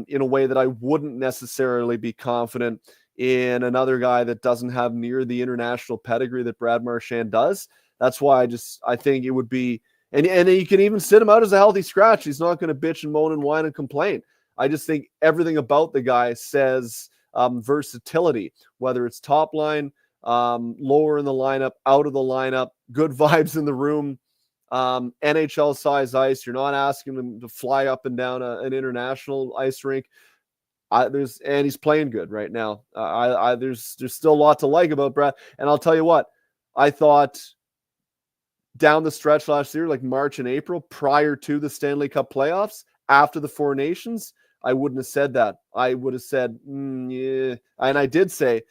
in a way that I wouldn't necessarily be confident in another guy that doesn't have near the international pedigree that Brad Marchand does. That's why I think it would be, and you can even sit him out as a healthy scratch. He's not going to bitch and moan and whine and complain. I just think everything about the guy says versatility, whether it's top line, lower in the lineup, out of the lineup, good vibes in the room, NHL size ice. You're not asking him to fly up and down an international ice rink. And he's playing good right now. There's still a lot to like about Brad. And I'll tell you what, I thought down the stretch last year, like March and April, prior to the Stanley Cup playoffs, after the 4 Nations, I wouldn't have said that. I would have said, yeah. And I did say,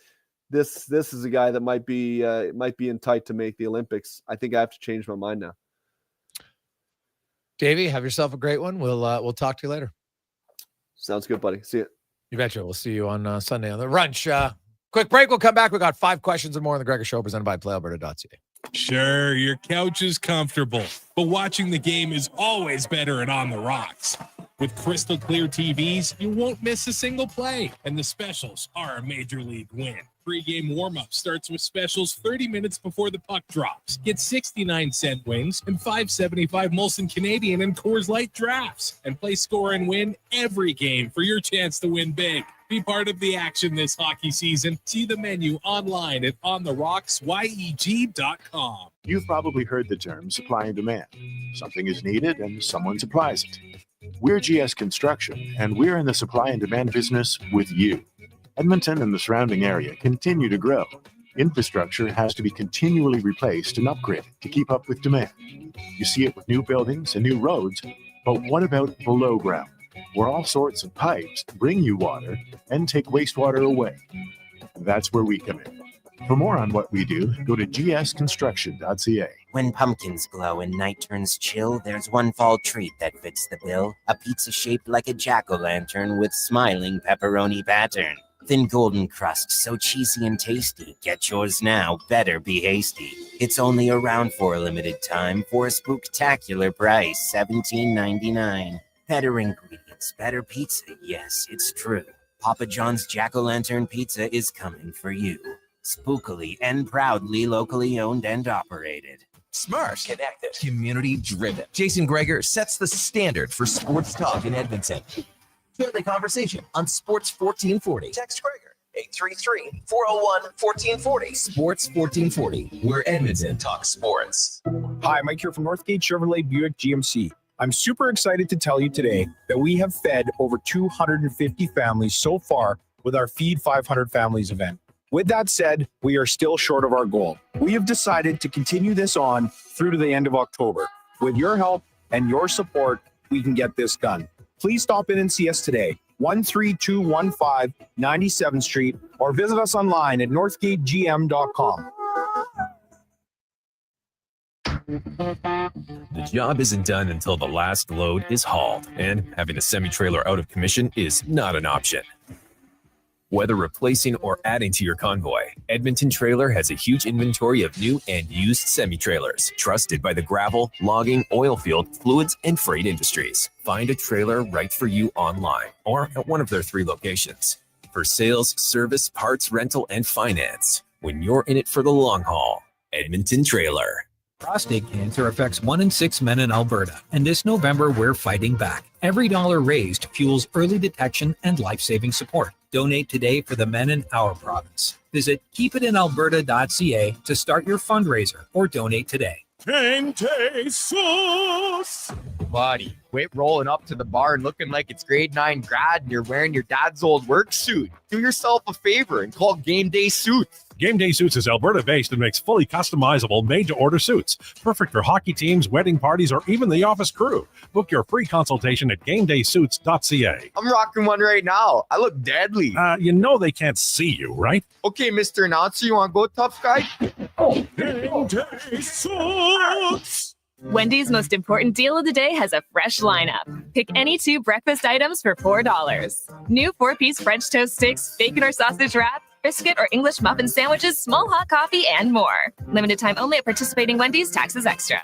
this is a guy that might be in tight to make the Olympics. I think I have to change my mind now. Davey, have yourself a great one. We'll talk to you later. Sounds good, buddy. See you. You betcha. We'll see you on Sunday on the Runch. Quick break. We'll come back. We got 5 questions and more on the Gregor Show, presented by PlayAlberta.ca. Sure, your couch is comfortable, but watching the game is always better and on the rocks. With crystal clear TVs, you won't miss a single play, and the specials are a major league win. Pre-game warm-up starts with specials 30 minutes before the puck drops. Get 69-cent wings and $5.75 Molson Canadian and Coors Light drafts, and play score and win every game for your chance to win big. Be part of the action this hockey season. See the menu online at ontherocksyeg.com. You've probably heard the term supply and demand. Something is needed and someone supplies it. We're GS Construction, and we're in the supply and demand business with you. Edmonton and the surrounding area continue to grow. Infrastructure has to be continually replaced and upgraded to keep up with demand. You see it with new buildings and new roads, but what about below ground, where all sorts of pipes bring you water and take wastewater away? That's where we come in. For more on what we do, go to gsconstruction.ca. When pumpkins glow and night turns chill, there's one fall treat that fits the bill. A pizza shaped like a jack-o'-lantern with smiling pepperoni pattern. Thin golden crust, so cheesy and tasty. Get yours now, better be hasty. It's only around for a limited time for a spooktacular price, $17.99. Better ingredients, better pizza, yes, it's true. Papa John's Jack-o'-lantern Pizza is coming for you. Spookily and proudly locally owned and operated. Smart, connected, community-driven. Jason Gregor sets the standard for sports talk in Edmonton. Join the conversation on Sports 1440. Text Gregor, 833-401-1440. Sports 1440, where Edmonton talks sports. Hi, Mike here from Northgate Chevrolet Buick GMC. I'm super excited to tell you today that we have fed over 250 families so far with our Feed 500 Families event. With that said, we are still short of our goal. We have decided to continue this on through to the end of October. With your help and your support, we can get this done. Please stop in and see us today, 13215 97th Street, or visit us online at northgategm.com. The job isn't done until the last load is hauled, and having a semi-trailer out of commission is not an option. Whether replacing or adding to your convoy, Edmonton Trailer has a huge inventory of new and used semi-trailers, trusted by the gravel, logging, oil field, fluids, and freight industries. Find a trailer right for you online or at one of their 3 locations. For sales, service, parts, rental, and finance, when you're in it for the long haul, Edmonton Trailer. Prostate cancer affects 1 in 6 men in Alberta, and this November we're fighting back. Every dollar raised fuels early detection and life-saving support. Donate today for the men in our province. Visit keepitinalberta.ca to start your fundraiser or donate today. Sauce. Buddy, quit rolling up to the bar and looking like it's grade 9 grad and you're wearing your dad's old work suit. Do yourself a favor and call Game Day Suits. Game Day Suits is Alberta-based and makes fully customizable, made-to-order suits. Perfect for hockey teams, wedding parties, or even the office crew. Book your free consultation at GameDaySuits.ca. I'm rocking one right now. I look deadly. You know they can't see you, right? Okay, Mr. Announcer, you want to go, tough guy? Oh, Game Day Suits. Wendy's most important deal of the day has a fresh lineup. Pick any 2 breakfast items for $4. New 4-piece French toast sticks, bacon or sausage wrap, biscuit or English muffin sandwiches, small hot coffee, and more. Limited time only at participating Wendy's. Taxes extra.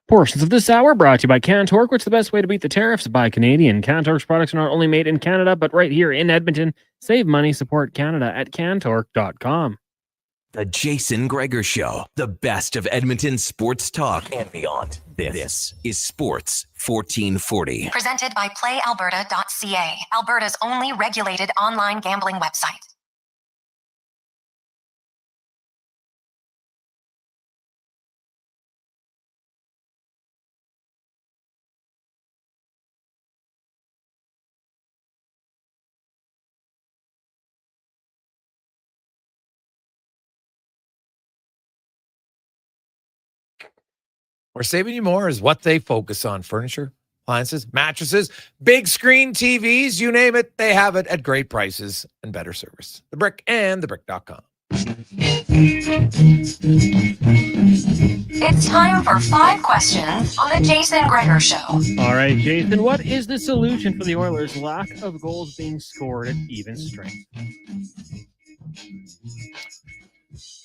Portions of this hour brought to you by Cantork. What's the best way to beat the tariffs? Buy Canadian. Cantork's products are not only made in Canada, but right here in Edmonton. Save money, support Canada at cantork.com. The Jason Gregor Show, the best of Edmonton sports talk and beyond. This is Sports 1440. Presented by PlayAlberta.ca, Alberta's only regulated online gambling website. We're saving you more is what they focus on. Furniture, appliances, mattresses, big screen TVs, you name it, they have it at great prices and better service. The Brick and thebrick.com. It's time for 5 questions on the Jason Gregor Show. All right, Jason, what is the solution for the Oilers' lack of goals being scored at even strength?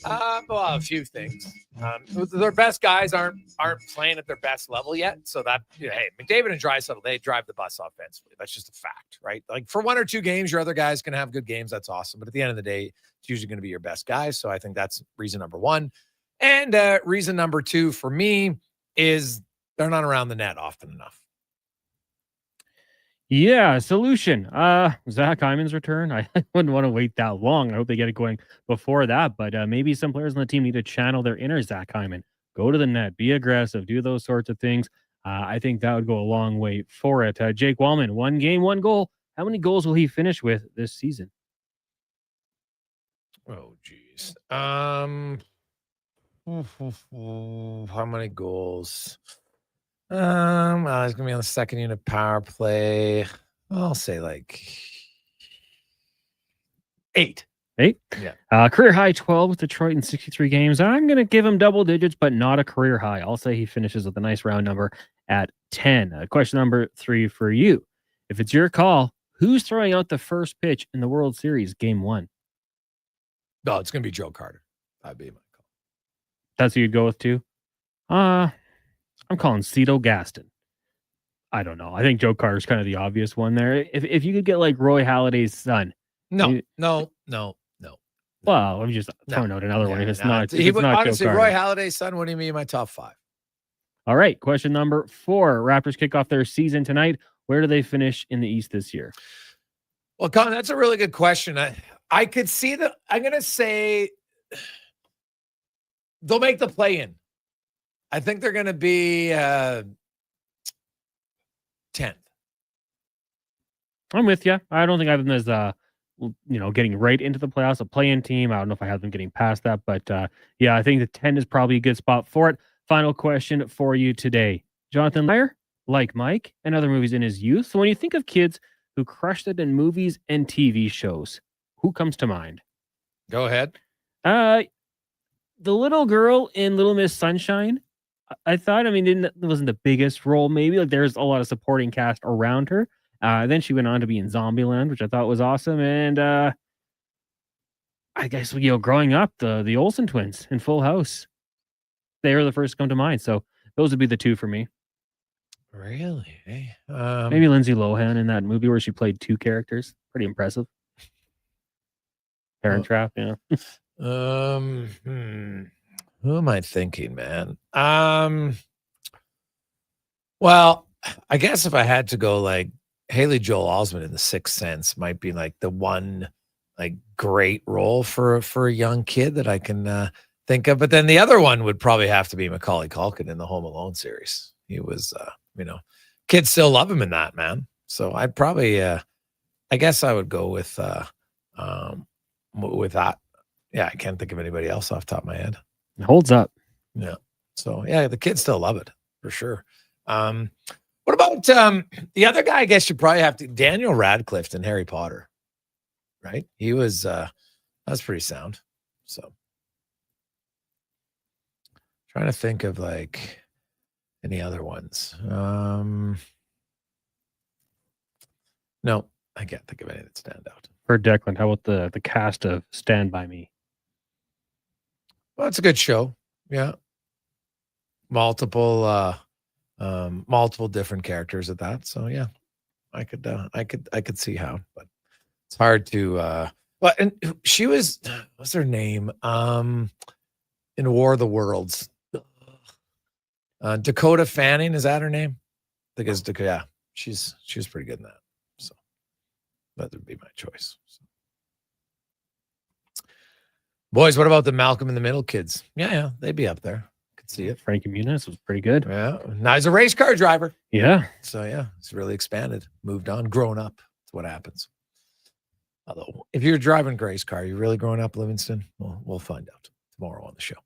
Well, a few things. Their best guys aren't playing at their best level yet. So that, hey, McDavid and Draisaitl, they drive the bus offensively. That's just a fact, right? Like for 1 or 2 games, your other guys can have good games. That's awesome. But at the end of the day, it's usually going to be your best guys. So I think that's reason number 1. And reason number 2 for me is they're not around the net often enough. Yeah, solution. Zach Hyman's return. I wouldn't want to wait that long. I hope they get it going before that. But maybe some players on the team need to channel their inner Zach Hyman. Go to the net, be aggressive, do those sorts of things. I think that would go a long way for it. Jake Walman, 1 game, 1 goal. How many goals will he finish with this season? Oh, geez. How many goals? He's gonna be on the second unit power play. I'll say like 8. 8? Yeah. Career high 12 with Detroit in 63 games. I'm gonna give him double digits, but not a career high. I'll say he finishes with a nice round number at 10. Question number 3 for you. If it's your call, who's throwing out the first pitch in the World Series Game 1? No, it's gonna be Joe Carter. That'd be my call. That's who you'd go with too? I'm calling Cito Gaston. I don't know. I think Joe Carter's kind of the obvious one there. If you could get like Roy Halladay's son. No. Well, I'm just throwing out another one. If it's not, honestly, Joe Roy Carter. Halladay's son wouldn't even be in my top 5. All right. Question number 4. Raptors kick off their season tonight. Where do they finish in the East this year? Well, Con, that's a really good question. I could see that. I'm going to say they'll make the play-in. I think they're going to be 10th. I'm with you. I don't think I have them as getting right into the playoffs, a play-in team. I don't know if I have them getting past that, but yeah, I think the 10 is probably a good spot for it. Final question for you today. Jonathan Lyer, like Mike and other movies in his youth. So when you think of kids who crushed it in movies and TV shows, who comes to mind? Go ahead. The little girl in Little Miss Sunshine. I thought, it wasn't the biggest role, maybe. Like, there's a lot of supporting cast around her. Then she went on to be in Zombieland, which I thought was awesome. And I guess, growing up, the Olsen twins in Full House, they were the first to come to mind. So those would be the two for me. Really? Maybe Lindsay Lohan in that movie where she played two characters. Pretty impressive. Parent Trap, yeah. Who am I thinking, man? Well, I guess if I had to go, like, Haley Joel Osment in The Sixth Sense might be like the one like great role for a young kid that I can think of. But then the other one would probably have to be Macaulay Culkin in the Home Alone series. He was, kids still love him in that, man. So I'd probably, I guess I would go with that. Yeah, I can't think of anybody else off the top of my head. It holds up. Yeah. So yeah, the kids still love it for sure. What about the other guy? I guess you probably have to Daniel Radcliffe in Harry Potter, right? He was that's pretty sound. So trying to think of like any other ones. No, I can't think of any that stand out. For Declan, how about the cast of Stand By Me? Well, it's a good show. Yeah. Multiple different characters at that. So yeah, I could see how, but it's hard to well, and she was, what's her name? In War of the Worlds. Dakota Fanning, is that her name? I think it's Dakota. Yeah, she was pretty good in that. So that would be my choice. So. Boys, what about the Malcolm in the Middle kids? Yeah, they'd be up there. Could see it. Frankie Muniz was pretty good. Yeah. Now he's a race car driver. Yeah. So yeah, it's really expanded, moved on, grown up. That's what happens. Although if you're driving a race car, you're really growing up, Livingston? Well, we'll find out tomorrow on the show.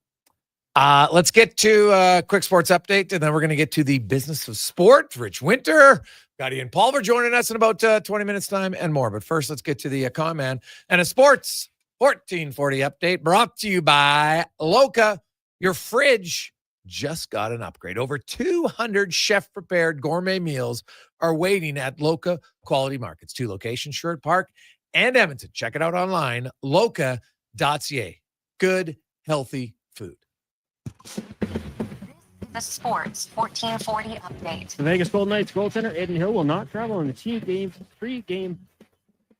Let's get to a quick sports update, and then we're going to get to the business of sport. Rich Winter, got Ian Pulver joining us in about 20 minutes time and more. But first, let's get to the con man and a sports 1440 update brought to you by Loca. Your fridge just got an upgrade. Over 200 chef-prepared gourmet meals are waiting at Loca Quality Markets. 2 locations, Sherwood Park and Edmonton. Check it out online, loca.ca. Good, healthy food. The Sports 1440 update. The Vegas Golden Knights goaltender Aiden Hill will not travel on the three-game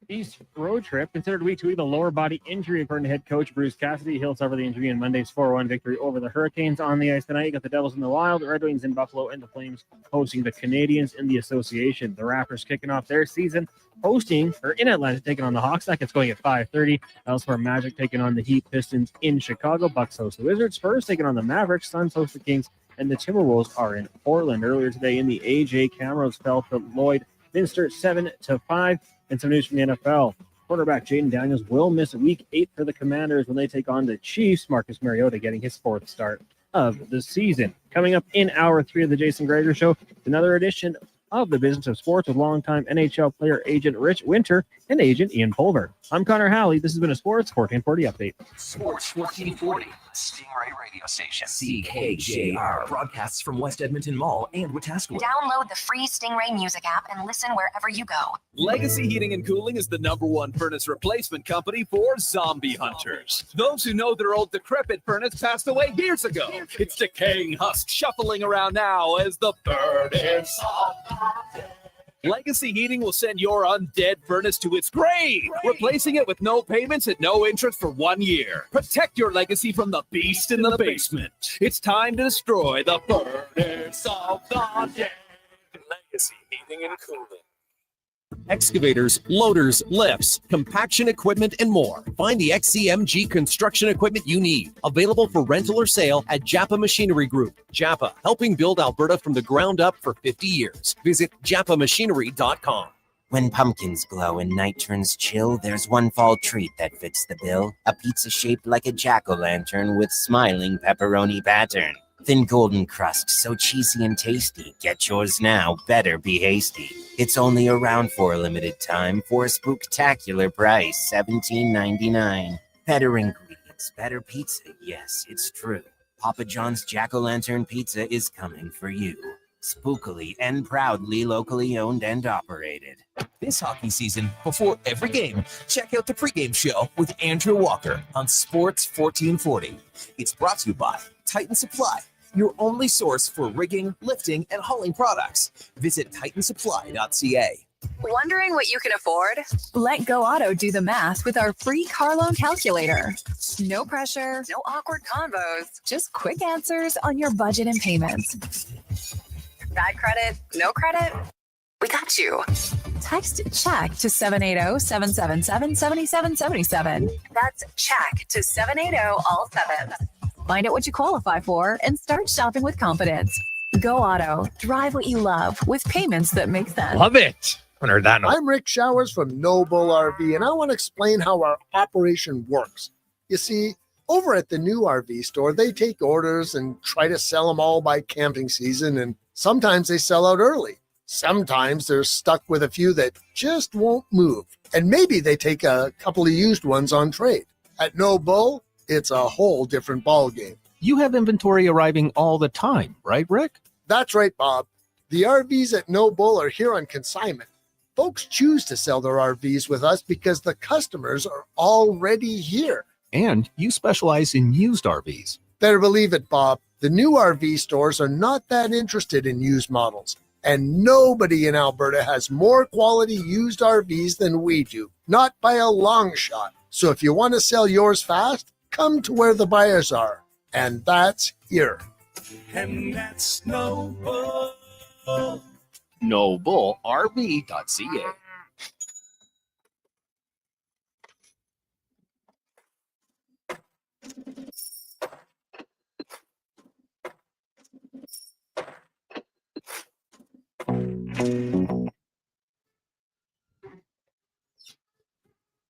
East road trip, considered week to week a lower body injury, according to head coach Bruce Cassidy. He'll suffer the injury in Monday's 4-1 victory over the Hurricanes. On the ice tonight, you got the Devils in the Wild, the Red Wings in Buffalo, and the Flames hosting the Canadiens in the association. The Raptors kicking off their season in Atlanta, taking on the Hawks. That gets going at 5:30. Elsewhere, Magic taking on the Heat, Pistons in Chicago, Bucks host the Wizards, Spurs taking on the Mavericks, Suns host the Kings, and the Timberwolves are in Portland. Earlier today in the AJ Camrose fell to Lloyd Minster 7-5. And some news from the NFL. Quarterback Jaden Daniels will miss week 8 for the Commanders when they take on the Chiefs. Marcus Mariota getting his 4th start of the season. Coming up in hour 3 of the Jason Gregor Show, another edition of the Business of Sports with longtime NHL player agent Rich Winter and agent Ian Pulver. I'm Connor Halley. This has been a Sports 1440 update. Sports 1440, Stingray Radio Station. CKJR broadcasts from West Edmonton Mall and Wetaskiwin. Download the free Stingray music app and listen wherever you go. Legacy Heating and Cooling is the #1 furnace replacement company for zombie hunters. Those who know their old decrepit furnace passed away years ago. It's decaying husks shuffling around now as the burden Legacy Heating will send your undead furnace to its grave, replacing it with no payments and no interest for 1 year. Protect your legacy from the beast in the basement. It's time to destroy the furnace of the dead. Legacy Heating and Cooling. Excavators, loaders, lifts, compaction equipment, and more. Find the XCMG construction equipment you need. Available for rental or sale at Japa Machinery Group. Japa, helping build Alberta from the ground up for 50 years. Visit japamachinery.com. When pumpkins glow and night turns chill, there's one fall treat that fits the bill. A pizza shaped like a jack-o'-lantern with smiling pepperoni pattern. Thin golden crust, so cheesy and tasty. Get yours now, better be hasty. It's only around for a limited time for a spooktacular price, $17.99. Better ingredients, better pizza, yes, it's true. Papa John's Jack-O-Lantern Pizza is coming for you. Spookily and proudly locally owned and operated. This hockey season, before every game, check out the pregame show with Andrew Walker on Sports 1440. It's brought to you by Titan Supply, your only source for rigging, lifting, and hauling products. Visit titansupply.ca. Wondering what you can afford? Let Go Auto do the math with our free car loan calculator. No pressure, no awkward convos, just quick answers on your budget and payments. Bad credit? No credit? We got you. Text check to 780-777-7777. That's check to 780 all 7. Find out what you qualify for and start shopping with confidence. Go Auto. Drive what you love with payments that make sense. Love it. I heard that. I'm Rick Showers from Noble RV, and I want to explain how our operation works. You see, over at the new RV store, they take orders and try to sell them all by camping season, and sometimes they sell out early. Sometimes they're stuck with a few that just won't move, and maybe they take a couple of used ones on trade. At Noble, it's a whole different ballgame. You have inventory arriving all the time, right, Rick? That's right, Bob. The RVs at Noble are here on consignment. Folks choose to sell their RVs with us because the customers are already here. And you specialize in used RVs. Better believe it, Bob. The new RV stores are not that interested in used models. And nobody in Alberta has more quality used RVs than we do. Not by a long shot. So if you want to sell yours fast, come to where the buyers are. And that's here. And that's Noble. NobleRV.ca.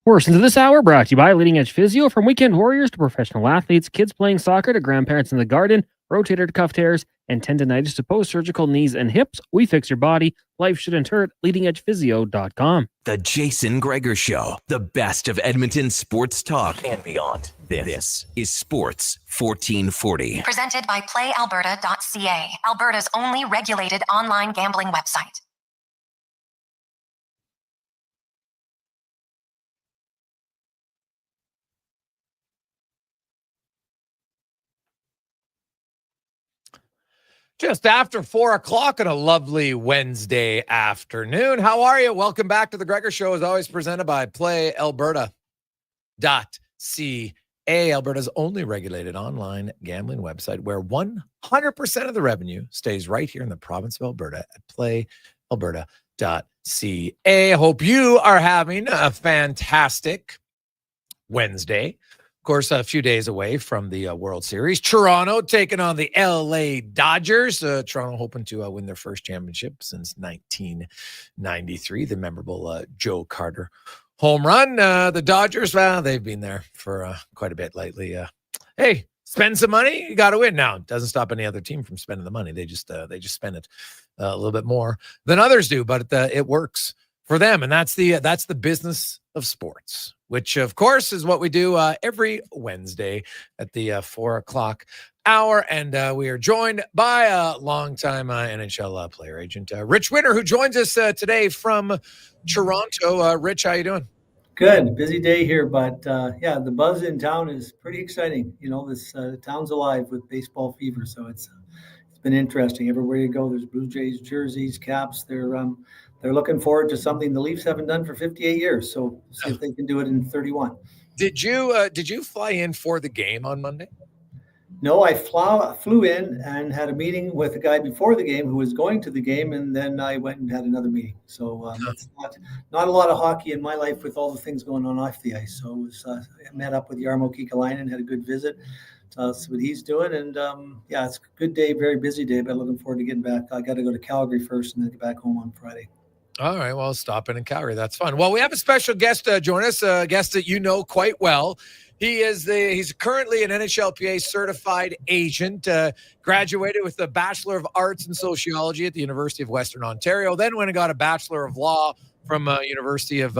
Portions of this hour brought to you by Leading Edge Physio. From weekend warriors to professional athletes, kids playing soccer to grandparents in the garden, rotator cuff tears, and tendonitis to post-surgical knees and hips, we fix your body. Life shouldn't hurt. LeadingEdgePhysio.com. The Jason Gregor Show, the best of Edmonton sports talk and beyond. This is Sports 1440. Presented by PlayAlberta.ca, Alberta's only regulated online gambling website. Just after 4 o'clock on a lovely Wednesday afternoon. How are you? Welcome back to the Gregor Show, as always presented by PlayAlberta.ca, Alberta's only regulated online gambling website, where 100% of the revenue stays right here in the province of Alberta at PlayAlberta.ca. Hope you are having a fantastic Wednesday. Of course, a few days away from the World Series. Toronto taking on the LA Dodgers. Toronto hoping to win their first championship since 1993, the memorable Joe Carter home run. The Dodgers, well, they've been there for quite a bit lately. Hey, spend some money, you got to win. Now, it doesn't stop any other team from spending the money. They just spend it a little bit more than others do, but it works for them, and that's the business of sports, which of course is what we do every Wednesday at the 4 o'clock hour. And we are joined by a longtime NHL player agent, Rich Winter, who joins us today from Toronto. Rich, how you doing? Good. Busy day here, but yeah, the buzz in town is pretty exciting. You know, this town's alive with baseball fever, so it's been interesting. Everywhere you go, there's Blue Jays jerseys, caps. They're looking forward to something the Leafs haven't done for 58 years. So see if they can do it in 31. Did you fly in for the game on Monday? No, I flew in and had a meeting with a guy before the game who was going to the game, and then I went and had another meeting. So it's not a lot of hockey in my life with all the things going on off the ice. So it was, I met up with Jarmo Kekalainen, had a good visit. See what he's doing, and yeah, it's a good day, very busy day, but looking forward to getting back. I got to go to Calgary first and then get back home on Friday. All right, well, stop in Calgary. That's fun. Well, we have a special guest join us, a guest that you know quite well. He's currently an NHLPA certified agent, graduated with a Bachelor of Arts in Sociology at the University of Western Ontario, then went and got a Bachelor of Law from University of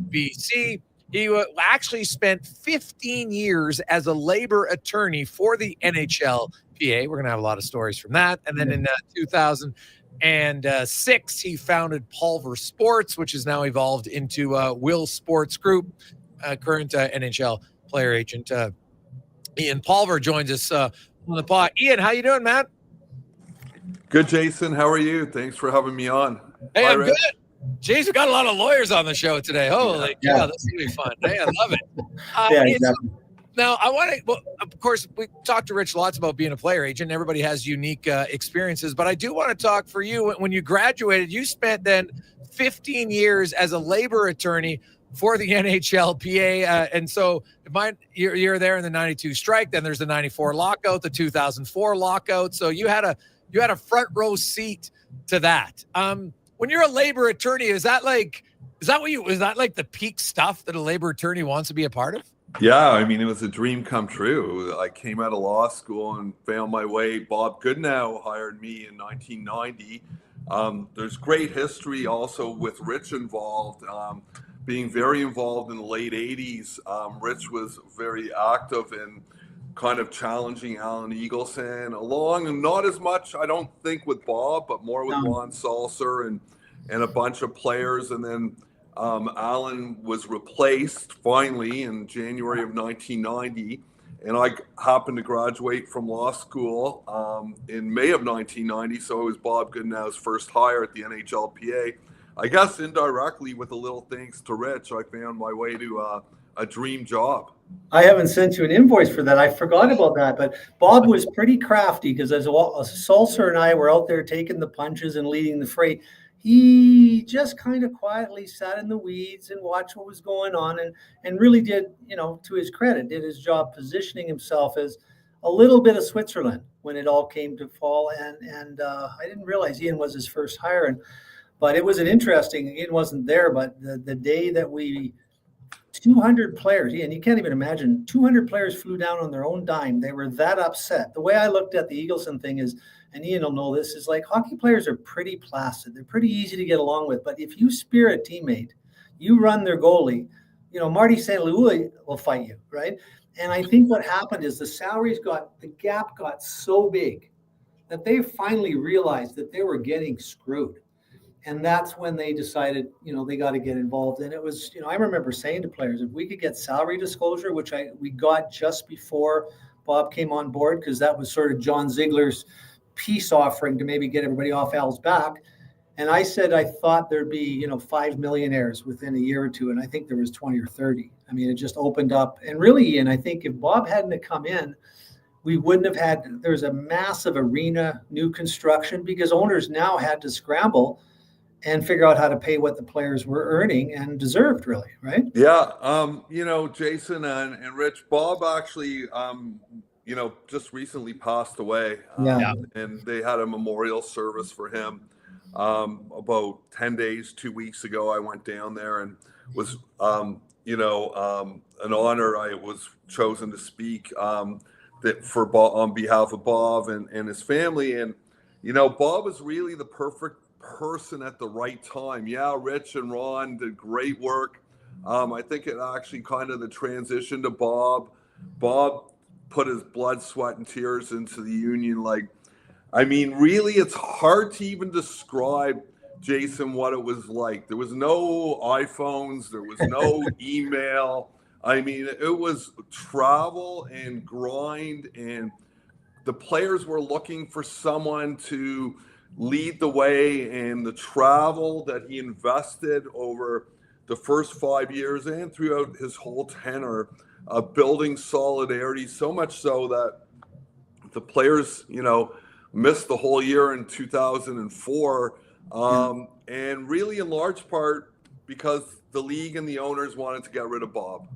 BC. He actually spent 15 years as a labor attorney for the NHLPA. We're going to have a lot of stories from that. And then in 2006, he founded Pulver Sports, which has now evolved into Will Sports Group, current NHL player agent. Ian Pulver joins us on the pod. Ian, how you doing, man? Good, Jason. How are you? Thanks for having me on. Hey, Bye, I'm Rich. good. Jeez, we got a lot of lawyers on the show today. Holy cow, this is going to be fun. Hey, I love it. Exactly. Now, I want to, well, of course, we talked to Rich lots about being a player agent. Everybody has unique experiences, but I do want to talk for you. When you graduated, you spent then 15 years as a labor attorney for the NHLPA. And so you're there in the 92 strike, then there's the 94 lockout, the 2004 lockout. So you had a front row seat to that. When you're a labor attorney, is that like the peak stuff that a labor attorney wants to be a part of? Yeah, I mean, it was a dream come true. I came out of law school and found my way. Bob Goodnow hired me in 1990. There's great history also with Rich involved, being very involved in the late 80s. Rich was very active in kind of challenging Alan Eagleson along, and not as much, I don't think, with Bob, but more with Ron Salser and a bunch of players. And then Alan was replaced finally in January of 1990, and I happened to graduate from law school in May of 1990, so it was Bob Goodnow's first hire at the NHLPA. I guess indirectly, with a little thanks to Rich, I found my way to a dream job. I haven't sent you an invoice for that. I forgot about that. But Bob was pretty crafty, because as Salser and I were out there taking the punches and leading the fray, he just kind of quietly sat in the weeds and watched what was going on, and really did, to his credit, did his job positioning himself as a little bit of Switzerland when it all came to fall. And I didn't realize Ian was his first hire. But it was an interesting, Ian wasn't there, but the day that 200 players, and you can't even imagine, 200 players flew down on their own dime. They were that upset. The way I looked at the Eagleson thing is, and Ian will know this, is like hockey players are pretty placid. They're pretty easy to get along with. But if you spear a teammate, you run their goalie, Marty St. Louis will fight you, right? And I think what happened is the gap got so big that they finally realized that they were getting screwed. And that's when they decided, they got to get involved. And it was, I remember saying to players, if we could get salary disclosure, which we got just before Bob came on board, because that was sort of John Ziegler's peace offering to maybe get everybody off Al's back. And I said I thought there'd be, 5 millionaires within a year or two. And I think there was 20 or 30. I mean, it just opened up. And really, Ian, I think if Bob hadn't have come in, we wouldn't have had, there's a massive arena, new construction, because owners now had to scramble and figure out how to pay what the players were earning and deserved, really, right? Yeah, Jason and Rich, Bob actually, just recently passed away. And they had a memorial service for him about 10 days, 2 weeks ago. I went down there and was, an honor. I was chosen to speak on behalf of Bob and his family. And, Bob is really the perfect person at the right time. Yeah, Rich and Ron did great work. I think it actually kind of the transition to Bob. Bob put his blood, sweat, and tears into the union. Really, it's hard to even describe, Jason, what it was like. There was no iPhones. There was no email. It was travel and grind, and the players were looking for someone to lead the way, and the travel that he invested over the first 5 years and throughout his whole tenure, building solidarity, so much so that the players, missed the whole year in 2004. And really in large part because the league and the owners wanted to get rid of Bob.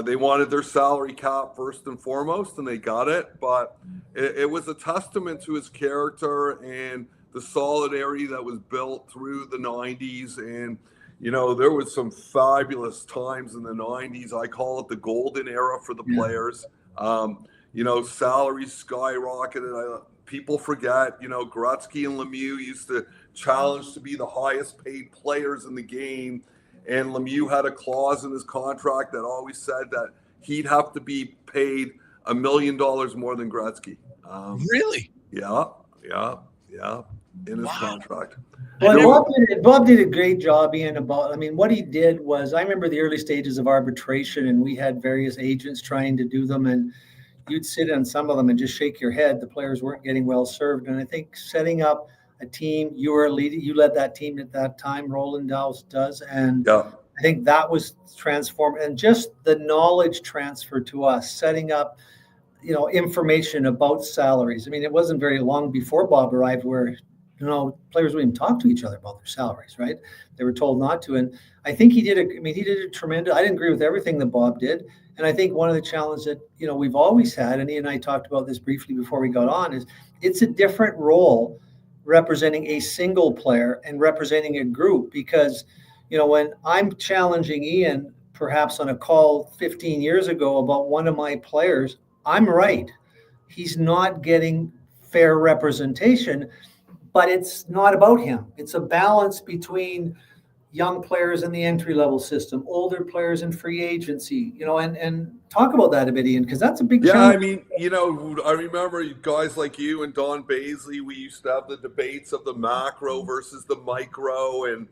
They wanted their salary cap first and foremost, and they got it. But it was a testament to his character and the solidarity that was built through the 90s. And, there was some fabulous times in the 90s. I call it the golden era for the players. Salaries skyrocketed. People forget, Gretzky and Lemieux used to challenge to be the highest paid players in the game. And Lemieux had a clause in his contract that always said that he'd have to be paid $1 million more than Gretzky. Really? Yeah. In his contract. Well, Bob did a great job, Ian, what he did was, I remember the early stages of arbitration, and we had various agents trying to do them, and you'd sit on some of them and just shake your head. The players weren't getting well served. And I think setting up a team, you led that team at that time, Roland does. And I think that was transformed, and just the knowledge transfer to us, setting up, information about salaries. I mean, it wasn't very long before Bob arrived where, players wouldn't even talk to each other about their salaries, right? They were told not to. And I think he did a tremendous, I didn't agree with everything that Bob did. And I think one of the challenges that, we've always had, and he and I talked about this briefly before we got on, is it's a different role representing a single player and representing a group. Because, when I'm challenging Ian, perhaps on a call 15 years ago about one of my players, I'm right. He's not getting fair representation, but it's not about him. It's a balance between young players in the entry-level system, older players in free agency, and talk about that a bit, Ian, because that's a big challenge. I mean, I remember guys like you and Don Baisley, we used to have the debates of the macro versus the micro, and,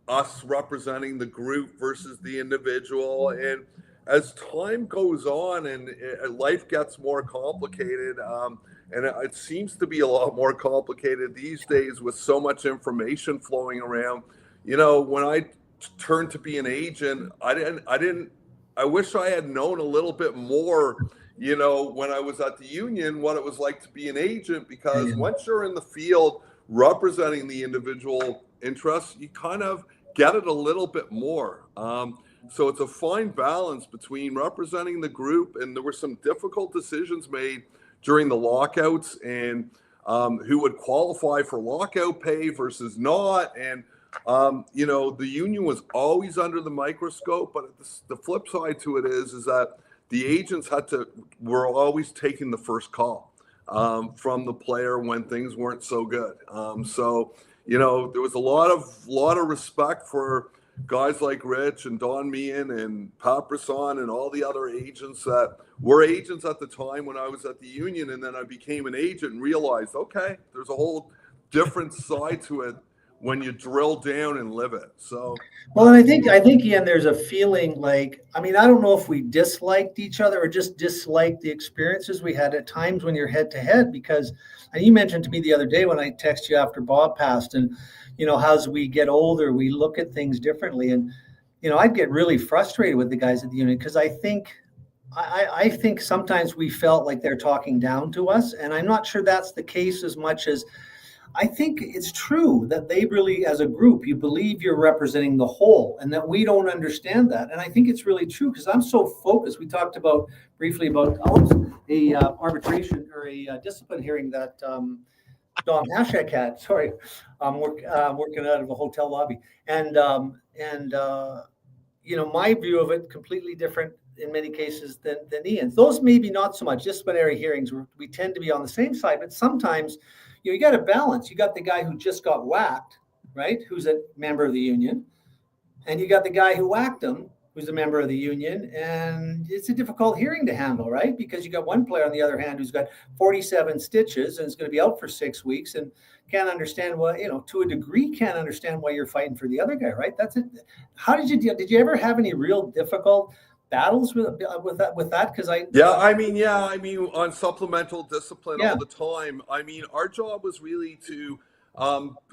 us representing the group versus the individual. And as time goes on and life gets more complicated, and it seems to be a lot more complicated these days with so much information flowing around. When I turned to be an agent, I wish I had known a little bit more, when I was at the union, what it was like to be an agent, because once you're in the field representing the individual interests, you kind of get it a little bit more. So it's a fine balance between representing the group, and there were some difficult decisions made during the lockouts, and who would qualify for lockout pay versus not. And, the union was always under the microscope, but the flip side to it is that the agents were always taking the first call from the player when things weren't so good. So, there was a lot of respect for guys like Rich and Don Meehan and Pat Brisson and all the other agents that were agents at the time when I was at the union, and then I became an agent and realized, okay, there's a whole different side to it when you drill down and live it. So, well, and I think Ian, there's a feeling like, I don't know if we disliked each other or just disliked the experiences we had at times when you're head to head, because, and you mentioned to me the other day when I texted you after Bob passed, and as we get older, we look at things differently. And, I'd get really frustrated with the guys at the union, because I think sometimes we felt like they're talking down to us. And I'm not sure that's the case as much as I think it's true that they really, as a group, you believe you're representing the whole, and that we don't understand that. And I think it's really true, because I'm so focused. We talked briefly about a arbitration or a discipline hearing that Dom Hashek had. Sorry, I'm working out of a hotel lobby, and my view of it completely different in many cases than Ian's. Those maybe not so much. Disciplinary hearings, we tend to be on the same side, but sometimes you got to balance. You got the guy who just got whacked, right? Who's a member of the union, and you got the guy who whacked him, who's a member of the union, and it's a difficult hearing to handle, right? Because you got one player on the other hand who's got 47 stitches and is going to be out for 6 weeks and can't understand to a degree can't understand why you're fighting for the other guy, right? That's it. How did you ever have any real difficult battles with that? Because on supplemental discipline all the time. Our job was really to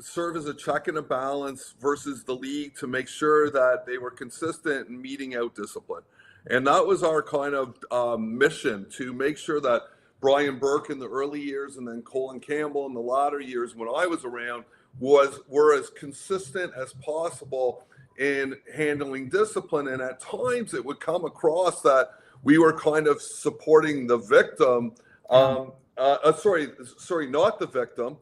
serve as a check and a balance versus the league to make sure that they were consistent in meeting out discipline. And that was our kind of mission, to make sure that Brian Burke in the early years and then Colin Campbell in the latter years when I was around were as consistent as possible in handling discipline. And at times it would come across that we were kind of supporting the victim. Sorry, not the victim,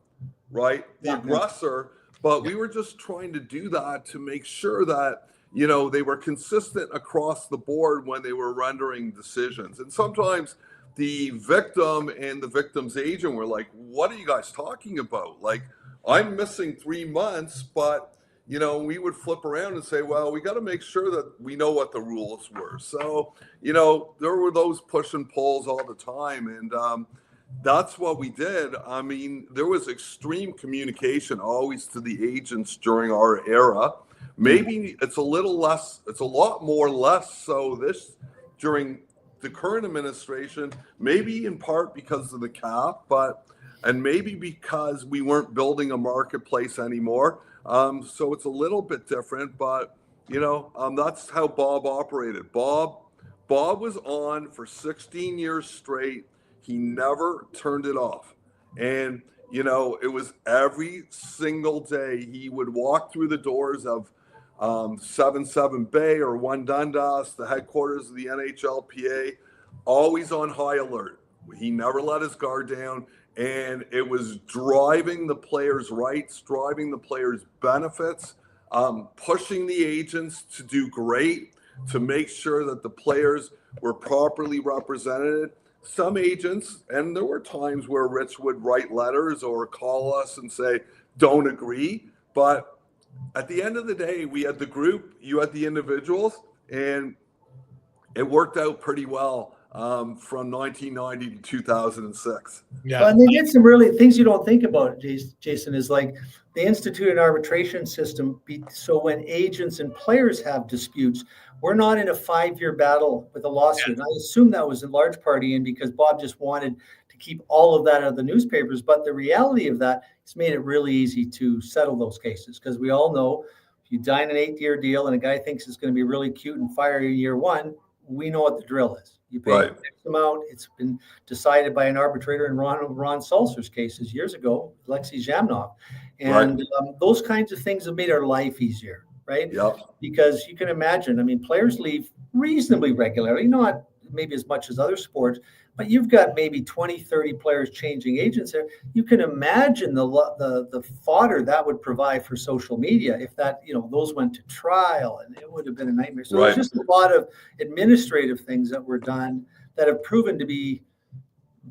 right? The aggressor. But we were just trying to do that to make sure that, they were consistent across the board when they were rendering decisions. And sometimes the victim and the victim's agent were like, what are you guys talking about? Like, I'm missing 3 months, but we would flip around and say, well, we got to make sure that we know what the rules were. So, there were those push and pulls all the time. And that's what we did. I mean, there was extreme communication always to the agents during our era. Maybe it's a lot more less so during the current administration, maybe in part because of the cap, and maybe because we weren't building a marketplace anymore. So it's a little bit different, but that's how Bob operated. Bob was on for 16 years straight. He never turned it off. And, it was every single day he would walk through the doors of 7-7 Bay or 1 Dundas, the headquarters of the NHLPA, always on high alert. He never let his guard down. And it was driving the players' rights, driving the players' benefits, pushing the agents to do great, to make sure that the players were properly represented. Some agents, and there were times where Rich would write letters or call us and say, don't agree. But at the end of the day, we had the group, you had the individuals, and it worked out pretty well from 1990 to 2006. Yeah. And they did some really things you don't think about, Jason, is like they instituted an arbitration system. So when agents and players have disputes, we're not in a 5-year battle with a lawsuit. Yeah. I assume that was in large part because Bob just wanted to keep all of that out of the newspapers. But the reality of that, it's made it really easy to settle those cases, because we all know if you dine an 8-year deal and a guy thinks it's going to be really cute and fire you year 1, we know what the drill is. You pay the X amount. It's been decided by an arbitrator in Ron Salser's cases years ago, Alexei Zhamnov. And those kinds of things have made our life easier, right? Yep. Because you can imagine, players leave reasonably regularly, not maybe as much as other sports, but you've got maybe 20, 30 players changing agents there. You can imagine the fodder that would provide for social media if that, those went to trial, and it would have been a nightmare. So there's just a lot of administrative things that were done that have proven to be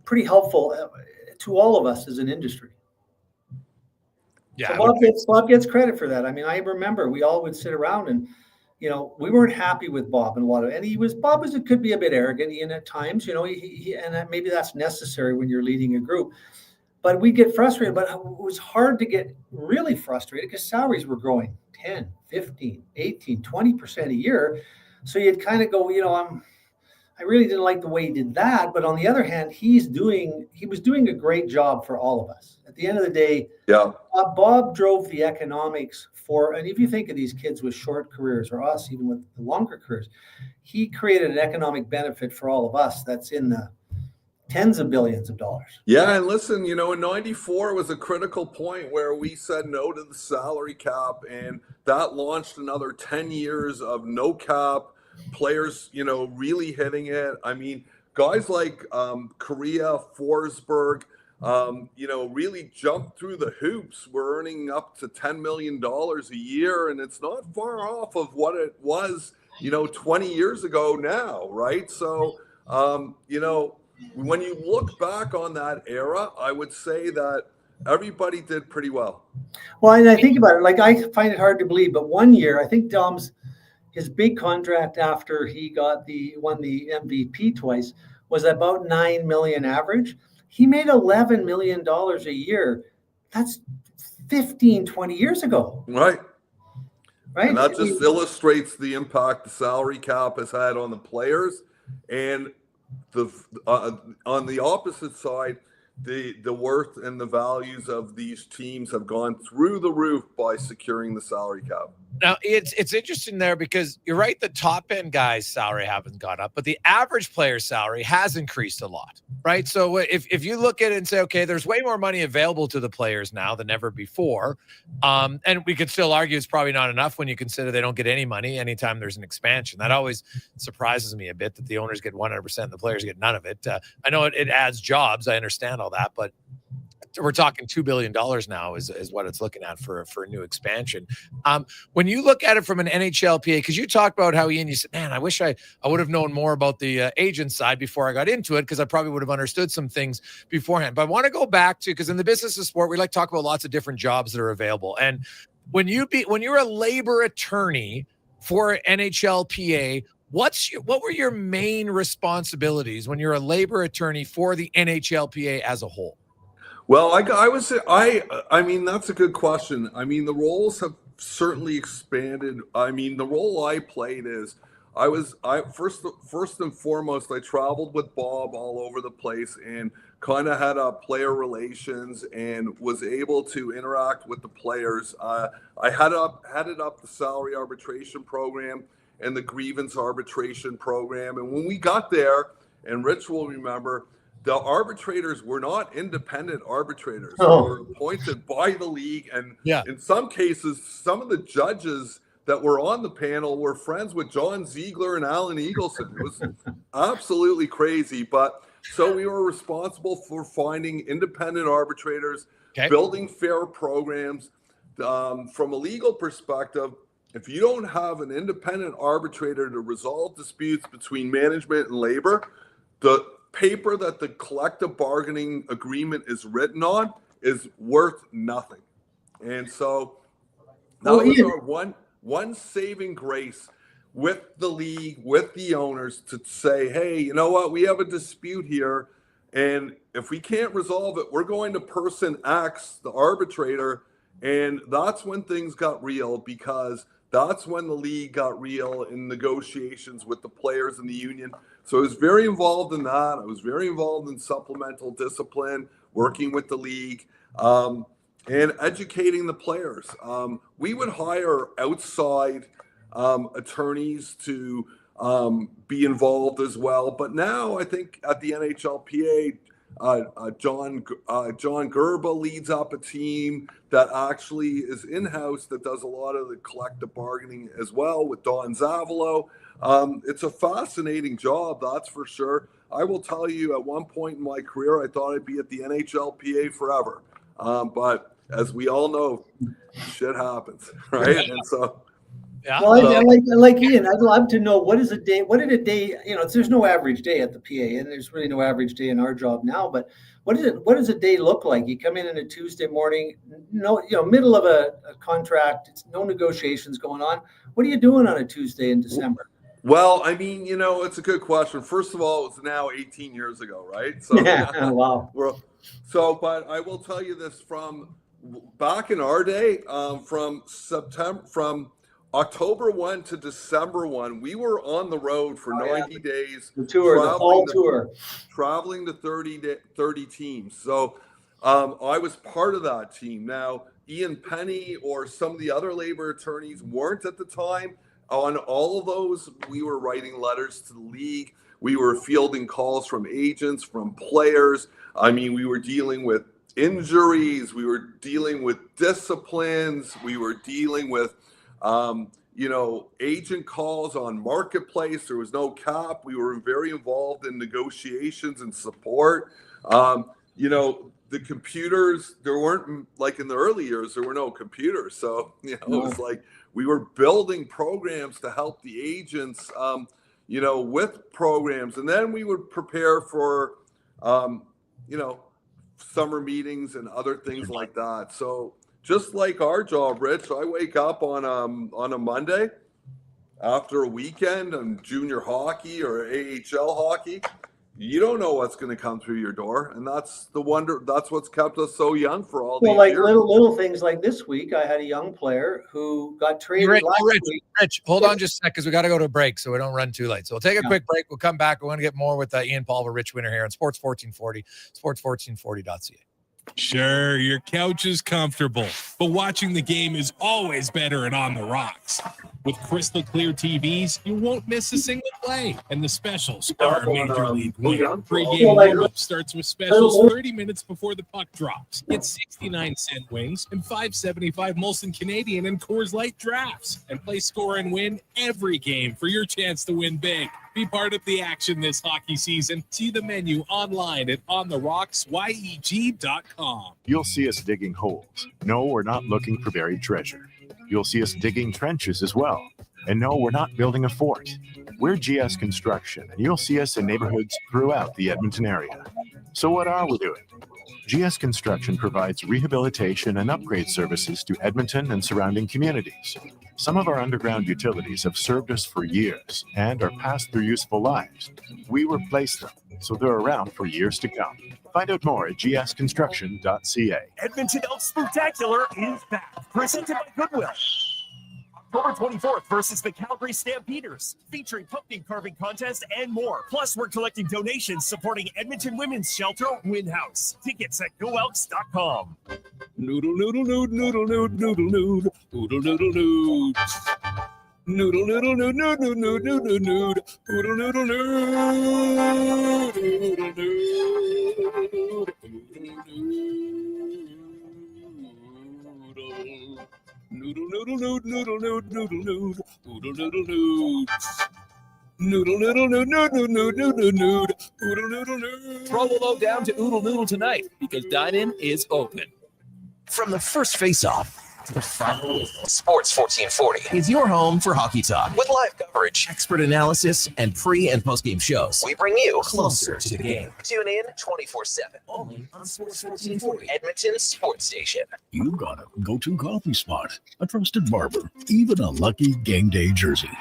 pretty helpful to all of us as an industry. Yeah. So Bob gets credit for that. I remember we all would sit around and, we weren't happy with Bob and a lot of, and Bob could be a bit arrogant, and at times, and maybe that's necessary when you're leading a group, but we get frustrated. But it was hard to get really frustrated because salaries were growing 10, 15, 18, 20% a year. So you'd kind of go, I really didn't like the way he did that. But on the other hand, he was doing a great job for all of us. At the end of the day, Bob drove the economics and if you think of these kids with short careers, or us even with the longer careers, he created an economic benefit for all of us that's in the tens of billions of dollars. Yeah, and listen, in 94 was a critical point where we said no to the salary cap, and that launched another 10 years of no cap, players, really hitting it. Guys like Korea, Forsberg, really jumped through the hoops. We're earning up to $10 million a year, and it's not far off of what it was, 20 years ago now, right? So, when you look back on that era, I would say that everybody did pretty well. Well, and I think about it, I find it hard to believe, but one year, I think his big contract after he won the MVP twice was about $9 million average. He made $11 million a year. That's 15, 20 years ago. Right. And that just illustrates the impact the salary cap has had on the players. And on the opposite side, the worth and the values of these teams have gone through the roof by securing the salary cap. Now, it's interesting there because you're right, the top end guys' salary haven't gone up, but the average player's salary has increased a lot, right? So if you look at it and say, okay, there's way more money available to the players now than ever before, and we could still argue it's probably not enough when you consider they don't get any money anytime there's an expansion. That always surprises me a bit that the owners get 100% and the players get none of it. I know it adds jobs. I understand all that, but we're talking $2 billion now is what it's looking at for a new expansion. When you look at it from an NHLPA, because you talked about how Ian, you said, man, I wish I would have known more about the agent side before I got into it, because I probably would have understood some things beforehand. But I want to go back to, because in the business of sport, we like to talk about lots of different jobs that are available. And when you're a labor attorney for NHLPA, what were your main responsibilities when you're a labor attorney for the NHLPA as a whole? Well, I mean, that's a good question. I mean, the roles have certainly expanded. I mean, the role I played is first and foremost, I traveled with Bob all over the place and kind of had player relations and was able to interact with the players. I headed up the salary arbitration program and the grievance arbitration program. And when we got there, and Rich will remember, the arbitrators were not independent arbitrators. They were appointed by the league. And in some cases, some of the judges that were on the panel were friends with John Ziegler and Alan Eagleson. It was absolutely crazy. But so we were responsible for finding independent arbitrators, building fair programs. From a legal perspective, if you don't have an independent arbitrator to resolve disputes between management and labor, the paper that the collective bargaining agreement is written on is worth nothing. And so that was our one saving grace with the league, with the owners, to say, hey, you know what, we have a dispute here, and if we can't resolve it, we're going to person X, the arbitrator. And that's when things got real, because that's when the league got real in negotiations with the players and the union. So I was very involved in that. I was very involved in supplemental discipline, working with the league, and educating the players. We would hire outside attorneys to be involved as well. But now I think at the NHLPA, John Gerba leads up a team that actually is in-house that does a lot of the collective bargaining as well with Don Zavalo. It's a fascinating job, that's for sure. I will tell you, at one point in my career, I thought I'd be at the NHLPA forever. But as we all know, shit happens, right? And so... Yeah. Well, like Ian, I'd love to know what did a day, there's no average day at the PA, and there's really no average day in our job now, but what does a day look like? You come in on a Tuesday morning, middle of a contract, it's no negotiations going on. What are you doing on a Tuesday in December? Well, I mean, it's a good question. First of all, it's now 18 years ago, right? So, wow. But I will tell you this, from back in our day, from October 1 to December 1, we were on the road for 90 days. The fall tour. Traveling to 30 teams. So I was part of that team. Now, Ian Penny or some of the other labor attorneys weren't at the time. On all of those, we were writing letters to the league. We were fielding calls from agents, from players. I mean, we were dealing with injuries. We were dealing with disciplines. We were dealing with agent calls on marketplace. There was no cap. We were very involved in negotiations and support. The computers, there weren't, like in the early years, there were no computers. So, it was like we were building programs to help the agents, with programs. And then we would prepare for, summer meetings and other things like that. So, just like our job, Rich, I wake up on a Monday after a weekend on junior hockey or AHL hockey. You don't know what's going to come through your door, and that's the wonder. That's what's kept us so young for all these years. Little things like this week, I had a young player who got traded last week. Rich, hold on just a sec, because we got to go to a break, so we don't run too late. So we'll take a quick break. We'll come back. We want to get more with Ian Paul, Rich Winter here on Sports 1440, sports1440.ca. Sure, your couch is comfortable, but watching the game is always better and on the rocks. With crystal clear TVs, you won't miss a single play. And the specials are a major league win. Pre-game warm-up starts with specials 30 minutes before the puck drops. Get 69-cent wings and $5.75 Molson Canadian and Coors Light drafts. And play score and win every game for your chance to win big. Be part of the action this hockey season. See the menu online at ontherocks.yeg.com. You'll see us digging holes. No, we're not looking for buried treasure. You'll see us digging trenches as well. And no, we're not building a fort. We're GS Construction, and you'll see us in neighborhoods throughout the Edmonton area. So what are we doing? GS Construction provides rehabilitation and upgrade services to Edmonton and surrounding communities. Some of our underground utilities have served us for years and are past their useful lives. We replace them, so they're around for years to come. Find out more at gsconstruction.ca. Edmonton Elks Spectacular is back, presented by Goodwill. October 24th versus the Calgary Stampeders, featuring pumpkin carving contest and more. Plus, we're collecting donations supporting Edmonton Women's Shelter Win House. Tickets at goelks.com. Noodle, noodle, noodle, noodle, noodle, noodle, noodle, noodle, noodle, noodle. Noodle, noodle, noodle, noodle, noodle, noodle, noodle, noodle, noodle, noodle, noodle, noodle, noodle, noodle, noodle, noodle, noodle, noodle, noodle. Noodle, noodle, noodle, noodle, noodle, noodle, noodle, noodle, noodle, noodle. Throw a load down to Oodle Noodle tonight because dine-in is open. From the first face-off to the final whistle, Sports 1440 is your home for hockey talk with live coverage, expert analysis, and pre- and post-game shows. We bring you closer to the game. Tune in 24/7 only on Sports 1440, Edmonton Sports Station. You got a go-to coffee spot, a trusted barber, even a lucky game day jersey.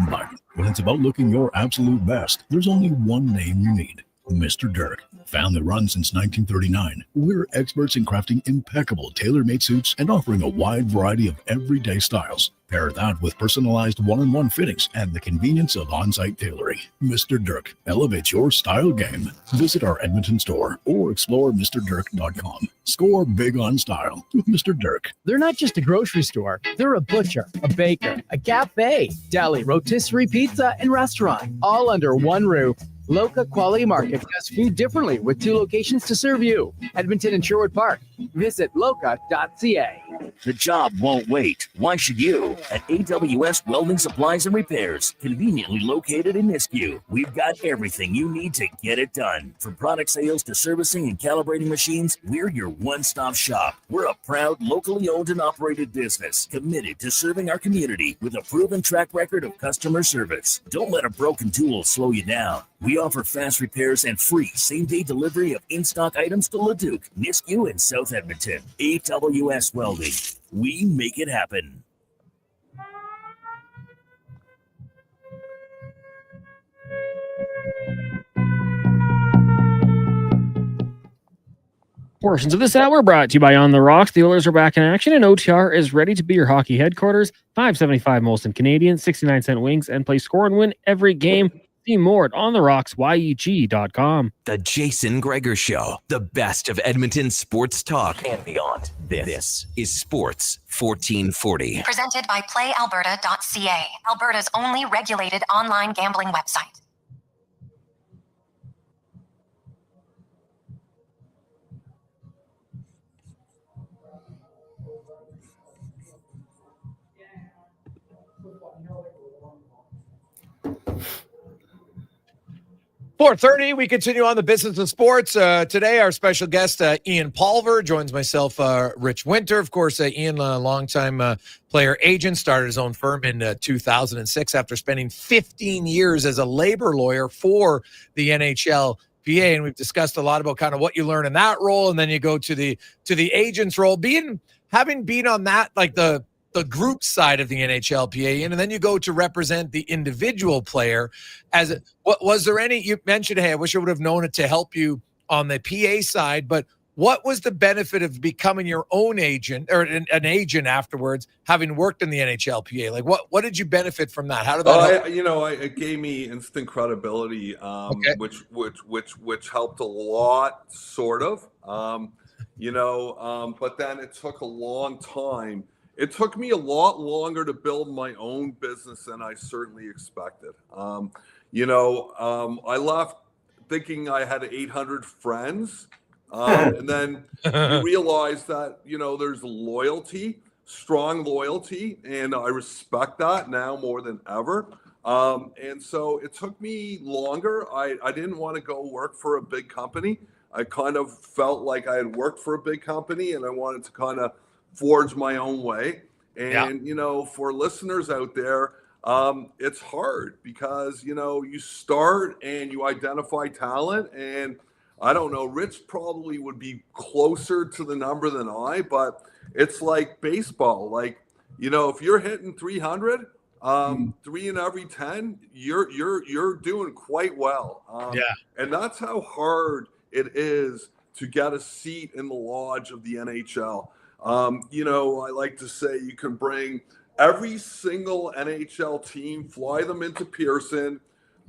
But when it's about looking your absolute best, there's only one name you need: Mr. Dirk. Family run since 1939, we're experts in crafting impeccable tailor-made suits and offering a wide variety of everyday styles. Pair that with personalized one-on-one fittings and the convenience of on-site tailoring. Mr. Dirk elevates your style game. Visit our Edmonton store or explore MrDirk.com. Score big on style with Mr. Dirk. They're not just a grocery store. They're a butcher, a baker, a cafe, deli, rotisserie pizza, and restaurant, all under one roof. Loca Quality Market does food differently with 2 locations to serve you: Edmonton and Sherwood Park. Visit loca.ca. The job won't wait. Why should you? At AWS Welding Supplies and Repairs, conveniently located in Nisku, we've got everything you need to get it done. From product sales to servicing and calibrating machines, we're your one-stop shop. We're a proud, locally owned and operated business, committed to serving our community with a proven track record of customer service. Don't let a broken tool slow you down. We offer fast repairs and free same-day delivery of in-stock items to Leduc, Nisku, and South Edmonton. AWS Welding. We make it happen. Portions of this hour brought to you by On the Rocks. The Oilers are back in action, and OTR is ready to be your hockey headquarters. $5.75 Molson Canadian, 69-cent wings, and play score and win every game. See more at ontherocks.yeg.com. The Jason Gregor Show, the best of Edmonton sports talk and beyond. This is Sports 1440. Presented by PlayAlberta.ca, Alberta's only regulated online gambling website. $4:30, we continue on the business of sports. Today, our special guest, Ian Pulver, joins myself, Rich Winter. Of course, Ian, a longtime player agent, started his own firm in 2006 after spending 15 years as a labor lawyer for the NHLPA. And we've discussed a lot about kind of what you learn in that role, and then you go to the agent's role, having been on that, like the group side of the NHLPA, and then you go to represent the individual player. What was there any, you mentioned, hey, I wish I would have known it to help you on the PA side, but what was the benefit of becoming your own agent or an agent afterwards, having worked in the NHLPA? Like what did you benefit from that? How did that help? It gave me instant credibility, which helped a lot, sort of. But then it took a long time. It took me a lot longer to build my own business than I certainly expected. I left thinking I had 800 friends. And then you realize that, there's loyalty, strong loyalty, and I respect that now more than ever. And so it took me longer. I didn't want to go work for a big company. I kind of felt like I had worked for a big company, and I wanted to kind of forge my own way. And, for listeners out there, it's hard because, you start and you identify talent, and I don't know, Rich probably would be closer to the number than I, but it's like baseball. Like, you know, if you're hitting 300, 3 in every 10, you're doing quite well. And that's how hard it is to get a seat in the lodge of the NHL. You know, I like to say you can bring every single NHL team, fly them into Pearson,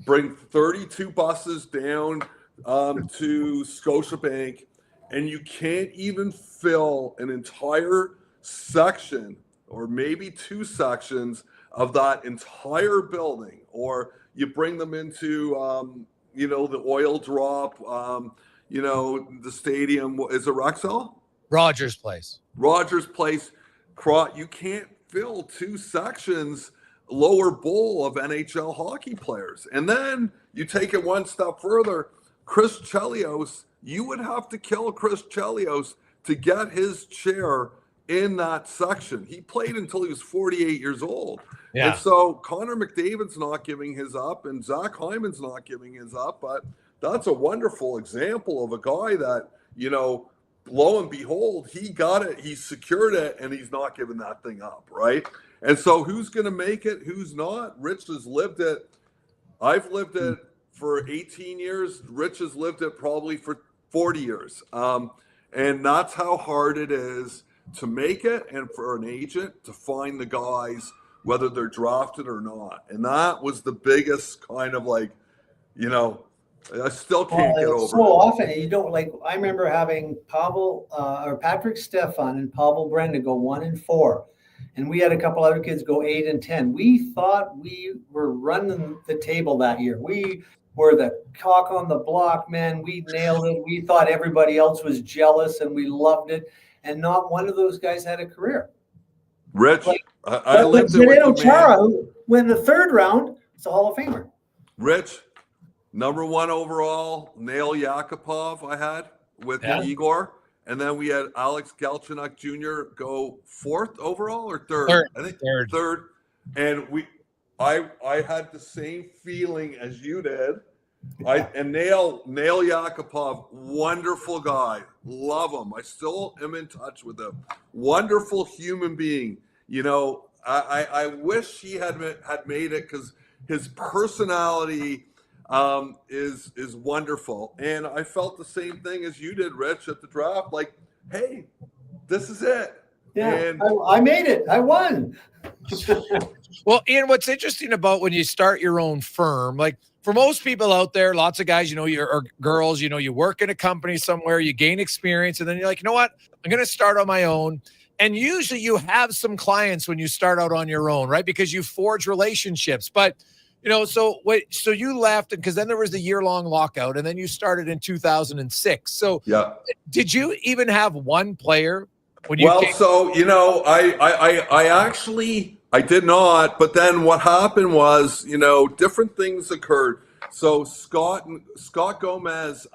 bring 32 buses down to Scotiabank, and you can't even fill an entire section or maybe 2 sections of that entire building. Or you bring them into, you know, the oil drop, you know, the stadium. Is it Rexall? Rogers Place. Rogers Place. You can't fill 2 sections, lower bowl of NHL hockey players. And then you take it one step further. Chris Chelios, you would have to kill Chris Chelios to get his chair in that section. He played until he was 48 years old. Yeah. And so Connor McDavid's not giving his up, and Zach Hyman's not giving his up. But that's a wonderful example of a guy that, you know, lo and behold, he got it, he secured it, and he's not giving that thing up, right? And so who's going to make it, who's not? Rich has lived it. I've lived it for 18 years. Rich has lived it probably for 40 years. And that's how hard it is to make it, and for an agent to find the guys, whether they're drafted or not. And that was the biggest kind of like, you know, I still can't get over so it. Often you don't, like, I remember having Patrick Stefan and Pavel Brenda go 1-4. And we had a couple other kids go 8-10. We thought we were running the table that year. We were the cock on the block, man. We nailed it. We thought everybody else was jealous, and we loved it. And not one of those guys had a career. Rich, I lived it Zdeno with the Chara, man. who went in the 3rd round, is a Hall of Famer. Rich, number 1 overall, Nail Yakupov I had with Igor. And then we had Alex Galchenyuk Jr. go 4th overall or 3rd? I think 3rd. And I had the same feeling as you did. And Nail Yakupov, wonderful guy. Love him. I still am in touch with him. Wonderful human being. You know, I wish he had made it, because his personality is wonderful. And I felt the same thing as you did, Rich, at the draft. Like, hey, this is it. Yeah, and I made it. I won. Well, Ian, what's interesting about when you start your own firm, like for most people out there, lots of guys, you know, or girls, you know, you work in a company somewhere, you gain experience, and then you're like, you know what, I'm going to start on my own. And usually you have some clients when you start out on your own, right? Because you forge relationships. But, you know, so you left, because then there was the year-long lockout, and then you started in 2006. So yeah, did you even have one player when you came? So, you know, I actually did not. But then what happened was, you know, different things occurred. So Scott Gomez,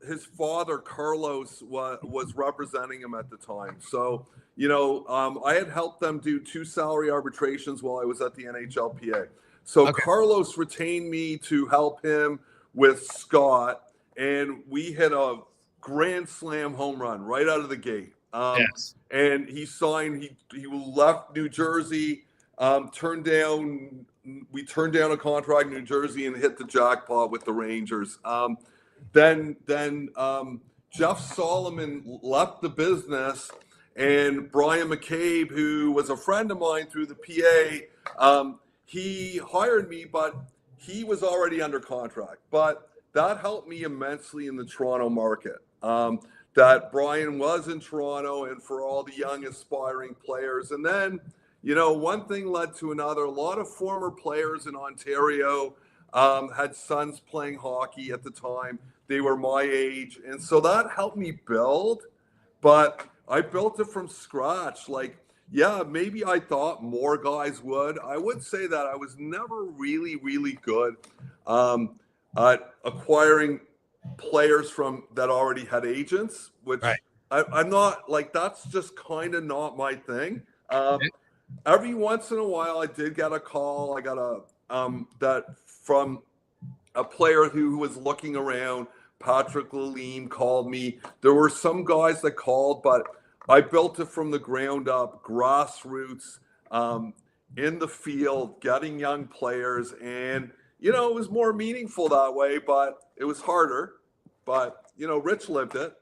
his father Carlos was representing him at the time. So, you know, I had helped them do 2 salary arbitrations while I was at the NHLPA. So Carlos retained me to help him with Scott, and we hit a grand slam home run right out of the gate. And he signed. He left New Jersey. We turned down a contract in New Jersey and hit the jackpot with the Rangers. Then Jeff Solomon left the business, and Brian McCabe, who was a friend of mine through the PA, he hired me, but he was already under contract. But that helped me immensely in the Toronto market. That Brian was in Toronto, and for all the young aspiring players. And then, you know, one thing led to another. A lot of former players in Ontario had sons playing hockey at the time. They were my age. And so that helped me build, but I built it from scratch. Like, yeah, maybe I thought more guys would. I would say that I was never really, really good at acquiring players that already had agents, which I'm not, like, that's just kind of not my thing. Every once in a while I did get a call. I got that from a player who was looking around, Patrick Lalime called me. There were some guys that called, but I built it from the ground up, grassroots, in the field, getting young players. And, it was more meaningful that way, but it was harder. But, Rich lived it.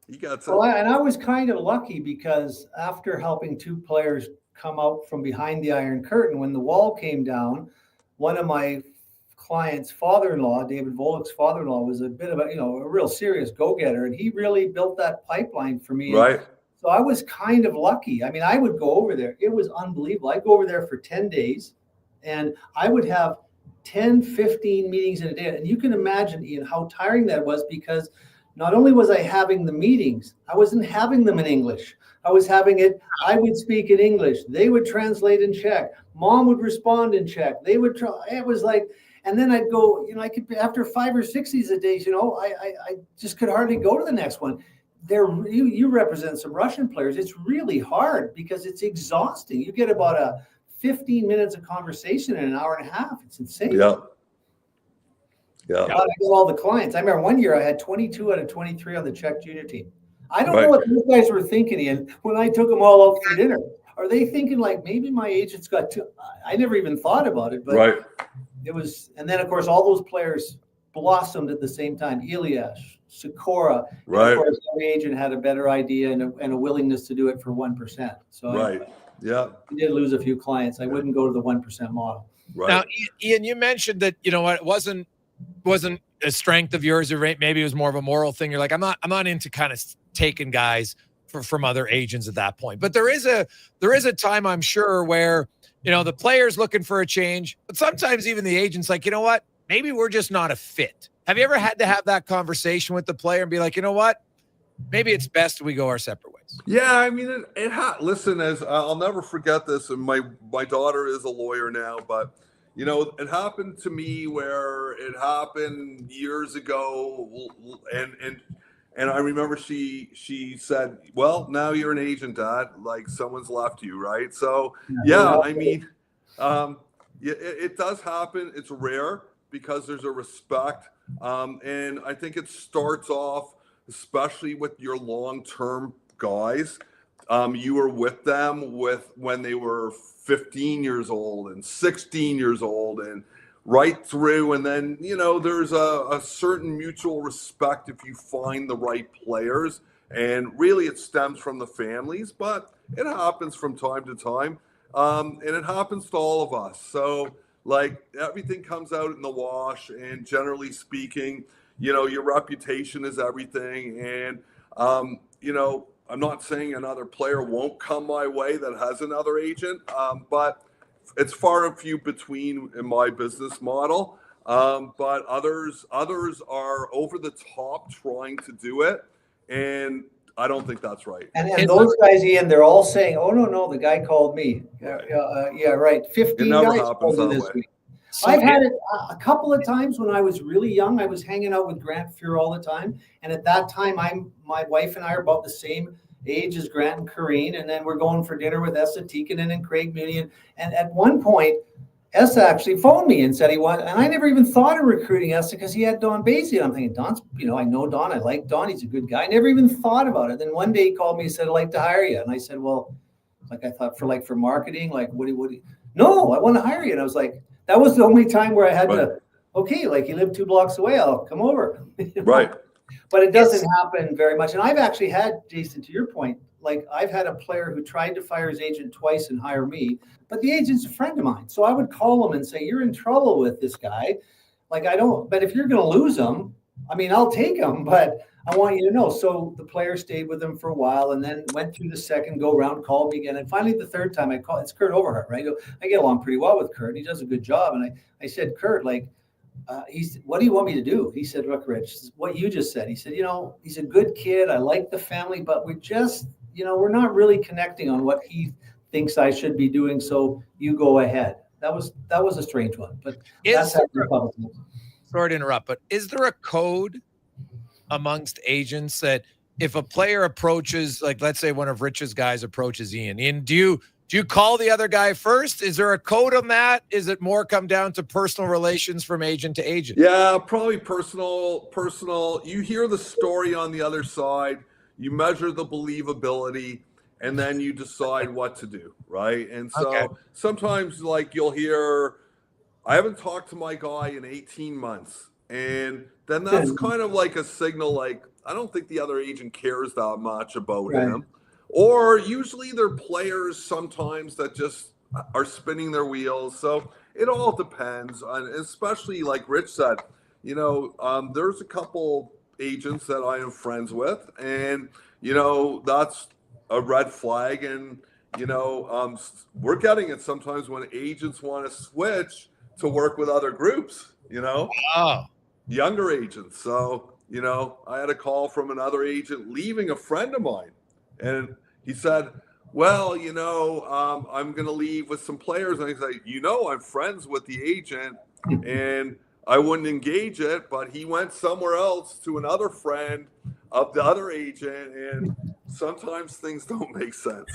He got some. Well, and I was kind of lucky because after helping two players come out from behind the Iron Curtain, when the wall came down, one of my client's father-in-law, David Volek's father-in-law, was a bit of a real serious go-getter, and he really built that pipeline for me. Right. So I was kind of lucky. I mean, I would go over there. It was unbelievable. I'd go over there for 10 days, and I would have 10, 15 meetings in a day. And you can imagine, Ian, how tiring that was, because not only was I having the meetings, I wasn't having them in English. I would speak in English. They would translate in Czech. Mom would respond in Czech. They would try. It was like, and then I'd go, I could, after 5 or 6 these a day, I just could hardly go to the next one. You represent some Russian players. It's really hard because it's exhausting. You get about 15 minutes of conversation in an hour and a half. It's insane. Yeah. Yeah. I got all the clients. I remember one year I had 22 out of 23 on the Czech junior team. I don't know what those guys were thinking, Ian, when I took them all out for dinner. Are they thinking like, maybe my agent's got two? I never even thought about it, but it was. And then of course all those players blossomed at the same time. Elias, Sikora, right. Of course, every agent had a better idea and a willingness to do it for 1%. So yeah, I did lose a few clients. I wouldn't go to the 1% model. Right. Now, Ian, you mentioned that it wasn't a strength of yours, or maybe it was more of a moral thing. You're like, I'm not into kind of taking guys from other agents at that point. But there is a time, I'm sure, where the player's looking for a change, but sometimes even the agent's like, you know what, maybe we're just not a fit. Have you ever had to have that conversation with the player and be like, you know what, maybe it's best we go our separate ways? Yeah, I mean, listen, as I'll never forget this, and my daughter is a lawyer now, but it happened to me where it happened years ago, and I remember she said, "Well, now you're an agent, Dad. Like someone's left you, right?" So yeah, I mean, it does happen. It's rare because there's a respect, and I think it starts off, especially with your long-term guys. You were with them when they were 15 years old and 16 years old and right through. And then, there's a certain mutual respect if you find the right players. And really it stems from the families, but it happens from time to time. And it happens to all of us. So like everything comes out in the wash, and generally speaking, your reputation is everything. And, I'm not saying another player won't come my way that has another agent, but it's far and few between in my business model. But others are over the top trying to do it, and I don't think that's right. And those guys, Ian, they're all saying, "Oh no, the guy called me." Yeah, right. 15 guys called me this week. I've had it a couple of times when I was really young. I was hanging out with Grant Fuhr all the time. And at that time, my wife and I are about the same age as Grant and Karine. And then we're going for dinner with Essa Tikkanen and Craig Mooney. And at one point, Essa actually phoned me and said he wanted, and I never even thought of recruiting Essa because he had Don Basie. And I'm thinking, Don's, I know Don. I like Don. He's a good guy. I never even thought about it. Then one day he called me and said, I'd like to hire you. And I said, well, like I thought for marketing, like, what do you? No, I want to hire you. And I was like, that was the only time where I had to, okay, like you live 2 blocks away, I'll come over. Right. But it doesn't happen very much. And I've actually had, Jason, to your point, like I've had a player who tried to fire his agent twice and hire me, but the agent's a friend of mine. So I would call him and say, you're in trouble with this guy. Like but if you're going to lose him, I mean, I'll take him, but I want you to know. So the player stayed with him for a while and then went through the second go round, called me again. And finally, the third time I called, it's Kurt Overhart, right? I get along pretty well with Kurt. He does a good job. And I said, Kurt, like, what do you want me to do? He said, look, Rich, what you just said. He said, he's a good kid. I like the family, but we're just, we're not really connecting on what he thinks I should be doing. So you go ahead. That was a strange one, but sorry to interrupt, but is there a code amongst agents that if a player approaches, like let's say one of Rich's guys approaches Ian, do you call the other guy first? Is there a code on that? Is it more come down to personal relations from agent to agent? Yeah, probably personal. You hear the story on the other side, you measure the believability, and then you decide what to do, right? And so sometimes, like, you'll hear, I haven't talked to my guy in 18 months. And then that's kind of like a signal, like, I don't think the other agent cares that much about him. Or usually they're players sometimes that just are spinning their wheels. So it all depends. And especially like Rich said, there's a couple agents that I am friends with, and, that's a red flag. And, we're getting it sometimes when agents want to switch to work with other groups, younger agents. So, I had a call from another agent leaving a friend of mine. And he said, well, I'm going to leave with some players. And I said, I'm friends with the agent and I wouldn't engage it, but he went somewhere else to another friend of the other agent. And sometimes things don't make sense.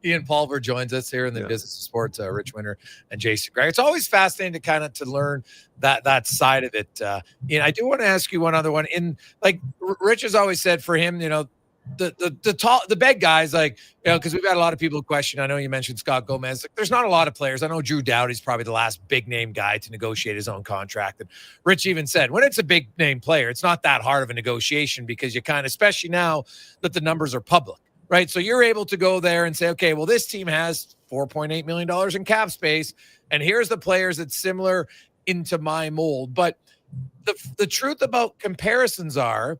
Ian Pulver joins us here in the Business of Sports, Rich Winter and Jason Gregor. It's always fascinating to learn that side of it. Ian, I do want to ask you one other one. Rich has always said for him, the big guys, because we've had a lot of people question. I know you mentioned Scott Gomez. There's not a lot of players. I know Drew Doughty's probably the last big name guy to negotiate his own contract. And Rich even said, when it's a big name player, it's not that hard of a negotiation because you especially now that the numbers are public, right? So you're able to go there and say, okay, well, this team has $4.8 million in cap space, and here's the players that's similar into my mold. But the truth about comparisons are,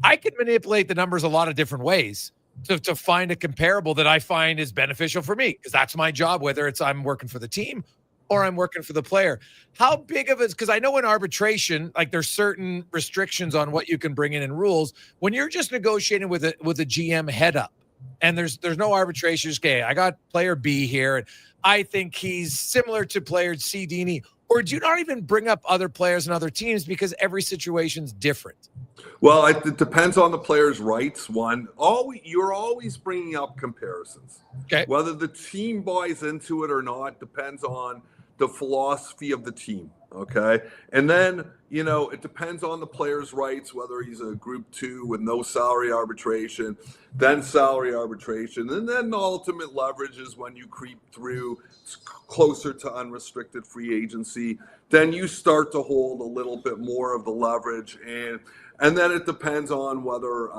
I can manipulate the numbers a lot of different ways to find a comparable that I find is beneficial for me, because that's my job, whether it's I'm working for the team or I'm working for the player. How big of it, because I know in arbitration, there's certain restrictions on what you can bring in and rules. When you're just negotiating with a GM head up and there's no arbitration, okay, I got player B here and I think he's similar to player C, D, and E. Or do you not even bring up other players and other teams because every situation's different? Well, it depends on the player's rights. You're always bringing up comparisons. Okay. Whether the team buys into it or not depends on the philosophy of the team. Okay. And then, it depends on the player's rights, whether he's a group 2 with no salary arbitration, then salary arbitration. And then the ultimate leverage is when you creep through closer to unrestricted free agency, then you start to hold a little bit more of the leverage. And then it depends on whether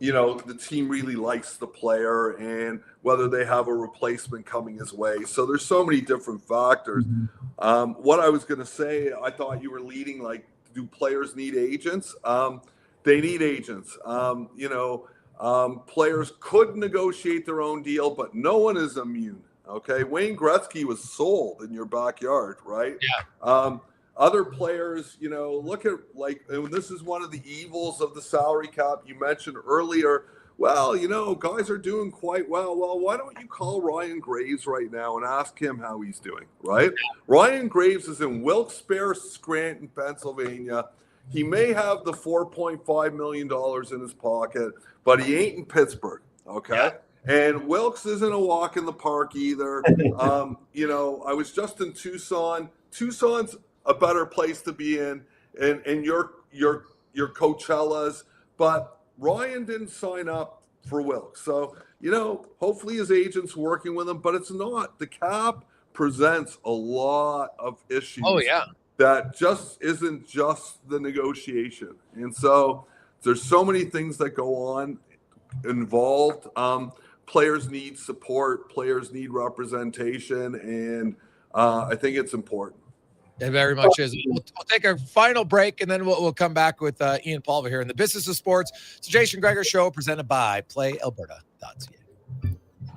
the team really likes the player and whether they have a replacement coming his way. So there's so many different factors. What I was going to say, I thought you were leading, do players need agents? They need agents. Players could negotiate their own deal, but no one is immune. Okay. Wayne Gretzky was sold in your backyard, right? Yeah. Other players, look at and this is one of the evils of the salary cap you mentioned earlier. Well, guys are doing quite well. Well, why don't you call Ryan Graves right now and ask him how he's doing, right? Ryan Graves is in Wilkes-Barre, Scranton, Pennsylvania. He may have the $4.5 million in his pocket, but he ain't in Pittsburgh, okay? Yeah. And Wilkes isn't a walk in the park either. I was just in Tucson. Tucson's a better place to be in your Coachellas, but Ryan didn't sign up for Wilkes. So, hopefully his agent's working with him, but it's not. The cap presents a lot of issues. Oh, yeah. That just isn't just the negotiation. And so there's so many things that go on involved. Players need support. Players need representation. And I think it's important. It very much is. We'll take our final break, and then we'll come back with Ian Pulver here in the Business of Sports. It's the Jason Gregor Show presented by PlayAlberta.ca.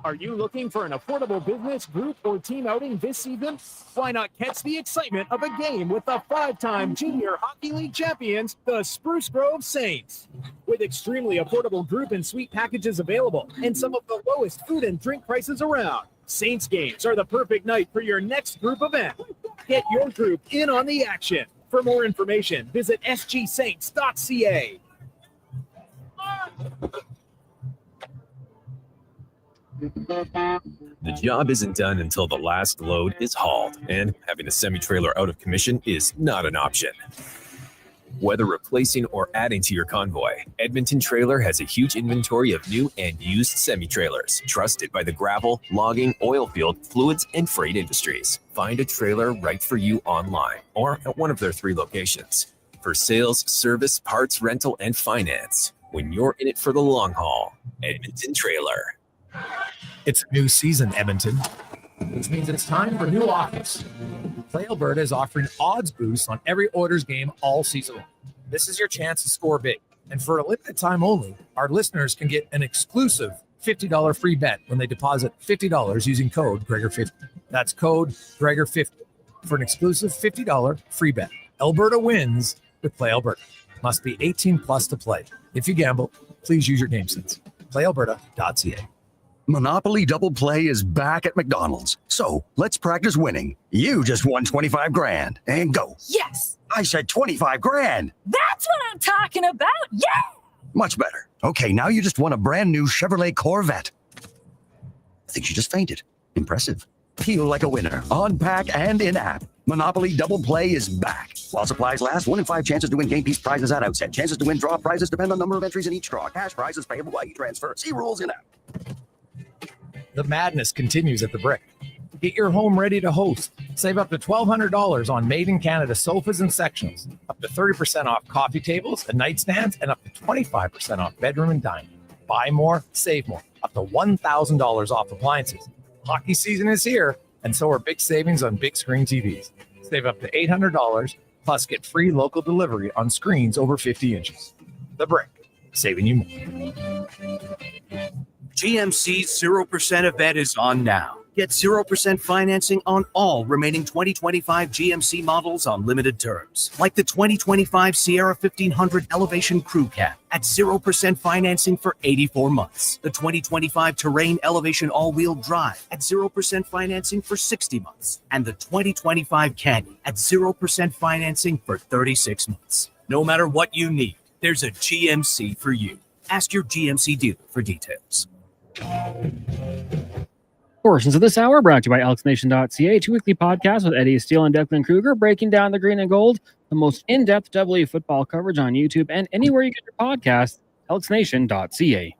Are you looking for an affordable business, group, or team outing this season? Why not catch the excitement of a game with the 5-time Junior Hockey League champions, the Spruce Grove Saints? With extremely affordable group and suite packages available and some of the lowest food and drink prices around, Saints games are the perfect night for your next group event. Get your group in on the action. For more information, visit sgsaints.ca. The job isn't done until the last load is hauled, and having a semi-trailer out of commission is not an option. Whether replacing or adding to your convoy, Edmonton Trailer has a huge inventory of new and used semi-trailers, trusted by the gravel, logging, oil field, fluids, and freight industries. Find a trailer right for you online or at one of their 3 locations. For sales, service, parts, rental, and finance, when you're in it for the long haul, Edmonton Trailer. It's a new season, Edmonton, which means it's time for new offers. Play Alberta is offering odds boosts on every Oilers game all season long. This is your chance to score big. And for a limited time only, our listeners can get an exclusive $50 free bet when they deposit $50 using code Gregor50. That's code Gregor50 for an exclusive $50 free bet. Alberta wins with Play Alberta. Must be 18 plus to play. If you gamble, please use your game sense. PlayAlberta.ca. Monopoly Double Play is back at McDonald's. So let's practice winning. You just won 25 grand and go. Yes. I said 25 grand. That's what I'm talking about. Yeah. Much better. Okay, now you just won a brand new Chevrolet Corvette. I think she just fainted. Impressive. Feel like a winner on pack and in-app. Monopoly Double Play is back. While supplies last, 1 in 5 chances to win game piece prizes at outset. Chances to win draw prizes depend on number of entries in each draw. Cash prizes payable by e-transfer. See rules in-app. The madness continues at the Brick. Get your home ready to host. Save up to $1,200 on made in Canada sofas and sectionals, up to 30% off coffee tables and nightstands, and up to 25% off bedroom and dining. Buy more, save more, up to $1,000 off appliances. Hockey season is here, and so are big savings on big screen TVs. Save up to $800, plus get free local delivery on screens over 50 inches. The Brick, saving you more. GMC's 0% event is on now. Get 0% financing on all remaining 2025 GMC models on limited terms, like the 2025 Sierra 1500 Elevation Crew Cab at 0% financing for 84 months. The 2025 Terrain Elevation All-Wheel Drive at 0% financing for 60 months. And the 2025 Canyon at 0% financing for 36 months. No matter what you need, there's a GMC for you. Ask your GMC dealer for details. Portions of this hour brought to you by elksnation.ca, 2 weekly podcasts with Eddie Steele and Declan Kruger, breaking down the green and gold, the most in-depth WA football coverage on YouTube and anywhere you get your podcasts, elksnation.ca.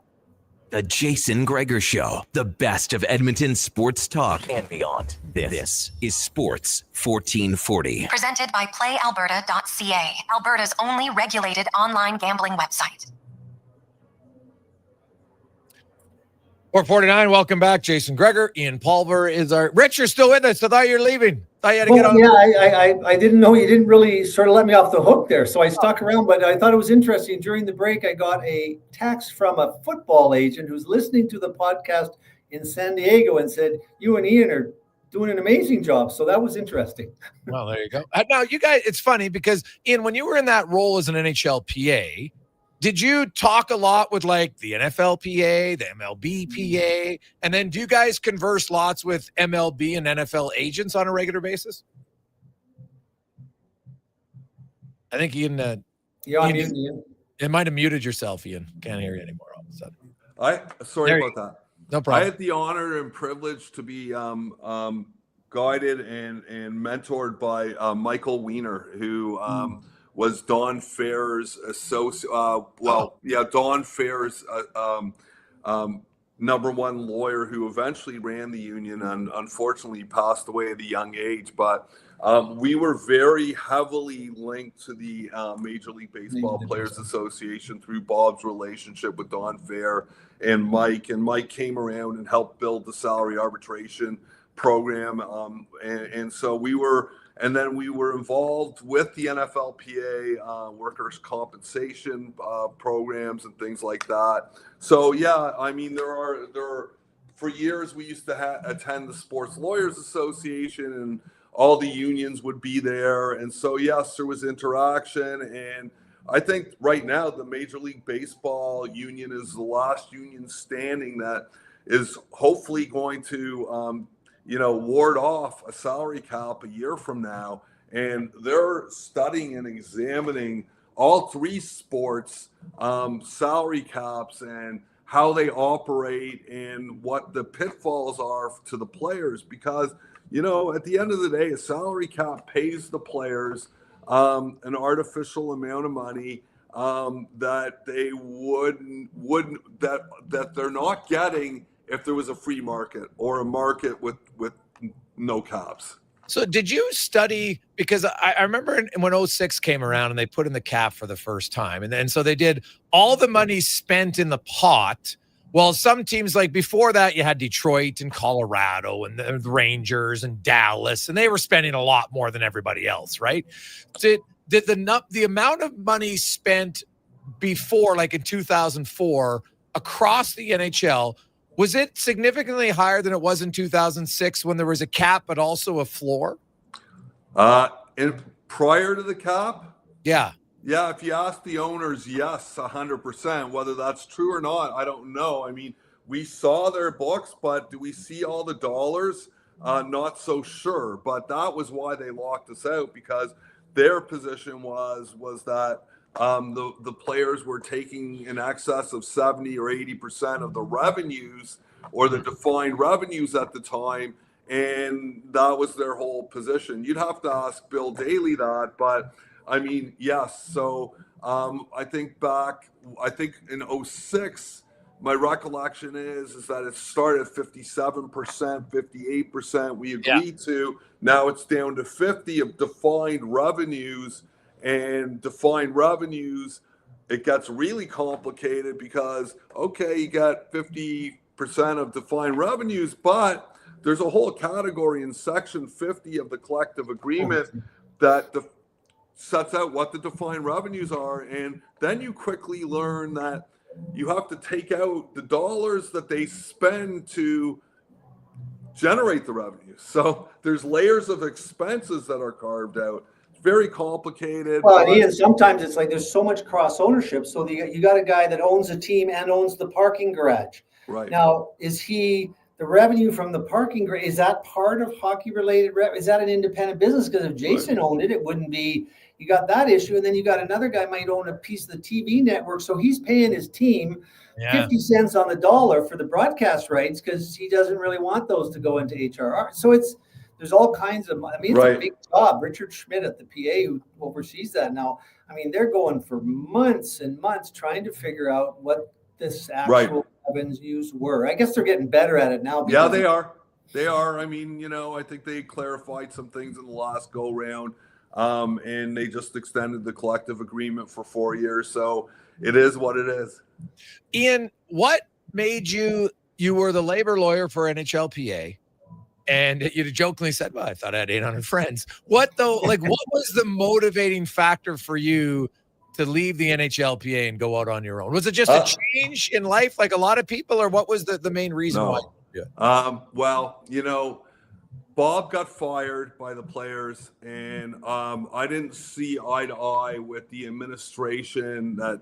The Jason Gregor Show, the best of Edmonton sports talk and beyond. This is Sports 1440. Presented by PlayAlberta.ca, Alberta's only regulated online gambling website. 449, welcome back. Jason Gregor. Ian Pulver is our... Rich, you're still with us. I thought you were leaving. Thought you had to get on. Yeah, I didn't know. You didn't really sort of let me off the hook there. So I stuck around, but I thought it was interesting. During the break, I got a text from a football agent who's listening to the podcast in San Diego and said, you and Ian are doing an amazing job. So that was interesting. Well, there you go. Now, you guys, it's funny because, Ian, when you were in that role as an NHL PA, did you talk a lot with like the NFL PA, the MLB PA, and then do you guys converse lots with MLB and NFL agents on a regular basis? I think Ian, Ian, it might have muted yourself, Ian. Can't hear you anymore all of a sudden. Sorry about that. No problem. I had the honor and privilege to be guided and mentored by Michael Weiner, who was Don Fair's associate. Don Fair's number one lawyer, who eventually ran the union and unfortunately passed away at a young age. But we were very heavily linked to the Major League Baseball Players Association through Bob's relationship with Don Fair and Mike. And Mike came around and helped build the salary arbitration program. And so we were. And then we were involved with the NFLPA workers' compensation programs and things like that. So yeah, I mean, there are for years we used to attend the Sports Lawyers Association, and all the unions would be there. And so yes, there was interaction. And I think right now the Major League Baseball union is the last union standing that is hopefully going to ward off a salary cap a year from now. and they're studying and examining all three sports, salary caps and how they operate and what the pitfalls are to the players. Because, at the end of the day, a salary cap pays the players an artificial amount of money that they wouldn't that they're not getting if there was a free market or a market with no caps. So did you study, because I remember when 06 came around and they put in the cap for the first time, and then so they did all the money spent in the pot. Well, some teams, like before that, you had Detroit and Colorado and the Rangers and Dallas, and they were spending a lot more than everybody else, right? Did the amount of money spent before, like in 2004, across the NHL, was it significantly higher than it was in 2006 when there was a cap but also a floor? And prior to the cap? Yeah. Yeah, if you ask the owners, yes, 100%. Whether that's true or not, I don't know. I mean, we saw their books, but do we see all the dollars? Not so sure. But that was why they locked us out, because their position was that the players were taking in excess of 70 or 80% of the revenues, or the defined revenues at the time, and that was their whole position. You'd have to ask Bill Daly that, but I mean, yes. So I think in 06, my recollection is that it started at 57%, 58%. We agreed to. Now it's down to 50 of defined revenues. And defined revenues, it gets really complicated because, okay, you got 50% of defined revenues, but there's a whole category in Section 50 of the collective agreement that sets out what the defined revenues are. And then you quickly learn that you have to take out the dollars that they spend to generate the revenues. So there's layers of expenses that are carved out. Very complicated. Well, Ian, sometimes it's like there's so much cross ownership. So you got a guy that owns a team and owns the parking garage. Right. Now, is he the revenue from the parking garage? Is that part of hockey related? Is that an independent business? Because if Jason owned it, it wouldn't be. You got that issue, and then you got another guy might own a piece of the TV network, so he's paying his team 50 cents on the dollar for the broadcast rights because he doesn't really want those to go into HRR. So there's all kinds of, it's a big job. Richard Schmidt at the PA, who oversees that now, they're going for months and months trying to figure out what this actual revenues were. I guess they're getting better at it now. Yeah, they are. They are. I think they clarified some things in the last go round, and they just extended the collective agreement for 4 years. So it is what it is. Ian, what made you were the labor lawyer for NHLPA? And you jokingly said, well, I thought I had 800 friends. What was the motivating factor for you to leave the NHLPA and go out on your own? Was it just a change in life like a lot of people, or what was the main reason why? Well, Bob got fired by the players, and I didn't see eye to eye with the administration that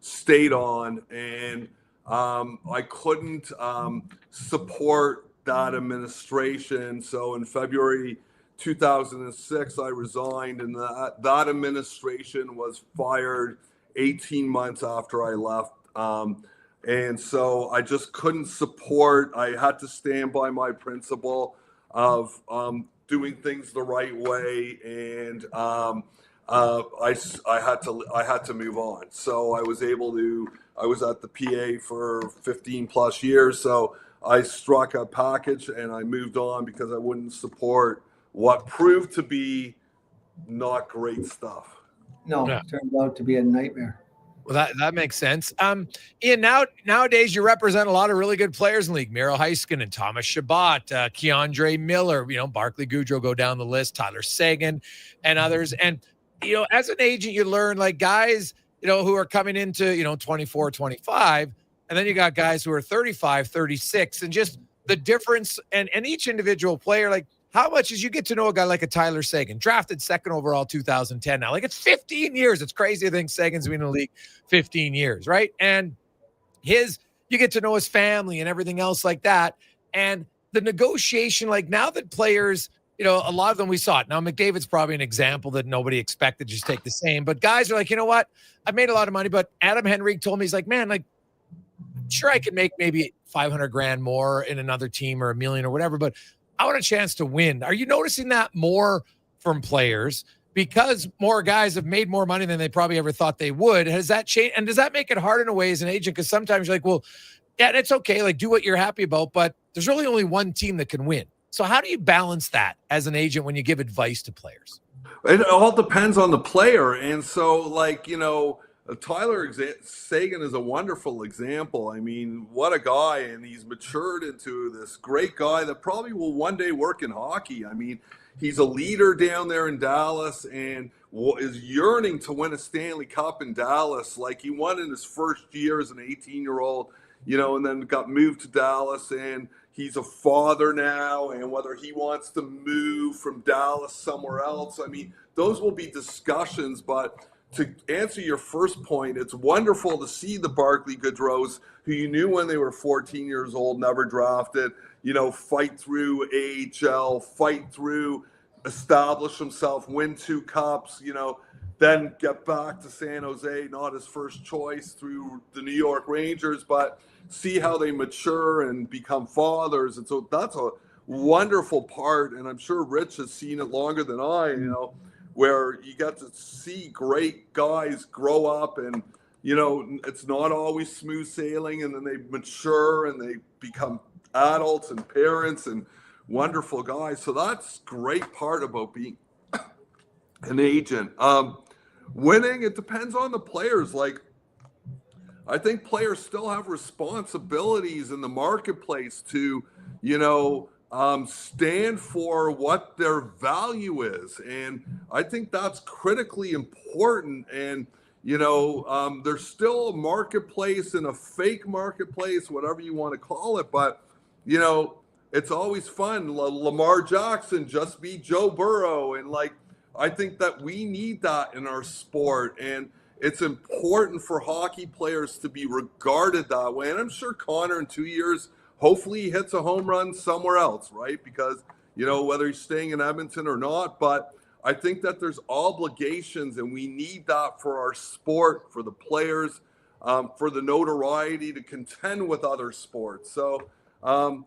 stayed on, and I couldn't support that administration. So in February 2006, I resigned, and that administration was fired 18 months after I left. And so I just couldn't support. I had to stand by my principle of doing things the right way, and I had to move on. So I was at the PA for 15 plus years. So I struck a package and I moved on because I wouldn't support what proved to be not great stuff. No, it turned out to be a nightmare. Well, that makes sense. Ian, nowadays you represent a lot of really good players in the league. Miro Heiskanen, Thomas Chabot, Keandre Miller, Barclay Goodrow, go down the list, Tyler Seguin, and others. And, as an agent, you learn like guys, who are coming into, 24, 25, and then you got guys who are 35, 36, and just the difference. And each individual player, like how much as you get to know a guy like a Tyler Seguin, drafted second overall 2010 now. Like it's 15 years. It's crazy. I think Seguin's been in the league 15 years, right? And you get to know his family and everything else like that. And the negotiation, like now that players a lot of them we saw it. Now, McDavid's probably an example that nobody expected, just take the same. But guys are like, you know what? I've made a lot of money, but Adam Henrique told me, he's like, man, like, sure, I could make maybe $500,000 more in another team or $1 million or whatever, but I want a chance to win. Are you noticing that more from players because more guys have made more money than they probably ever thought they would? Has that changed? And does that make it hard in a way as an agent? Because sometimes you're like, well, yeah, it's okay. Like, do what you're happy about, but there's really only one team that can win. So how do you balance that as an agent when you give advice to players? It all depends on the player. And so, like, Tyler Seguin is a wonderful example. I mean, what a guy. And he's matured into this great guy that probably will one day work in hockey. I mean, he's a leader down there in Dallas and is yearning to win a Stanley Cup in Dallas. Like, he won in his first year as an 18-year-old, and then got moved to Dallas, and he's a father now, and whether he wants to move from Dallas somewhere else, I mean, those will be discussions. But to answer your first point, it's wonderful to see the Barclay Goodrows, who you knew when they were 14 years old, never drafted, fight through AHL, fight through, establish himself, win 2 cups, then get back to San Jose, not his first choice, through the New York Rangers, but see how they mature and become fathers. And so that's a wonderful part. And I'm sure Rich has seen it longer than I, where you get to see great guys grow up and, it's not always smooth sailing, and then they mature and they become adults and parents and wonderful guys. So that's great part about being an agent. Winning, it depends on the players. Like, I think players still have responsibilities in the marketplace to, stand for what their value is. And I think that's critically important. And, there's still a marketplace and a fake marketplace, whatever you want to call it. But, it's always fun. Lamar Jackson just beat Joe Burrow. And, like, I think that we need that in our sport. And it's important for hockey players to be regarded that way. And I'm sure Connor in 2 years, hopefully he hits a home run somewhere else, right? Because, whether he's staying in Edmonton or not, but I think that there's obligations, and we need that for our sport, for the players, for the notoriety to contend with other sports. So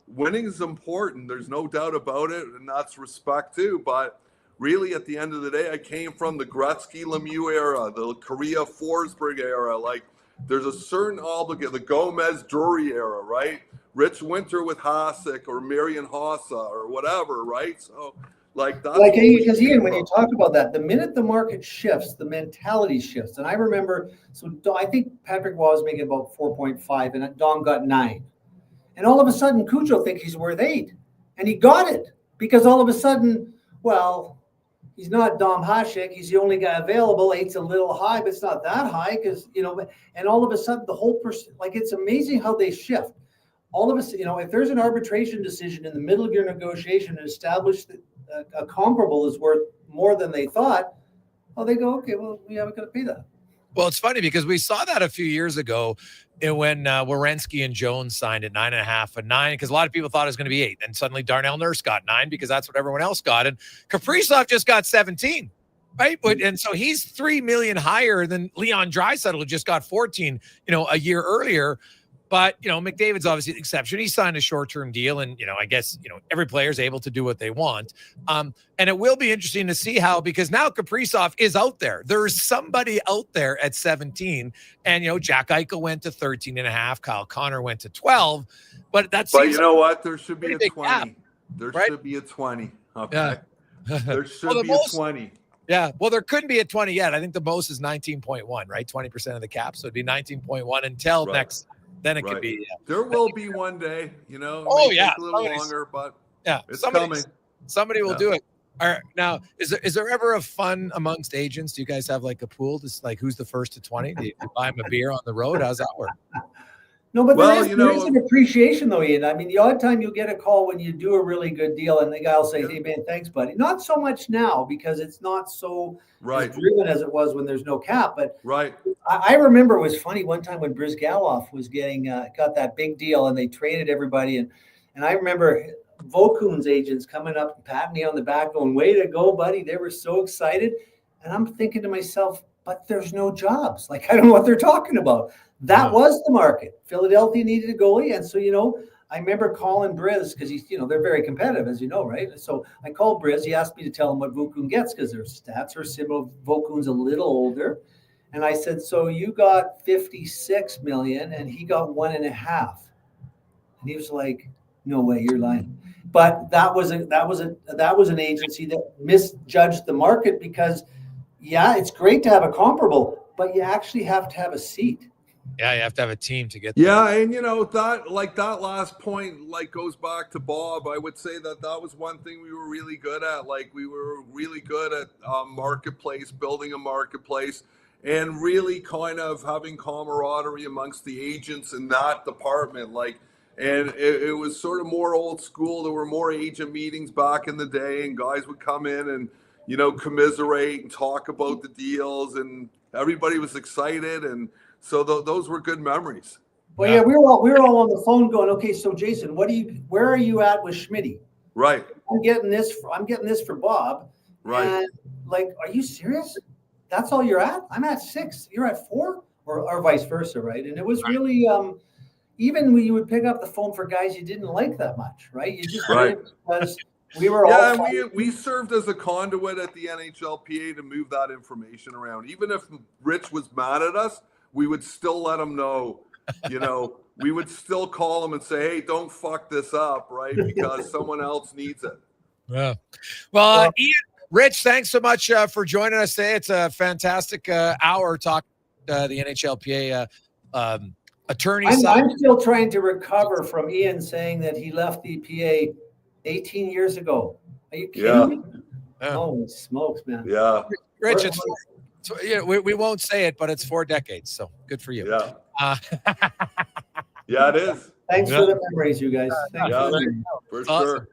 winning is important. There's no doubt about it. And that's respect too. But really, at the end of the day, I came from the Gretzky Lemieux era, the Korea Forsberg era. Like, there's a certain obligation, the Gomez Drury era, right? Rich Winter with Hasek or Marian Hossa or whatever, right? So, like, that's because Ian, when you talk about that, the minute the market shifts, the mentality shifts. And I remember, so I think Patrick Waugh was making about 4.5, and Dom got 9. And all of a sudden, Cujo thinks he's worth 8, and he got it because all of a sudden, well, he's not Dom Hasek. He's the only guy available. 8's a little high, but it's not that high because, and all of a sudden the whole person, like, it's amazing how they shift. All of us, if there's an arbitration decision in the middle of your negotiation and establish that a comparable is worth more than they thought, well, they go, okay, well, we haven't got to pay that. Well, it's funny because we saw that a few years ago when Werenski and Jones signed at 9.5 and 9, because a lot of people thought it was going to be 8. And suddenly Darnell Nurse got 9 because that's what everyone else got. And Kaprizov just got 17, right? And so he's $3 million higher than Leon Draisaitl, who just got 14, a year earlier. But, McDavid's obviously the exception. He signed a short-term deal, and, I guess, every player is able to do what they want. And it will be interesting to see how, because now Kaprizov is out there. There's somebody out there at 17. And, Jack Eichel went to 13.5. Kyle Connor went to 12. But you know what? There should be a 20. Gap, there right? should be a 20. Okay. Yeah. There should be a 20. Yeah. Well, there couldn't be a 20 yet. I think the most is 19.1, right? 20% of the cap. So it'd be 19.1 until next. Then it could be. There will be one day, Oh, yeah. Take a little longer, but it's coming. Somebody will do it. All right. Now, is there ever a fun amongst agents? Do you guys have like a pool? Just like who's the first to 20? Do you buy them a beer on the road? How's that work? No, but there is an appreciation, though, Ian. I mean, the odd time you'll get a call when you do a really good deal, and the guy will say, "Hey, man, thanks, buddy." Not so much now because it's not so driven as it was when there's no cap. But I remember it was funny one time when Brizgalov was got that big deal, and they traded everybody, and I remember Vokun's agents coming up and patting me on the back going, way to go, buddy. They were so excited. And I'm thinking to myself, but there's no jobs. Like, I don't know what they're talking about. That was the market. Philadelphia needed a goalie. And so, I remember calling Briz because he's, they're very competitive, as you know, right? So I called Briz. He asked me to tell him what Vokun gets because their stats are similar. Vokun's a little older. And I said, so you got 56 million and he got 1.5. And he was like, no way, you're lying. But that was an agency that misjudged the market because, yeah, it's great to have a comparable, but you actually have to have a seat. Yeah, you have to have a team to get there. Yeah, and that last point goes back to Bob. I would say that was one thing we were really good at. Like, we were really good at marketplace, building a marketplace, and really kind of having camaraderie amongst the agents in that department. And it was sort of more old school. There were more agent meetings back in the day, and guys would come in and, commiserate and talk about the deals, and everybody was excited. And so those were good memories. Well, yeah, we were all on the phone going, okay, so Jason, where are you at with Schmitty? Right. I'm getting this for Bob. Right. And are you serious? That's all you're at? I'm at 6. You're at 4, or vice versa, right? And it was really even when you would pick up the phone for guys you didn't like that much, right? You just did it because we were all. Yeah, we served as a conduit at the NHLPA to move that information around. Even if Rich was mad at us, we would still let him know. We would still call him and say, "Hey, don't fuck this up, right? Because someone else needs it." Yeah. Well, Ian, Rich, thanks so much for joining us today. It's a fantastic hour talk the NHLPA attorney side. I'm still trying to recover from Ian saying that he left the EPA 18 years ago. Are you kidding me? Yeah. Holy smokes, man. Yeah. Rich, we won't say it, but it's 4 decades. So good for you. Yeah. Yeah, it is. Thanks for the memories, you guys. Thanks for sure.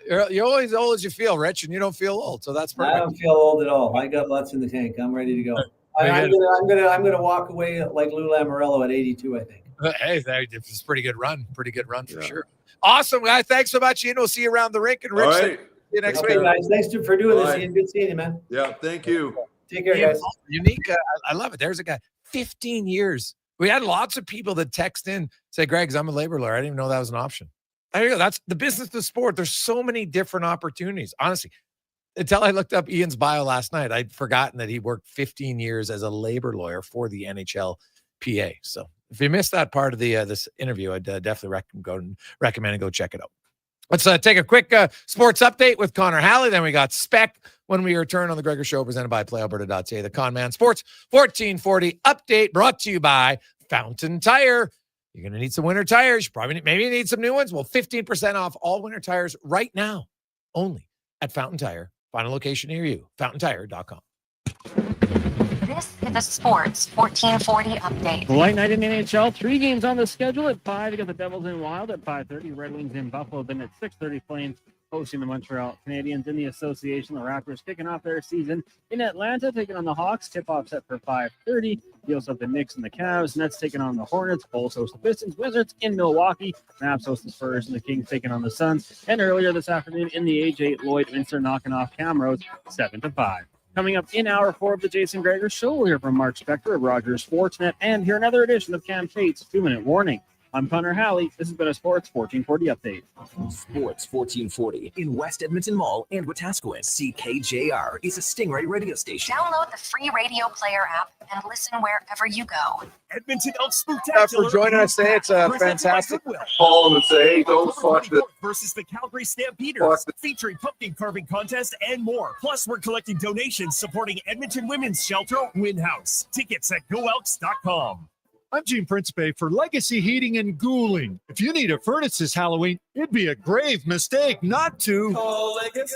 You're always old as you feel, Rich, and you don't feel old. So that's perfect. I don't feel old at all. I got lots in the tank. I'm ready to go. I'm gonna walk away like Lou Lamoriello at 82, I think. Hey, it's a pretty good run. Pretty good run for sure. Awesome, guy. Thanks so much, Ian. We'll see you around the rink. And Rich, all right. See you next week. Guys. Thanks for doing this, Ian. Good seeing you, man. Yeah, thank you. Take care, guys. Unique. I love it. There's a guy, 15 years. We had lots of people that text in, say, Greg's, I'm a labor lawyer. I didn't even know that was an option. There you go. That's the business of sport. There's so many different opportunities. Honestly, until I looked up Ian's bio last night, I'd forgotten that he worked 15 years as a labor lawyer for the NHLPA. So if you missed that part of the this interview, I'd definitely recommend and go check it out. Let's take a quick sports update with Connor Halley. Then we got Spec when we return on the Gregor Show, presented by PlayAlberta.ca. The Con Man Sports 1440 update brought to you by Fountain Tire. You're going to need some winter tires. Maybe you need some new ones. Well, 15% off all winter tires right now, only at Fountain Tire. Find a location near you, fountaintire.com. This is the Sports 1440 update. Late night in the NHL, 3 games on the schedule. At 5, you got the Devils in Wild. At 5:30, Red Wings in Buffalo. Then at 6:30, Flames hosting the Montreal Canadiens. In the association, the Raptors kicking off their season in Atlanta, taking on the Hawks. Tip-off set for 5:30. You also have the Knicks and the Cavs. Nets taking on the Hornets. Bulls host the Pistons. Wizards in Milwaukee. Mavs host the Spurs, and the Kings taking on the Suns. And earlier this afternoon in the AJ Lloyd Minster knocking off Camrose 7-5. Coming up in hour 4 of the Jason Gregor Show, we'll hear from Mark Spector of Rogers Sportsnet and hear another edition of Cam Tate's 2-Minute Warning. I'm Connor Halley. This has been a Sports 1440 update. Sports 1440 in West Edmonton Mall and Wetaskiwin. CKJR is a Stingray radio station. Download the free radio player app and listen wherever you go. Edmonton Elks Spectacular. For joining us today, it's a fantastic. Call them and say, hey, don't fuck this. Versus the Calgary Stampeders, featuring pumpkin carving contest and more. Plus, we're collecting donations supporting Edmonton Women's Shelter Win House. Tickets at goelks.com. I'm Gene Principe for Legacy Heating and Cooling. If you need a furnace this Halloween, it'd be a grave mistake not to call Legacy.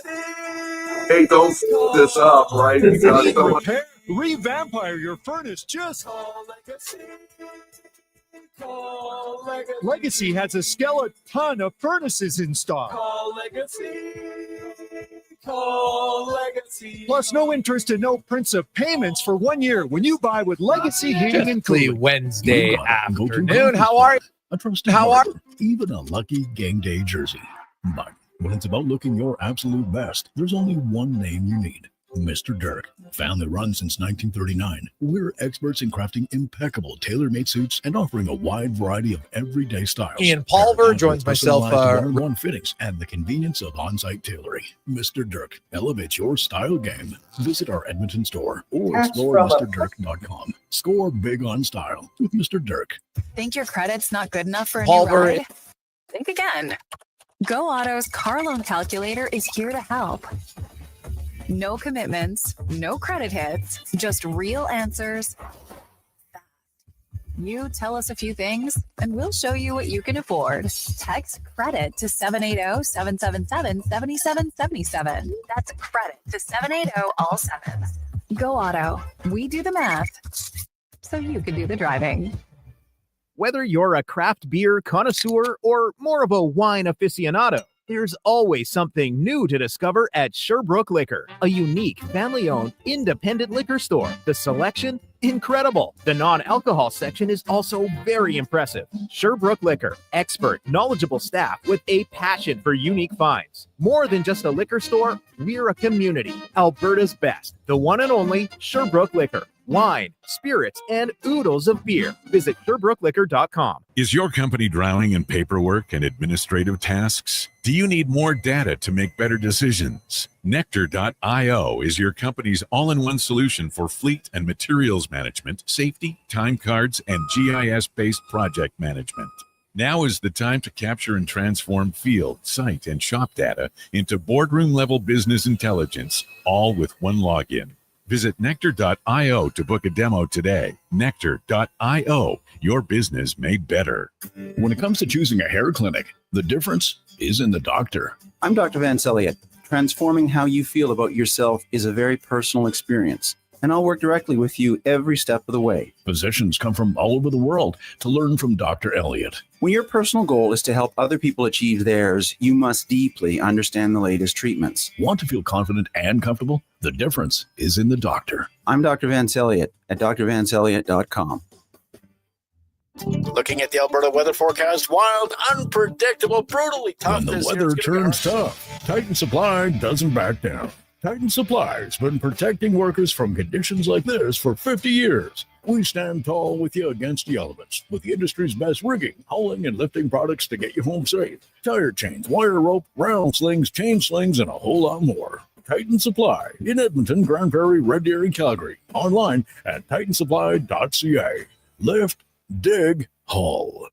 Hey, don't f this up, right? Because repair, re-vampire your furnace. Just call Legacy. Call Legacy. Legacy has a skeleton of furnaces in stock. Call Legacy. Call Legacy. Plus, no interest and no principal payments for 1 year when you buy with Legacy Heating and Cooling. Wednesday afternoon. How are you? A trusted partner, even a lucky game day jersey. But When it's about looking your absolute best, there's only one name you need. Mr. Dirk. Family run since 1939, we're experts in crafting impeccable tailor-made suits and offering a wide variety of everyday styles. Ian Palver joins myself. One fittings and the convenience of on-site tailoring. Mr. Dirk elevates your style game. Visit our Edmonton store or explore MrDirk.com. Score big on style with Mr. Dirk. Think your credit's not good enough for a new Palver. ride? Think again. Go Auto's car loan calculator is here to help. No commitments, no credit hits, just real answers. You tell us a few things, and we'll show you what you can afford. Text credit to 780-777-7777. That's credit to 780 all sevens. Go Auto. We do the math, so you can do the driving. Whether you're a craft beer connoisseur or more of a wine aficionado, there's always something new to discover at Sherbrooke Liquor, a unique, family-owned, independent liquor store. The selection, incredible. The non-alcohol section is also very impressive. Sherbrooke Liquor, expert, knowledgeable staff with a passion for unique finds. More than just a liquor store, we're a community. Alberta's best, the one and only Sherbrooke Liquor. Wine, spirits, and oodles of beer. Visit SherbrookeLiquor.com. Is your company drowning in paperwork and administrative tasks? Do you need more data to make better decisions? Nectar.io is your company's all-in-one solution for fleet and materials management, safety, time cards, and GIS-based project management. Now is the time to capture and transform field, site, and shop data into boardroom-level business intelligence, all with one login. Visit Nectar.io to book a demo today. Nectar.io, your business made better. When it comes to choosing a hair clinic, the difference is in the doctor. I'm Dr. Vance Elliott. Transforming how you feel about yourself is a very personal experience, and I'll work directly with you every step of the way. Physicians come from all over the world to learn from Dr. Elliott. When your personal goal is to help other people achieve theirs, you must deeply understand the latest treatments. Want to feel confident and comfortable? The difference is in the doctor. I'm Dr. Vance Elliott at drvanceelliott.com. Looking at the Alberta weather forecast, wild, unpredictable, brutally tough. When the weather turns tough, Titan Supply doesn't back down. Titan Supply has been protecting workers from conditions like this for 50 years. We stand tall with you against the elements with the industry's best rigging, hauling, and lifting products to get you home safe. Tire chains, wire rope, round slings, chain slings, and a whole lot more. Titan Supply in Edmonton, Grand Prairie, Red Deer, and Calgary. Online at titansupply.ca. Lift, dig, haul.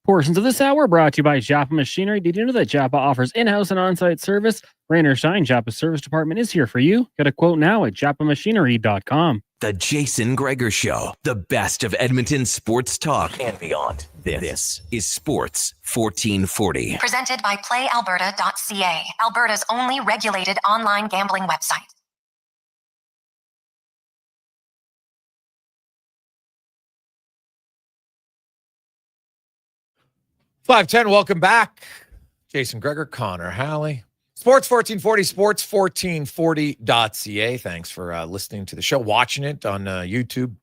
Portions of this hour brought to you by Japa Machinery. Did you know that Japa offers in-house and on-site service? Rain or shine, Japa's service department is here for you. Get a quote now at japamachinery.com. The Jason Gregor Show, the best of Edmonton sports talk and beyond. This is Sports 1440. Presented by PlayAlberta.ca, Alberta's only regulated online gambling website. .510, welcome back. Jason Gregor, Connor Halley. Sports 1440, sports1440.ca. Thanks for listening to the show, watching it on YouTube,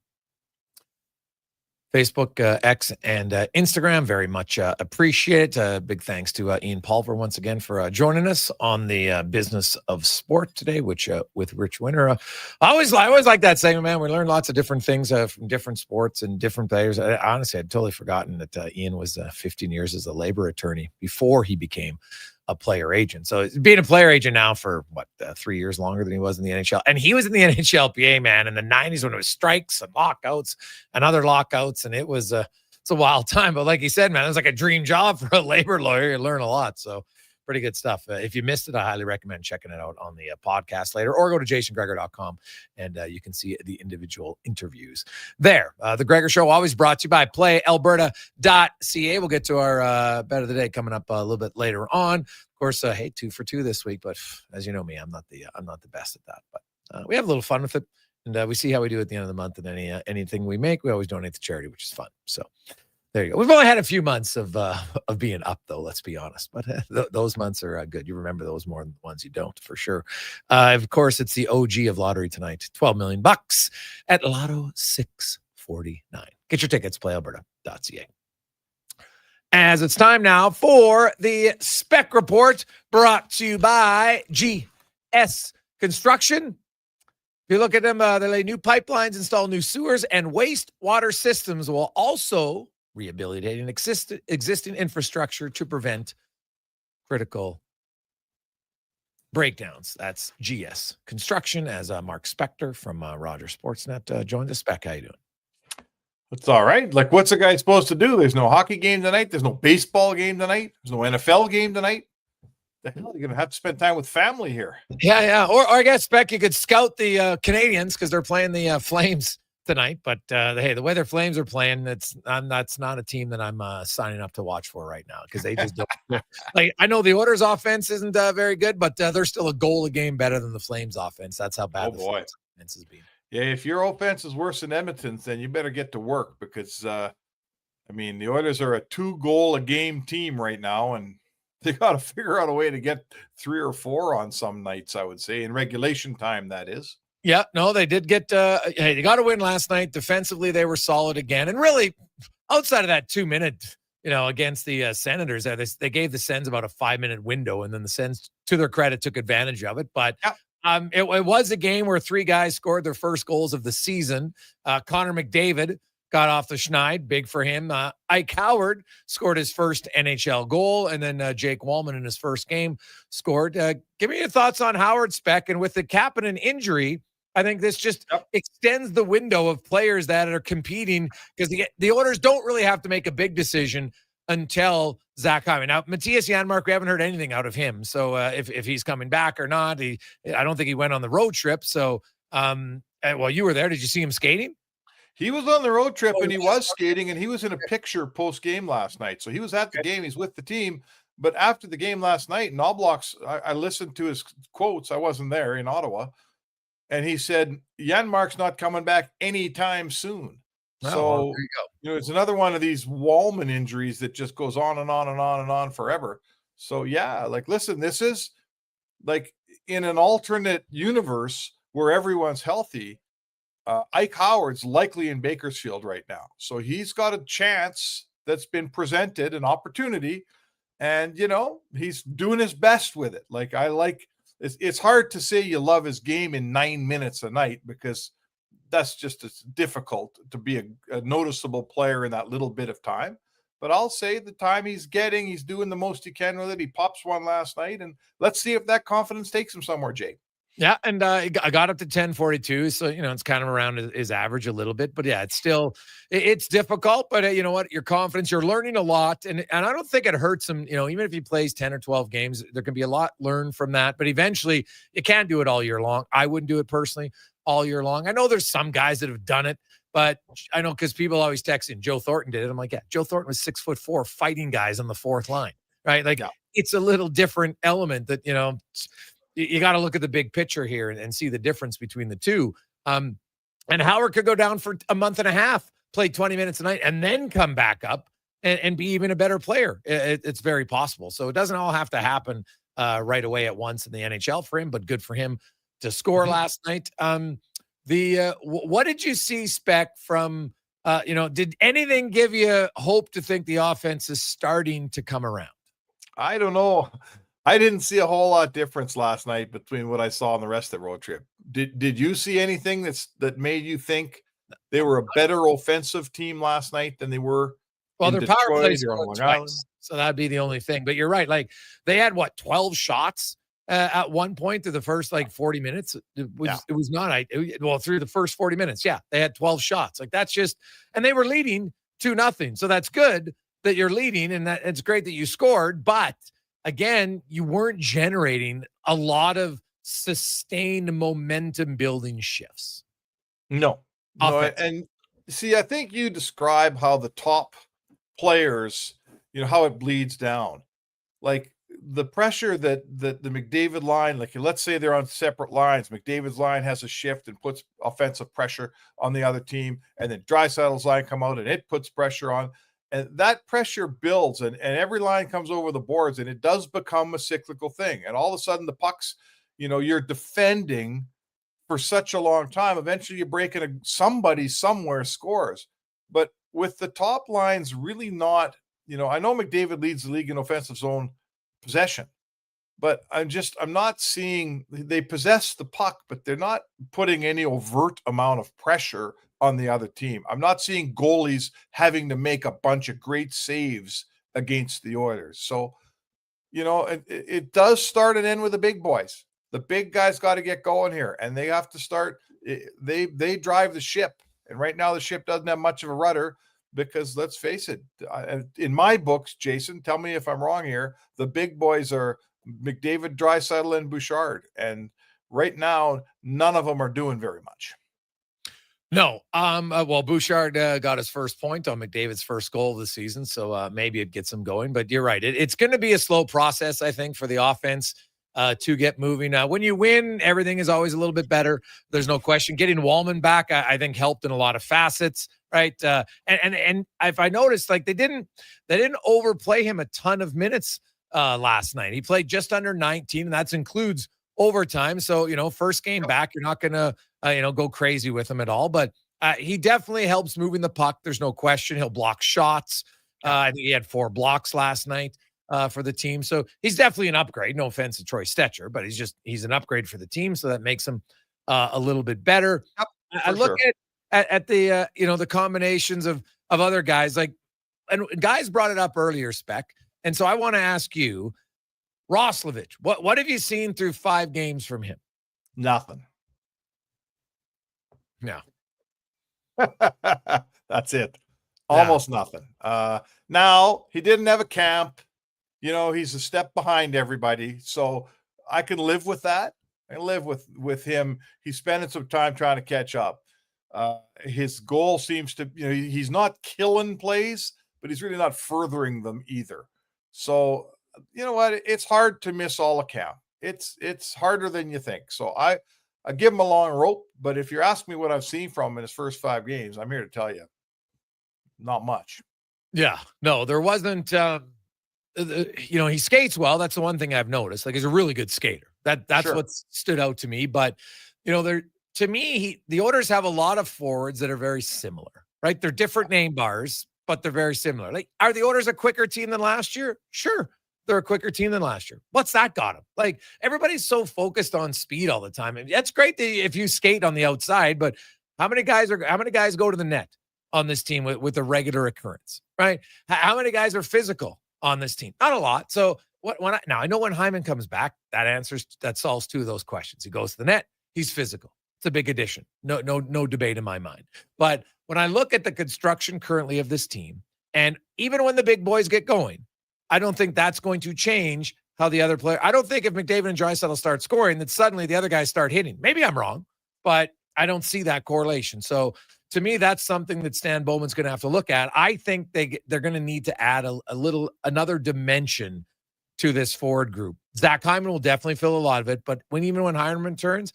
Facebook, X, and Instagram. Very much appreciate it. Big thanks to Ian Palver once again for joining us on the business of sport today, which with Rich Winter. I always like that segment, man. We learn lots of different things from different sports and different players. Honestly, I'd totally forgotten that Ian was 15 years as a labor attorney before he became a player agent. So being a player agent now for 3 years longer than he was in the NHL. And he was in the NHLPA, man, in the 90s when it was strikes and lockouts and other lockouts. And it's a wild time. But like he said, man, it was like a dream job for a labor lawyer. You learn a lot. So pretty good stuff. If you missed it, I highly recommend checking it out on the podcast later, or go to jasongregor.com and you can see the individual interviews there. The Gregor Show always brought to you by PlayAlberta.ca. We'll get to our bet of the day coming up a little bit later on. Of course, 2 for 2 this week, but as you know me, I'm not the best at that. But we have a little fun with it, and we see how we do at the end of the month. And anything we make, we always donate to charity, which is fun. So there you go. We've only had a few months of being up, though, let's be honest. But those months are good. You remember those more than the ones you don't, for sure. Of course, it's the OG of lottery tonight. $12 million at Lotto 649. Get your tickets, playalberta.ca. As it's time now for the Spec Report, brought to you by GS Construction. If you look at them, they lay new pipelines, install new sewers and wastewater systems, while also rehabilitating existing infrastructure to prevent critical breakdowns. That's GS Construction. As Mark Spector from Rogers Sportsnet joined the Spec. How you doing? It's all right. Like, what's a guy supposed to do? There's no hockey game tonight. There's no baseball game tonight. There's no NFL game tonight. The hell, you're going to have to spend time with family here. Yeah. Or I guess, Spec, you could scout the Canadians because they're playing the Flames tonight. But, hey, the way their Flames are playing, that's not a team that I'm signing up to watch for right now because they just don't. Like, I know the Oilers' offense isn't very good, but they're still a goal a game better than the Flames' offense. That's how bad the Flames' offense has been. Yeah, if your offense is worse than Edmonton's, then you better get to work because, the Oilers are a 2-goal-a-game team right now, and they got to figure out a way to get 3 or 4 on some nights, I would say, in regulation time, that is. Yeah, no, they did get they got a win last night. Defensively, they were solid again. And really, outside of that 2-minute, against the Senators, they gave the Sens about a 5-minute window, and then the Sens, to their credit, took advantage of it. But it was a game where 3 guys scored their first goals of the season. Connor McDavid got off the schneid, big for him. Ike Howard scored his first NHL goal, and then Jake Walman in his first game scored. Give me your thoughts on Howard, Spec, and with the Kapanen injury, I think this just extends the window of players that are competing because the Oilers don't really have to make a big decision until Zach Hyman. Now, Matthias Janmark, we haven't heard anything out of him. So if he's coming back or not, I don't think he went on the road trip. So, well, you were there. Did you see him skating? He was on the road trip and he was skating, and he was in a picture post-game last night. So he was at the game. He's with the team. But after the game last night, Knobloch's, I listened to his quotes. I wasn't there in Ottawa. And he said, Janmark's not coming back anytime soon. Oh, So, well, there you go. it's another one of these Walman injuries that just goes on and on and on and on forever. So, yeah, listen, this is like in an alternate universe where everyone's healthy. Ike Howard's likely in Bakersfield right now. So he's got a chance that's been presented, an opportunity, and, he's doing his best with it. It's hard to say you love his game in 9 minutes a night because it's difficult to be a noticeable player in that little bit of time. But I'll say the time he's getting, he's doing the most he can with it. He pops one last night, and let's see if that confidence takes him somewhere, Jake. Yeah, and I got up to 10:42, so it's kind of around his average a little bit, but yeah, it's still it's difficult. But you know what, your confidence, you're learning a lot, and I don't think it hurts him. Even if he plays 10 or 12 games, there can be a lot learned from that. But eventually, you can't do it all year long. I wouldn't do it personally all year long. I know there's some guys that have done it, but I know because people always text in, Joe Thornton did it. I'm like, yeah, Joe Thornton was 6'4", fighting guys on the fourth line, right? It's a little different element that you got to look at the big picture here and see the difference between the two. And Howard could go down for a month and a half, play 20 minutes a night, and then come back up and be even a better player. It's very possible. So it doesn't all have to happen right away at once in the NHL for him, but good for him to score last night. What did you see, Spec, from, did anything give you hope to think the offense is starting to come around? I don't know. I didn't see a whole lot difference last night between what I saw on the rest of the road trip. Did you see anything that made you think they were a better offensive team last night than they were? Well, in their power Detroit plays or on Long Island? so that'd be the only thing. But you're right. They had 12 shots at one point through the first 40 minutes. It was not through the first 40 minutes. Yeah, they had 12 shots. That's just, and they were leading 2-0. So that's good that you're leading, and that it's great that you scored, but again, you weren't generating a lot of sustained momentum building shifts. No. And see, I think you describe how the top players, how it bleeds down. The pressure that the McDavid line, let's say they're on separate lines. McDavid's line has a shift and puts offensive pressure on the other team, and then Draisaitl's line come out and it puts pressure on. And that pressure builds, and every line comes over the boards, and it does become a cyclical thing. And all of a sudden, the pucks, you're defending for such a long time. Eventually, you break in somebody somewhere scores. But with the top lines really not I know McDavid leads the league in offensive zone possession, but I'm not seeing, they possess the puck, but they're not putting any overt amount of pressure on the other team. I'm not seeing goalies having to make a bunch of great saves against the Oilers. So, it does start and end with the big boys. The big guys got to get going here, and they have to start. They drive the ship, and right now the ship doesn't have much of a rudder because, let's face it, in my books, Jason, tell me if I'm wrong here, the big boys are McDavid, Draisaitl, and Bouchard, and right now none of them are doing very much. No. Well, Bouchard got his first point on McDavid's first goal of the season, so maybe it gets him going. But you're right. It's going to be a slow process, I think, for the offense to get moving. When you win, everything is always a little bit better. There's no question. Getting Walman back, I think, helped in a lot of facets, right? And if I noticed, like they didn't overplay him a ton of minutes last night. He played just under 19, and that includes overtime. So, first game back, you're not going to, go crazy with him at all. But he definitely helps moving the puck. There's no question. He'll block shots. I think he had 4 blocks last night for the team. So he's definitely an upgrade. No offense to Troy Stetcher, but he's an upgrade for the team. So that makes him a little bit better. Yep, I look at the, the combinations of other guys, and guys brought it up earlier, Spec. And so I want to ask you, Roslovic, what have you seen through 5 games from him? Nothing. No. That's it. Almost nothing. Now, he didn't have a camp. He's a step behind everybody. So I can live with that. I live with him. He's spending some time trying to catch up. His goal seems to, he's not killing plays, but he's really not furthering them either. So, you know what? It's hard to miss all account. It's harder than you think. So I give him a long rope, but if you're asking me what I've seen from him in his first 5 games, I'm here to tell you, not much. Yeah, no, there wasn't. He skates well. That's the one thing I've noticed. Like, he's a really good skater. That's sure. What stood out to me. But to me, the Oilers have a lot of forwards that are very similar, right? They're different name bars, but they're very similar. Like, are the Oilers a quicker team than last year? Sure. They're a quicker team than last year. What's that got them? Like, everybody's so focused on speed all the time. And that's great if you skate on the outside, but how many guys go to the net on this team with a regular occurrence, right? How many guys are physical on this team? Not a lot. So now I know when Hyman comes back, that solves 2 of those questions. He goes to the net. He's physical. It's a big addition. No debate in my mind. But when I look at the construction currently of this team, and even when the big boys get going, I don't think that's going to change how the other player. I don't think if McDavid and Draisaitl start scoring, that suddenly the other guys start hitting. Maybe I'm wrong, but I don't see that correlation. So to me, that's something that Stan Bowman's going to have to look at. I think they're going to need to add another dimension to this forward group. Zach Hyman will definitely fill a lot of it, but even when Hyman returns,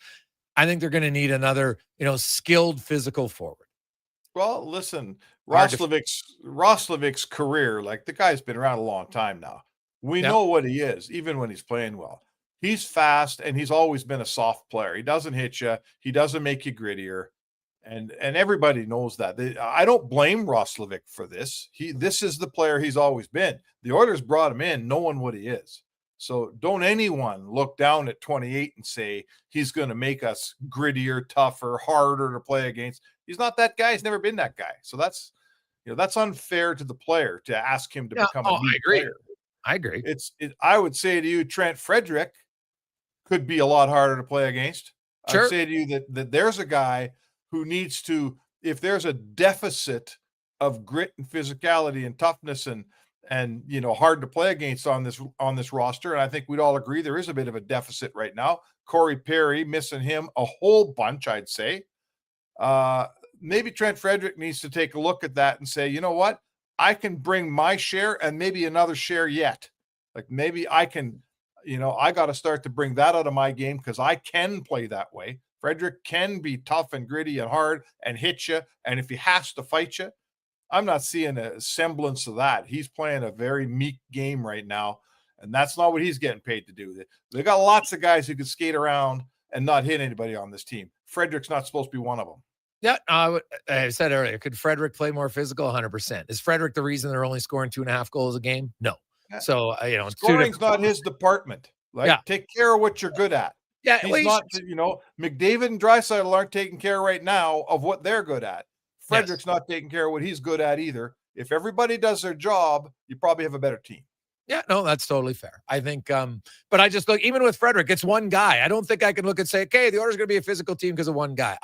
I think they're going to need another, skilled physical forward. Well, listen, Roslovic's career, like, the guy's been around a long time now. We know what he is, even when he's playing well. He's fast, and he's always been a soft player. He doesn't hit you. He doesn't make you grittier. And everybody knows that. I don't blame Roslovic for this. This is the player he's always been. The Oilers brought him in knowing what he is. So don't anyone look down at 28 and say he's going to make us grittier, tougher, harder to play against. He's not that guy. He's never been that guy. So that's unfair to the player to ask him to become a new player. I agree. I would say to you, Trent Frederick could be a lot harder to play against. Sure. I'd say to you that there's a guy who needs to, if there's a deficit of grit and physicality and toughness and hard to play against on this roster, and I think we'd all agree there is a bit of a deficit right now. Corey Perry, missing him a whole bunch, I'd say. Maybe Trent Frederick needs to take a look at that and say, you know what? I can bring my share and maybe another share yet. Like, maybe I can, I got to start to bring that out of my game because I can play that way. Frederick can be tough and gritty and hard and hit you. And if he has to fight you, I'm not seeing a semblance of that. He's playing a very meek game right now, and that's not what he's getting paid to do. They got lots of guys who can skate around and not hit anybody on this team. Frederick's not supposed to be one of them. Yeah, I said earlier, could Frederick play more physical? 100%. Is Frederick the reason they're only scoring 2.5 goals a game? No. So, scoring's not his department. Take care of what you're good at. Yeah, he's not. McDavid and Draisaitl aren't taking care right now of what they're good at. Frederick's not taking care of what he's good at either. If everybody does their job, you probably have a better team. Yeah, no, that's totally fair. I think, but I just look, even with Frederick, it's one guy. I don't think I can look and say, okay, the Oilers are going to be a physical team because of one guy.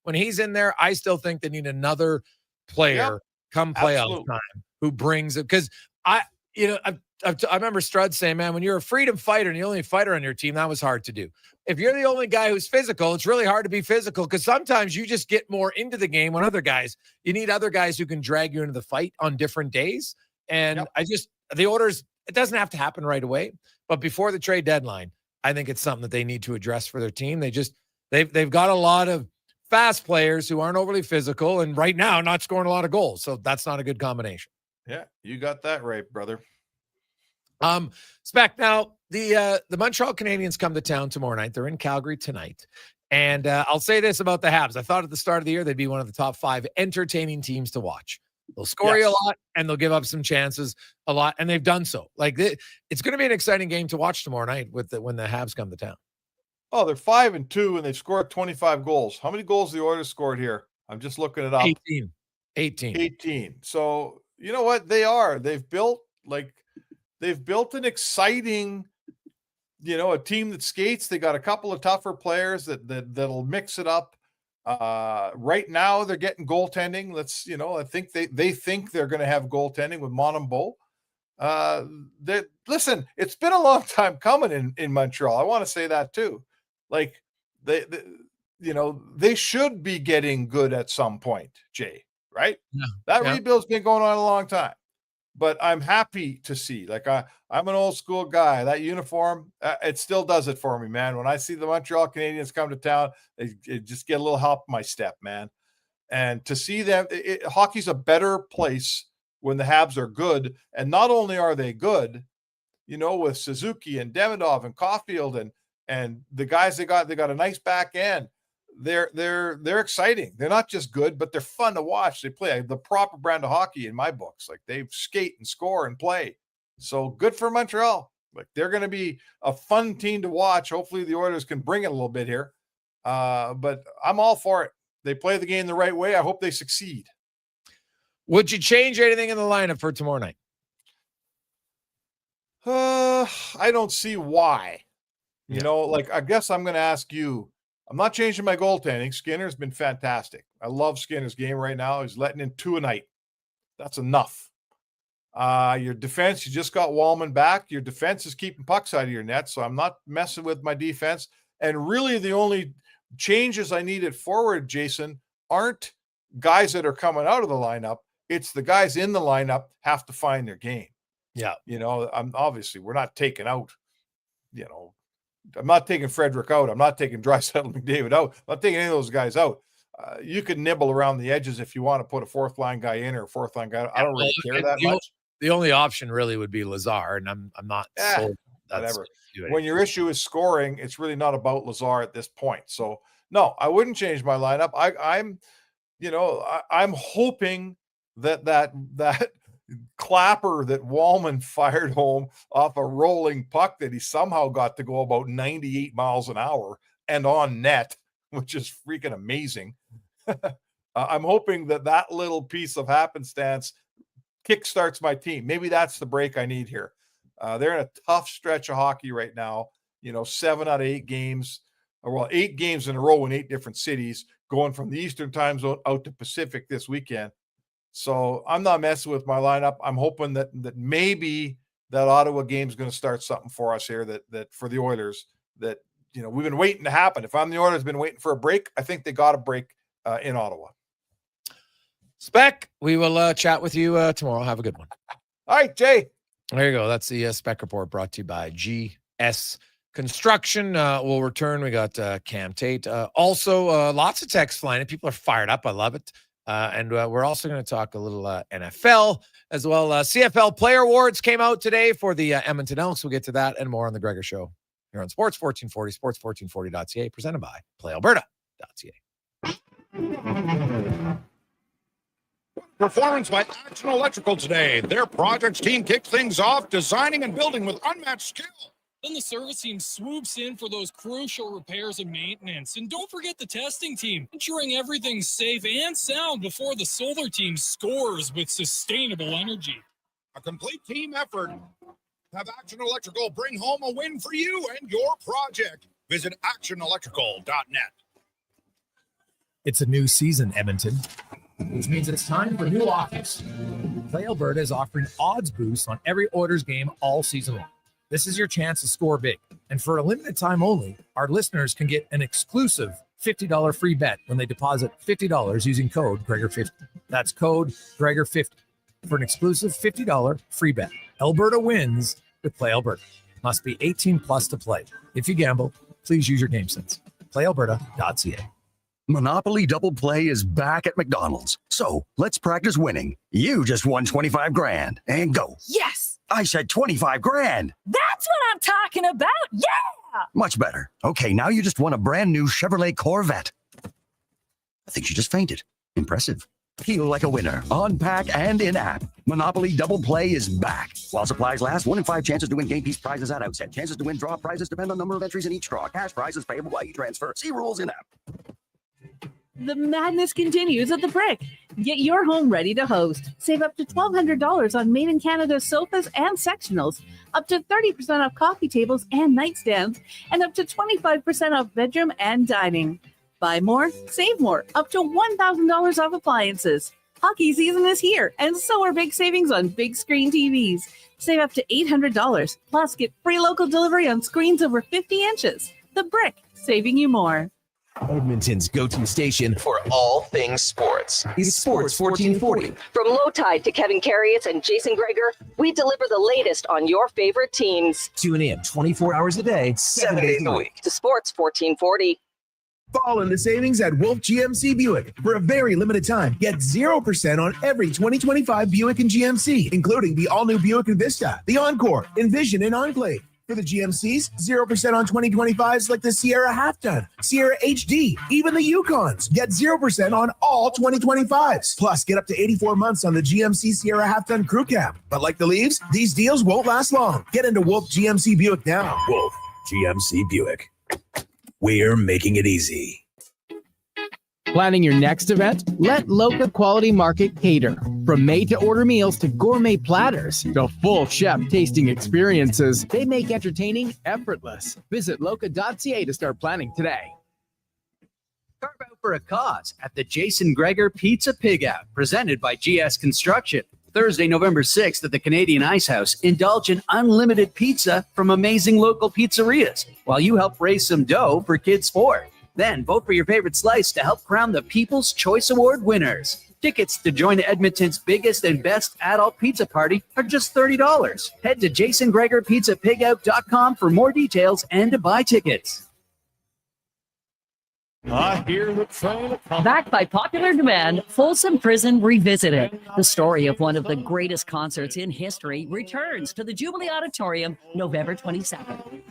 When he's in there, I still think they need another player come playoff time who brings it. Because I remember Strud saying, man, when you're a freedom fighter and the only fighter on your team, that was hard to do. If you're the only guy who's physical, it's really hard to be physical because sometimes you just get more into the game when you need other guys who can drag you into the fight on different days. And the Oilers, it doesn't have to happen right away, but before the trade deadline, I think it's something that they need to address for their team. They've got a lot of fast players who aren't overly physical and right now not scoring a lot of goals. So that's not a good combination. Yeah, you got that right, brother. Spec, now the Montreal Canadiens come to town tomorrow night. They're in Calgary tonight. And I'll say this about the Habs. I thought at the start of the year, they'd be one of the top 5 entertaining teams to watch. They'll score you a lot and they'll give up some chances a lot. And they've done so. It's going to be an exciting game to watch tomorrow night when the Habs come to town. Oh, they're 5-2 and they've scored 25 goals. How many goals the Oilers scored here? I'm just looking it up. 18. So you know what they are? They've built an exciting, a team that skates. They got a couple of tougher players that'll mix it up. Right now they're getting goaltending. I think they think they're going to have goaltending with Montembeault. Listen, it's been a long time coming in Montreal. I want to say that too. They should be getting good at some point, Jay, right? Yeah. Rebuild's been going on a long time, but I'm happy to see, I'm an old school guy. That uniform, it still does it for me, man. When I see the Montreal Canadiens come to town, it just get a little hop in my step, man. And to see them, hockey's a better place when the Habs are good. And not only are they good, with Suzuki and Demidov and Caulfield and the guys they got a nice back end. They're exciting. They're not just good, but they're fun to watch. They play the proper brand of hockey in my books. They skate and score and play. So good for Montreal. They're going to be a fun team to watch. Hopefully the Oilers can bring it a little bit here. But I'm all for it. They play the game the right way. I hope they succeed. Would you change anything in the lineup for tomorrow night? I don't see why. I guess I'm going to ask you. I'm not changing my goaltending. Skinner's been fantastic. I love Skinner's game right now. He's letting in 2 a night. That's enough. Your defense, you just got Walman back. Your defense is keeping pucks out of your net, so I'm not messing with my defense. And really the only changes I need at forward, Jason, aren't guys that are coming out of the lineup. It's the guys in the lineup have to find their game. Yeah. We're not taking out, I'm not taking Frederick out. I'm not taking Draisaitl McDavid out. I'm not taking any of those guys out. You can nibble around the edges if you want to put a 4th line guy in or a 4th line guy. I don't really care that much. The only option really would be Lazar, and I'm not sold. Whatever. When your issue is scoring, it's really not about Lazar at this point. So no, I wouldn't change my lineup. I'm hoping that clapper that Walman fired home off a rolling puck that he somehow got to go about 98 miles an hour and on net, which is freaking amazing. I'm hoping that little piece of happenstance kickstarts my team. Maybe that's the break I need here. They're in a tough stretch of hockey right now. 7 out of 8 games, 8 games in a row in 8 different cities, going from the Eastern time zone out to Pacific this weekend. So I'm not messing with my lineup. I'm hoping that maybe that Ottawa game is going to start something for us here, that for the Oilers that, we've been waiting to happen. If I'm the Oilers, been waiting for a break, I think they got a break in Ottawa. Spec, we will chat with you tomorrow. Have a good one. All right, Jay. There you go. That's the Spec Report brought to you by GS Construction. We'll return. We got Cam Tate. Also, lots of texts flying in. People are fired up. I love it. And we're also going to talk a little NFL as well. CFL Player Awards came out today for the Edmonton Elks. We'll get to that and more on the Gregor Show here on Sports 1440, sports1440.ca, presented by PlayAlberta.ca. Performance by Action Electrical today. Their projects team kicked things off, designing and building with unmatched skill. Then the service team swoops in for those crucial repairs and maintenance. And don't forget the testing team, ensuring everything's safe and sound before the solar team scores with sustainable energy. A complete team effort. Have Action Electrical bring home a win for you and your project. Visit actionelectrical.net. It's a new season, Edmonton, which means it's time for new offers. Play Alberta is offering odds boosts on every Oilers game all season long. This is your chance to score big. And for a limited time only, our listeners can get an exclusive $50 free bet when they deposit $50 using code Gregor50. That's code Gregor50 for an exclusive $50 free bet. Alberta wins with Play Alberta. Must be 18 plus to play. If you gamble, please use your game sense. PlayAlberta.ca. Monopoly Double Play is back at McDonald's. So let's practice winning. You just won 25 grand and go. Yes! I said 25 grand. That's what I'm talking about. Yeah! Much better. Okay, now you just won a brand new Chevrolet Corvette. I think she just fainted. Impressive. Feel like a winner on pack and in-app. Monopoly Double Play is back. While supplies last, 1 in 5 chances to win game piece prizes at outset. Chances to win draw prizes depend on number of entries in each draw. Cash prizes payable by e-transfer. See rules in-app. The madness continues at the Brick. Get your home ready to host. Save up to $1,200 on Made in Canada sofas and sectionals, up to 30% off coffee tables and nightstands, and up to 25% off bedroom and dining. Buy more, save more, up to $1,000 off appliances. Hockey season is here, and so are big savings on big screen TVs. Save up to $800, plus get free local delivery on screens over 50 inches. The Brick, saving you more. Edmonton's go-to station for all things sports. It's Sports 1440. From Low Tide to Kevin Carriott and Jason Gregor, we deliver the latest on your favorite teams. Tune in 24 hours a day, 7 days a week. To Sports 1440. Fall in the savings at Wolf GMC Buick. For a very limited time, get 0% on every 2025 Buick and GMC, including the all-new Buick Envista, the Encore, Envision, and Enclave. For the GMCs, 0% on 2025s like the Sierra Half-Ton, Sierra HD, even the Yukons. Get 0% on all 2025s. Plus, get up to 84 months on the GMC Sierra Half-Ton Crew Cab. But like the leaves, these deals won't last long. Get into Wolf GMC Buick now. Wolf GMC Buick. We're making it easy. Planning your next event? Let Loca Quality Market cater. From made-to-order meals to gourmet platters to full chef tasting experiences, they make entertaining effortless. Visit loca.ca to start planning today. Carve out for a cause at the Jason Gregor Pizza Pig Out, presented by GS Construction. Thursday, November 6th at the Canadian Ice House, indulge in unlimited pizza from amazing local pizzerias while you help raise some dough for Kids Sport. Then vote for your favorite slice to help crown the People's Choice Award winners. Tickets to join Edmonton's biggest and best adult pizza party are just $30. Head to jasongregorpizzapigout.com for more details and to buy tickets. I hear the train. Backed by popular demand, Folsom Prison Revisited. The story of one of the greatest concerts in history returns to the Jubilee Auditorium November 22nd.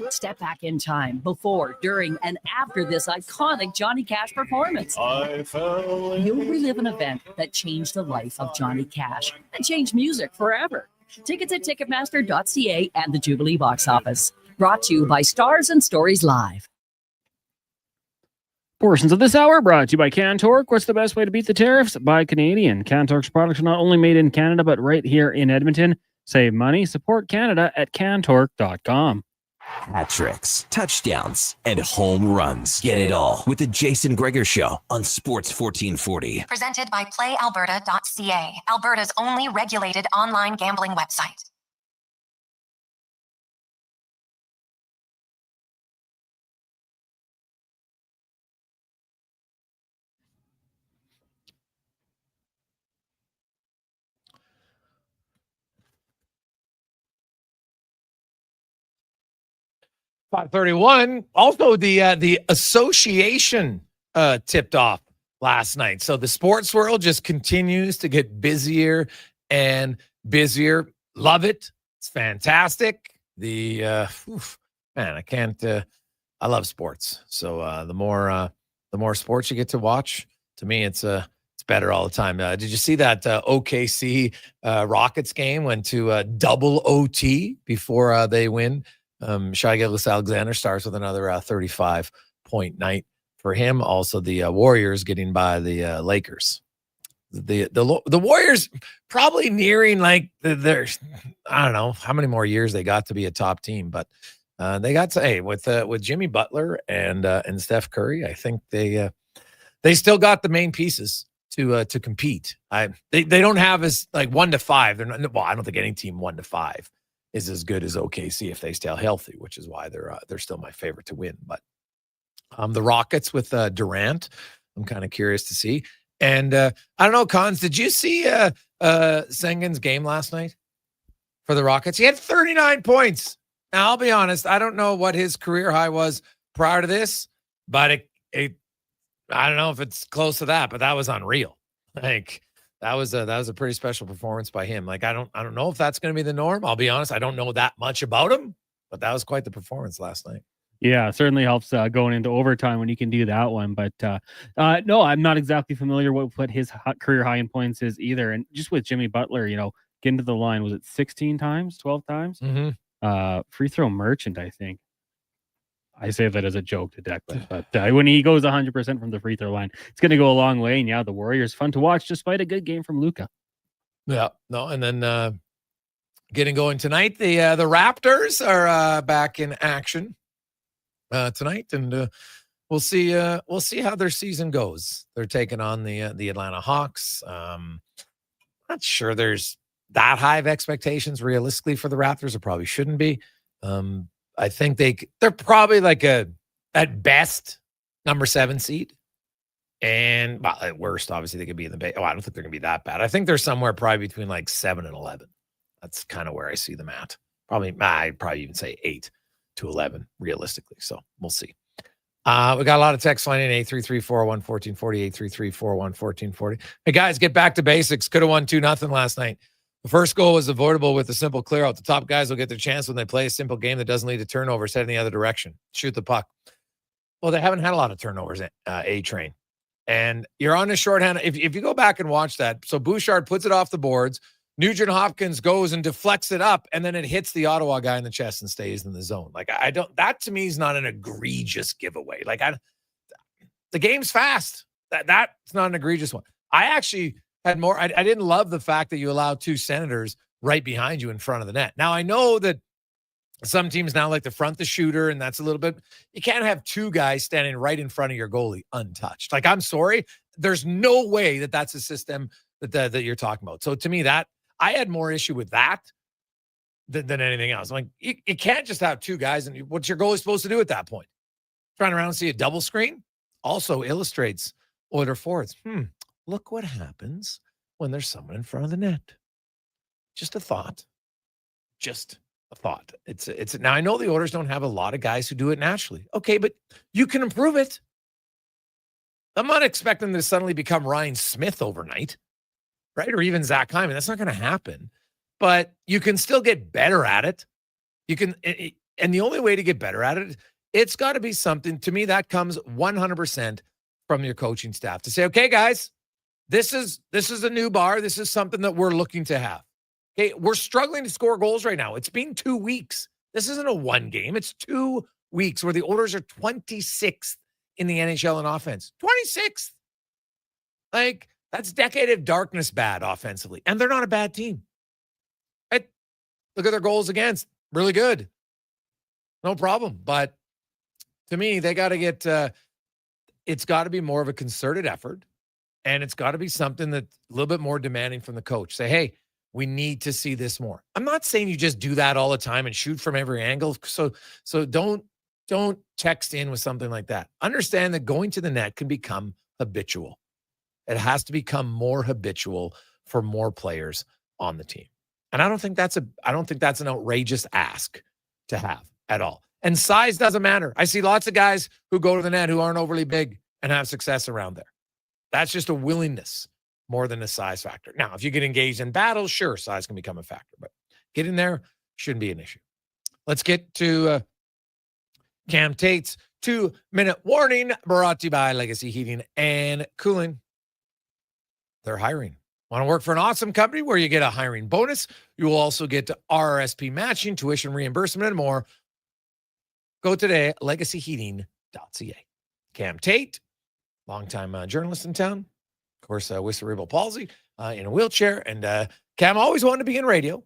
Step back in time before, during, and after this iconic Johnny Cash performance. You'll relive an event that changed the life of Johnny Cash and changed music forever. Tickets at Ticketmaster.ca and the Jubilee box office. Brought to you by Stars and Stories Live. Portions of this hour brought to you by Cantork. What's the best way to beat the tariffs? Buy Canadian. Cantork's products are not only made in Canada, but right here in Edmonton. Save money. Support Canada at Cantork.com. Hat tricks, touchdowns, and home runs. Get it all with the Jason Gregor Show on Sports 1440. Presented by PlayAlberta.ca, Alberta's only regulated online gambling website. .31. Also, the association tipped off last night. So the sports world just continues to get busier and busier. Love it. It's fantastic. I love sports. So the more the more sports you get to watch, to me, it's better all the time. Did you see that OKC Rockets game went to double OT before they win? Shai Gilgeous-Alexander starts with another 35-point night for him. Also, the Warriors getting by the Lakers. The Warriors probably nearing like I don't know how many more years they got to be a top team, but they got to with Jimmy Butler and Steph Curry. I think they still got the main pieces to compete. They don't have as like 1 to 5. They're not. Well, I don't think any team 1 to 5 is as good as OKC if they stay healthy, which is why they're still my favorite to win. But the Rockets with Durant, I'm kind of curious to see. And I don't know, Cons, did you see Sengun's game last night for the Rockets? He had 39 points. Now, I'll be honest, I don't know what his career high was prior to this, but I don't know if it's close to that, but that was unreal. Like that was a pretty special performance by him. Like I don't know if that's going to be the norm. I'll be honest, I don't know that much about him, but that was quite the performance last night. Yeah, it certainly helps going into overtime when you can do that one. But no, I'm not exactly familiar what his career high in points is either. And just with Jimmy Butler, getting to the line, was it 16 times, 12 times? Mm-hmm. Free throw merchant, I think. I say that as a joke to Declan, but when he goes 100% from the free throw line, it's going to go a long way. And yeah, the Warriors, fun to watch despite a good game from Luka. Yeah, no, and then getting going tonight, the Raptors are back in action tonight, and we'll see how their season goes. They're taking on the Atlanta Hawks. Not sure there's that high of expectations realistically for the Raptors. There probably shouldn't be. I think they're probably like at best number 7 seed, and well, at worst, obviously they could be in the Bay. Oh, I don't think they're gonna be that bad. I think they're somewhere probably between like 7 and 11. That's kind of where I see them at. I'd probably even say 8 to 11 realistically. So we'll see. We got a lot of text line in 833-401-1440, 833-401-1440. Hey guys, get back to basics. Could have won 2-0 last night. The first goal was avoidable with a simple clear out. The top guys will get their chance when they play a simple game that doesn't lead to turnovers, head in the other direction. Shoot the puck. Well, they haven't had a lot of turnovers at A-Train. And you're on a shorthand. If you go back and watch that, so Bouchard puts it off the boards. Nugent Hopkins goes and deflects it up, and then it hits the Ottawa guy in the chest and stays in the zone. Like that to me is not an egregious giveaway. Like the game's fast. That's not an egregious one. I actually had more. I didn't love the fact that you allow 2 Senators right behind you in front of the net. Now I know that some teams now like to front the shooter, and that's a little bit. You can't have 2 guys standing right in front of your goalie untouched. Like I'm sorry, there's no way that that's a system that you're talking about. So to me, that I had more issue with that than anything else. I'm like you can't just have 2 guys, and what's your goalie supposed to do at that point? Turn around and see a double screen? Also illustrates Oiler forwards. Look what happens when there's someone in front of the net. Just a thought. Just a thought. It's now I know the Oilers don't have a lot of guys who do it naturally. Okay, but you can improve it. I'm not expecting them to suddenly become Ryan Smith overnight, right? Or even Zach Hyman. That's not going to happen. But you can still get better at it. You can, and the only way to get better at it, it's got to be something. To me, that comes 100% from your coaching staff to say, okay, guys, this is a new bar. This is something that we're looking to have. Okay, we're struggling to score goals right now. It's been 2 weeks. This isn't a 1 game. It's 2 weeks where the Oilers are 26th in the NHL in offense. 26th. Like, that's decade of darkness bad offensively. And they're not a bad team. Right? Look at their goals against. Really good. No problem. But to me, they got to get, it's got to be more of a concerted effort. And it's got to be something that's a little bit more demanding from the coach. Say, hey, we need to see this more. I'm not saying you just do that all the time and shoot from every angle. So don't text in with something like that. Understand that going to the net can become habitual. It has to become more habitual for more players on the team. And I don't think that's an outrageous ask to have at all. And size doesn't matter. I see lots of guys who go to the net who aren't overly big and have success around there. That's just a willingness more than a size factor. Now, if you get engaged in battles, sure, size can become a factor, but getting there shouldn't be an issue. Let's get to Cam Tate's 2-minute warning brought to you by Legacy Heating and Cooling. They're hiring. Want to work for an awesome company where you get a hiring bonus? You will also get RRSP matching, tuition reimbursement, and more. Go today, legacyheating.ca. Cam Tate, longtime journalist in town, of course, with cerebral palsy, in a wheelchair. And Cam always wanted to be in radio.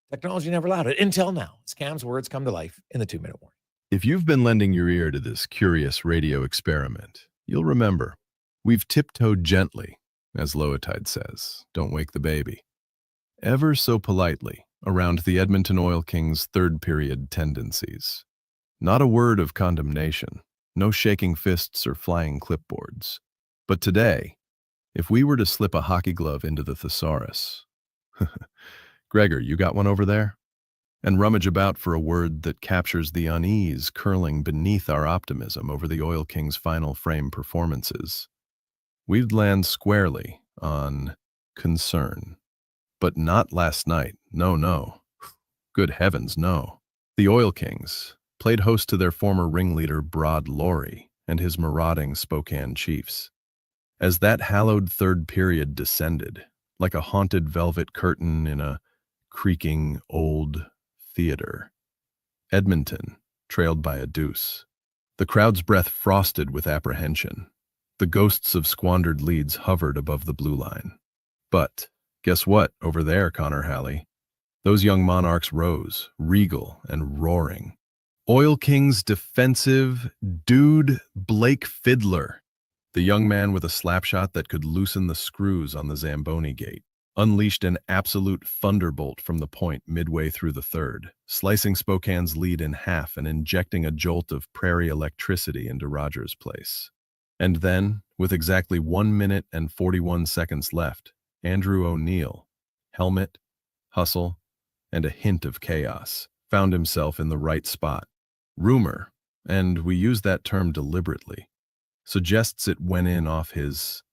Technology never allowed it until now. As Cam's words come to life in the 2-minute warning. If you've been lending your ear to this curious radio experiment, you'll remember we've tiptoed gently, as Loatide says, don't wake the baby, ever so politely around the Edmonton Oil Kings' third-period tendencies. Not a word of condemnation, no shaking fists or flying clipboards. But today, if we were to slip a hockey glove into the thesaurus, Gregor, you got one over there? And rummage about for a word that captures the unease curling beneath our optimism over the Oil Kings' final frame performances, we'd land squarely on concern. But not last night. No. Good heavens, no. The Oil Kings played host to their former ringleader Brod Laurie and his marauding Spokane Chiefs. As that hallowed third period descended, like a haunted velvet curtain in a creaking old theater, Edmonton trailed by a deuce. The crowd's breath frosted with apprehension. The ghosts of squandered leads hovered above the blue line. But guess what over there, Connor Halley? Those young monarchs rose, regal and roaring. Oil Kings defensive dude Blake Fiddler, the young man with a slapshot that could loosen the screws on the Zamboni gate, unleashed an absolute thunderbolt from the point midway through the third, slicing Spokane's lead in half and injecting a jolt of prairie electricity into Rogers Place. And then, with exactly 1 minute and 41 seconds left, Andrew O'Neill, helmet, hustle, and a hint of chaos, found himself in the right spot. Rumor, and we use that term deliberately, suggests it went in off his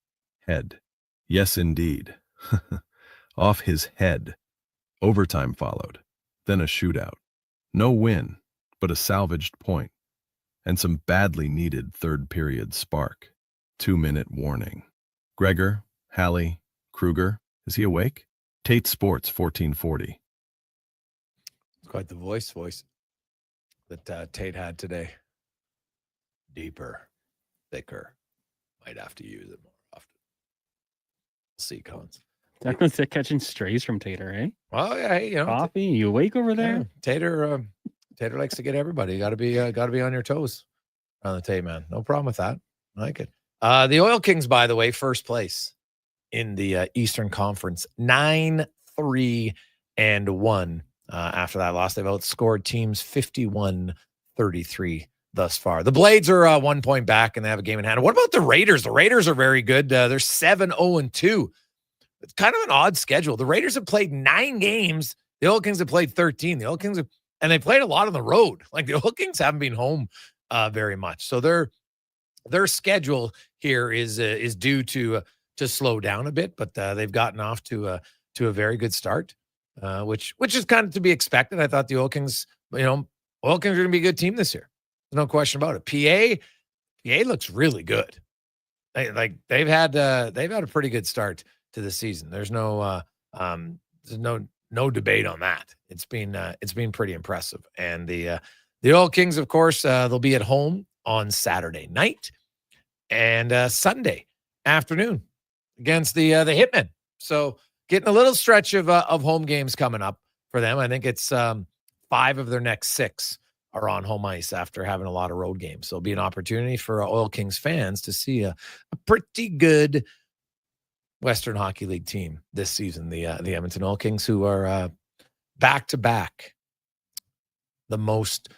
head. Yes, indeed. Off his head. Overtime followed, then a shootout. No win, but a salvaged point, and some badly needed third period spark. 2-minute warning. Gregor, Halley, Kruger, is he awake? Tate Sports 1440. Quite the voice that Tate had today. Deeper, thicker. Might have to use it more often. We'll see, Collins. Declan's catching strays from Tater, eh? Oh yeah, hey, Coffee. You awake over there? Yeah. Tater likes to get everybody. You got to be on your toes on the Tate, man. No problem with that. I like it. The Oil Kings, by the way, first place in the Eastern Conference, 9-3-1. After that loss, they've outscored teams 51-33 thus far. The Blades are 1 point back, and they have a game in hand. What about the Raiders? The Raiders are very good. They're 7-0-2. It's kind of an odd schedule. The Raiders have played 9 games. The Oil Kings have played 13. The Oil Kings and they played a lot on the road. Like the Oil Kings haven't been home very much. So their schedule here is due to slow down a bit, but they've gotten off to a very good start. Which is kind of to be expected. I thought the Oil Kings, Oil Kings are going to be a good team this year. No question about it. PA looks really good. They've had a pretty good start to the season. There's no debate on that. It's been pretty impressive. And the Oil Kings, of course, they'll be at home on Saturday night and Sunday afternoon against the Hitmen. So getting a little stretch of home games coming up for them. I think it's 5 of their next 6 are on home ice after having a lot of road games. So it'll be an opportunity for Oil Kings fans to see a pretty good Western Hockey League team this season. The Edmonton Oil Kings, who are back-to-back the most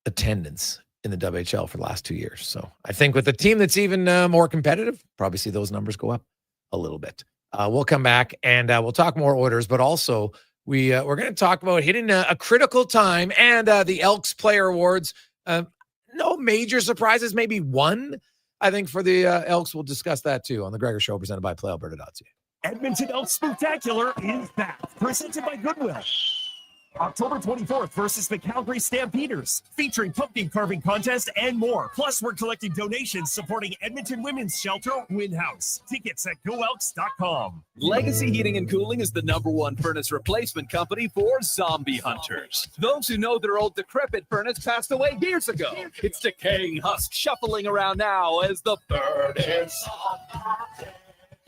attendance in the WHL for the last 2 years. So I think with a team that's even more competitive, probably see those numbers go up a little bit. We'll come back and we'll talk more orders, but also we're going to talk about hitting a critical time and the Elks Player Awards. No major surprises, maybe one, I think, for the Elks. We'll discuss that too on the Gregor Show, presented by PlayAlberta.ca. Edmonton Elks Spectacular is back, presented by Goodwill. October 24th versus the Calgary Stampeders, featuring pumpkin carving contest and more. Plus, we're collecting donations supporting Edmonton Women's Shelter Win House. Tickets at goelks.com. Legacy Heating and Cooling is the #1 furnace replacement company for zombie hunters. Those who know their old decrepit furnace passed away years ago. Its decaying husk shuffling around now as the bird is.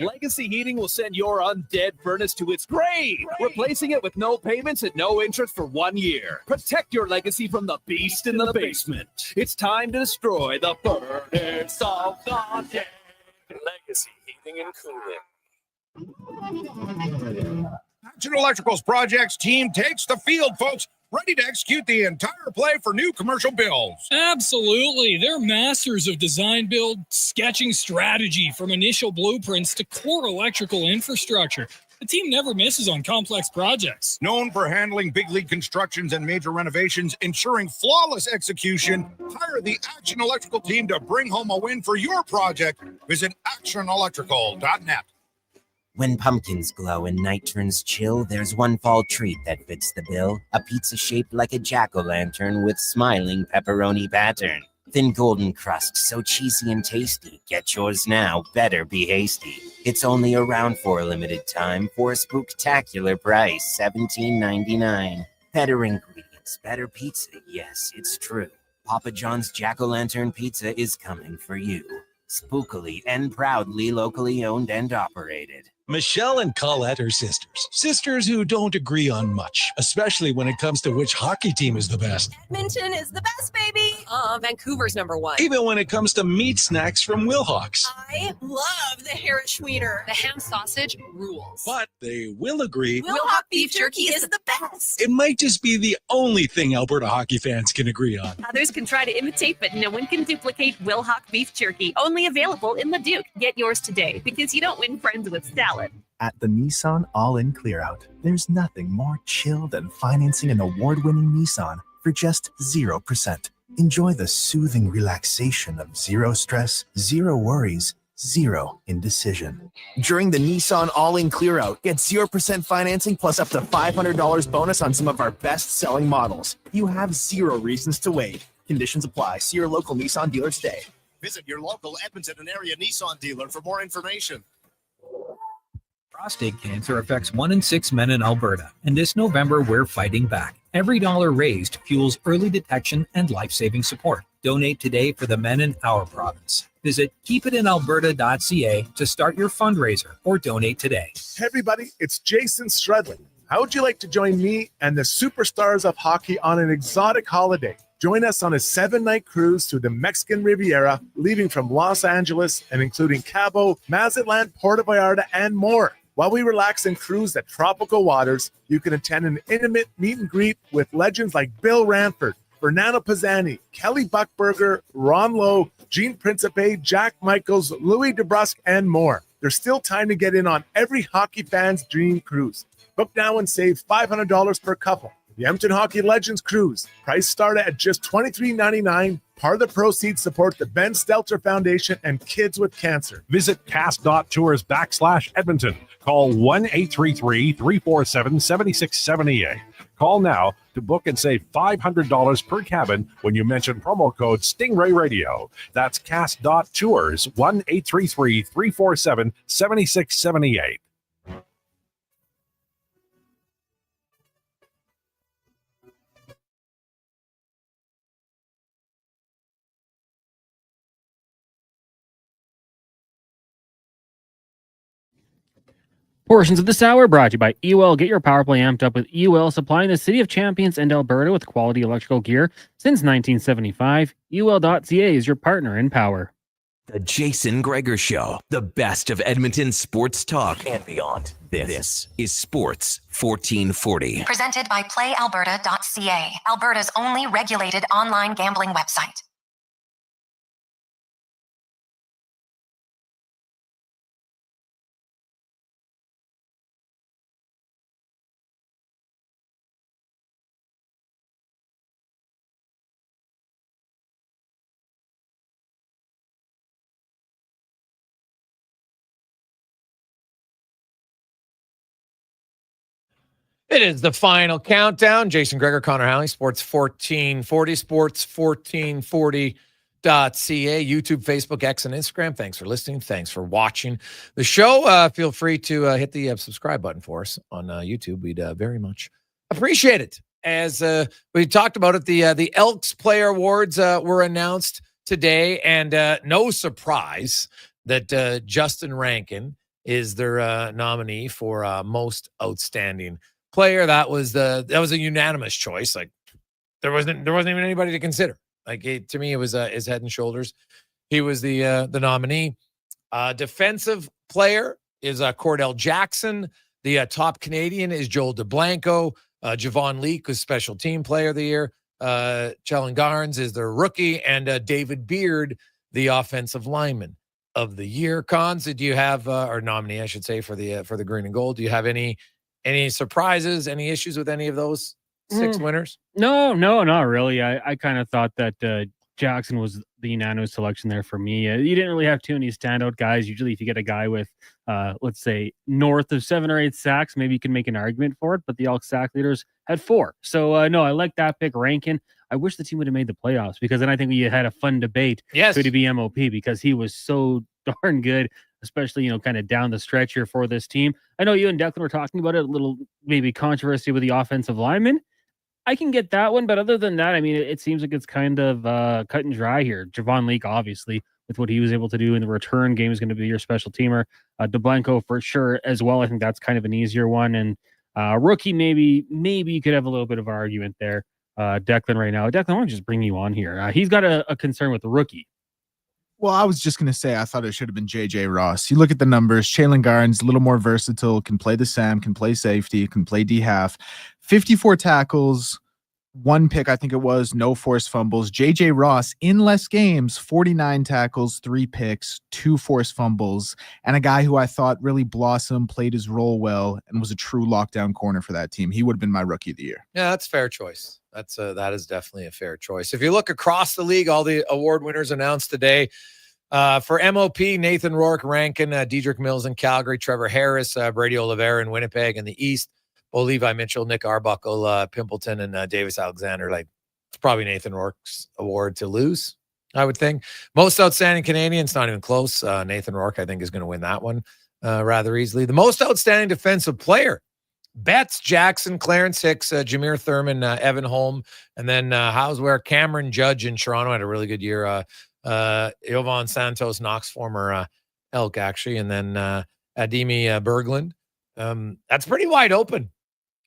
Legacy Heating will send your undead furnace to its grave, replacing it with no payments and no interest for 1 year. Protect your legacy from the beast in the basement. It's time to destroy the furnace of the dead. Legacy Heating and Cooling. Action Electrical's projects team takes the field, folks, ready to execute the entire play for new commercial builds. Absolutely. They're masters of design build, sketching strategy from initial blueprints to core electrical infrastructure. The team never misses on complex projects. Known for handling big league constructions and major renovations, ensuring flawless execution, hire the Action Electrical team to bring home a win for your project. Visit actionelectrical.net. When pumpkins glow and night turns chill, there's one fall treat that fits the bill. A pizza shaped like a jack-o'-lantern with smiling pepperoni pattern. Thin golden crust, so cheesy and tasty. Get yours now, better be hasty. It's only around for a limited time for a spooktacular price, $17.99. Better ingredients, better pizza, yes, it's true. Papa John's Jack-o'-lantern Pizza is coming for you. Spookily and proudly locally owned and operated. Michelle and Colette are sisters. Sisters who don't agree on much, especially when it comes to which hockey team is the best. Edmonton is the best, baby. Vancouver's #1. Even when it comes to meat snacks from Wilhawks. I love the Harris Schweiner. The ham sausage rules. But they will agree. Wilhawk beef jerky is the best. It might just be the only thing Alberta hockey fans can agree on. Others can try to imitate, but no one can duplicate Wilhawk beef jerky. Only available in Leduc. Get yours today because you don't win friends with salad. At the Nissan All-In Clear-Out, there's nothing more chill than financing an award-winning Nissan for just 0%. Enjoy the soothing relaxation of zero stress, zero worries, zero indecision. During the Nissan All-In Clear-Out, get 0% financing plus up to $500 bonus on some of our best-selling models. You have zero reasons to wait. Conditions apply. See your local Nissan dealer today. Visit your local Edmonton and area Nissan dealer for more information. Prostate cancer affects 1 in 6 men in Alberta, and this November we're fighting back. Every dollar raised fuels early detection and life-saving support. Donate today for the men in our province. Visit keepitinalberta.ca to start your fundraiser or donate today. Hey everybody, it's Jason Stradlin. How would you like to join me and the superstars of hockey on an exotic holiday? Join us on a 7-night cruise through the Mexican Riviera, leaving from Los Angeles and including Cabo, Mazatlan, Puerto Vallarta, and more. While we relax and cruise the tropical waters, you can attend an intimate meet and greet with legends like Bill Ranford, Fernando Pisani, Kelly Buckberger, Ron Lowe, Gene Principe, Jack Michaels, Louis DeBrusque, and more. There's still time to get in on every hockey fan's dream cruise. Book now and save $500 per couple. The Edmonton Hockey Legends Cruise. Price start at just $23.99. Part of the proceeds support the Ben Stelter Foundation and Kids with Cancer. Visit cast.tours/Edmonton. Call 1-833-347-7678. Call now to book and save $500 per cabin when you mention promo code Stingray Radio. That's cast.tours, 1-833-347-7678. Portions of this hour brought to you by EWL. Get your power play amped up with EWL, supplying the City of Champions and Alberta with quality electrical gear since 1975. EWL.ca is your partner in power. The Jason Gregor Show, the best of Edmonton sports talk and beyond. This is Sports 1440. Presented by PlayAlberta.ca, Alberta's only regulated online gambling website. It is the final countdown. Jason Gregor, Connor Halley, Sports 1440, sports1440.ca, YouTube, Facebook, X, and Instagram. Thanks for listening. Thanks for watching the show. Feel free to hit the subscribe button for us on YouTube. We'd very much appreciate it. As we talked about it, the Elks Player Awards were announced today, and no surprise that Justin Rankin is their nominee for most outstanding player. That was a unanimous choice. Like there wasn't even anybody to consider. Like to me, it was his head and shoulders. He was the nominee. Defensive player is Cordell Jackson. The top Canadian is Joel DeBlanco. Javon Leake was special team player of the year. Chellan Garnes is their rookie, and David Beard, the offensive lineman of the year. Cons, do you have or nominee, I should say, for the green and gold? Do you have any surprises, any issues with any of those 6 winners? No, not really. I kind of thought that Jackson was the unanimous selection there for me. You didn't really have too many standout guys. Usually if you get a guy with, let's say, north of 7 or 8 sacks, maybe you can make an argument for it, but the Elks sack leaders had 4. So, no, I like that pick, Rankin. I wish the team would have made the playoffs, because then I think we had a fun debate. Yes. Could he be MOP? Because he was so darn good, especially, kind of down the stretch here for this team. I know you and Declan were talking about it, a little maybe controversy with the offensive lineman. I can get that one, but other than that, I mean, it seems like it's kind of cut and dry here. Javon Leake, obviously, with what he was able to do in the return game, is going to be your special teamer. DeBlanco for sure as well. I think that's kind of an easier one. And rookie, maybe you could have a little bit of an argument there. Declan right now. Declan, I want to just bring you on here. He's got a concern with the rookie. Well, I was just going to say, I thought it should have been J.J. Ross. You look at the numbers, Chellan Garnes, a little more versatile, can play the Sam, can play safety, can play D-half. 54 tackles, 1 pick, I think it was, no forced fumbles. J.J. Ross, in less games, 49 tackles, 3 picks, 2 forced fumbles, and a guy who I thought really blossomed, played his role well, and was a true lockdown corner for that team. He would have been my rookie of the year. Yeah, that's a fair choice. That is definitely a fair choice. If you look across the league, all the award winners announced today. For MOP, Nathan Rourke, Rankin, Dedrick Mills in Calgary, Trevor Harris, Brady Oliveira in Winnipeg in the East, Levi Mitchell, Nick Arbuckle, Pimpleton, and Davis Alexander. Like, it's probably Nathan Rourke's award to lose, I would think. Most outstanding Canadian, it's not even close. Nathan Rourke, I think, is going to win that one rather easily. The most outstanding defensive player, Betts, Jackson, Clarence Hicks, Jameer Thurman, Evan Holm, and then Houseware, Cameron Judge in Toronto had a really good year. Jovan Santos Knox, former Elk, actually, and then Ademi Berglund. That's pretty wide open,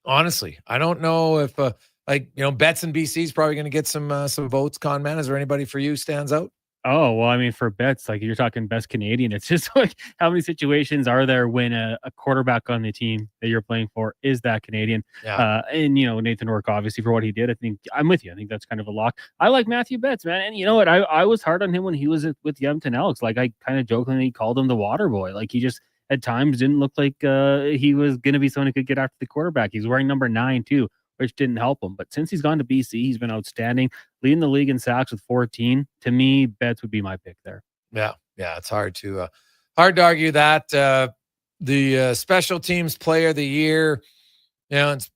honestly. I don't know if Betts and BC is probably going to get some votes. Con man, is there anybody for you stands out? Oh, well, I mean, for Betts, like, you're talking best Canadian. It's just like, how many situations are there when a quarterback on the team that you're playing for is that Canadian? Yeah. And, Nathan Rourke, obviously, for what he did, I think I'm with you. I think that's kind of a lock. I like Matthew Betts, man. And you know what? I was hard on him when he was with the Edmonton Elks. Like, I kind of jokingly called him the water boy. Like, he just at times didn't look like he was going to be someone who could get after the quarterback. He's wearing number 9 too, which didn't help him. But since he's gone to BC, he's been outstanding, leading the league in sacks with 14. To me, Betts would be my pick there. Yeah, it's hard to argue that. The special teams player of the year, it's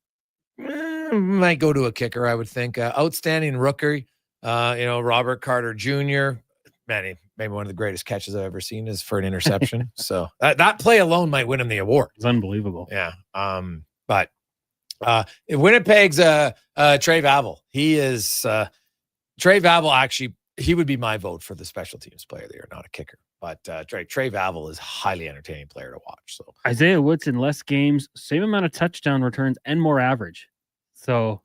might go to a kicker, I would think. Outstanding rookie, Robert Carter Jr. Man, maybe one of the greatest catches I've ever seen is for an interception. So that play alone might win him the award. It's unbelievable. Yeah. But Winnipeg's Trey Vavel. He is Trey Vavel. Actually, he would be my vote for the special teams player of the year, not a kicker. But Trey Vavel is a highly entertaining player to watch. So Isaiah Woods in less games, same amount of touchdown returns, and more average. So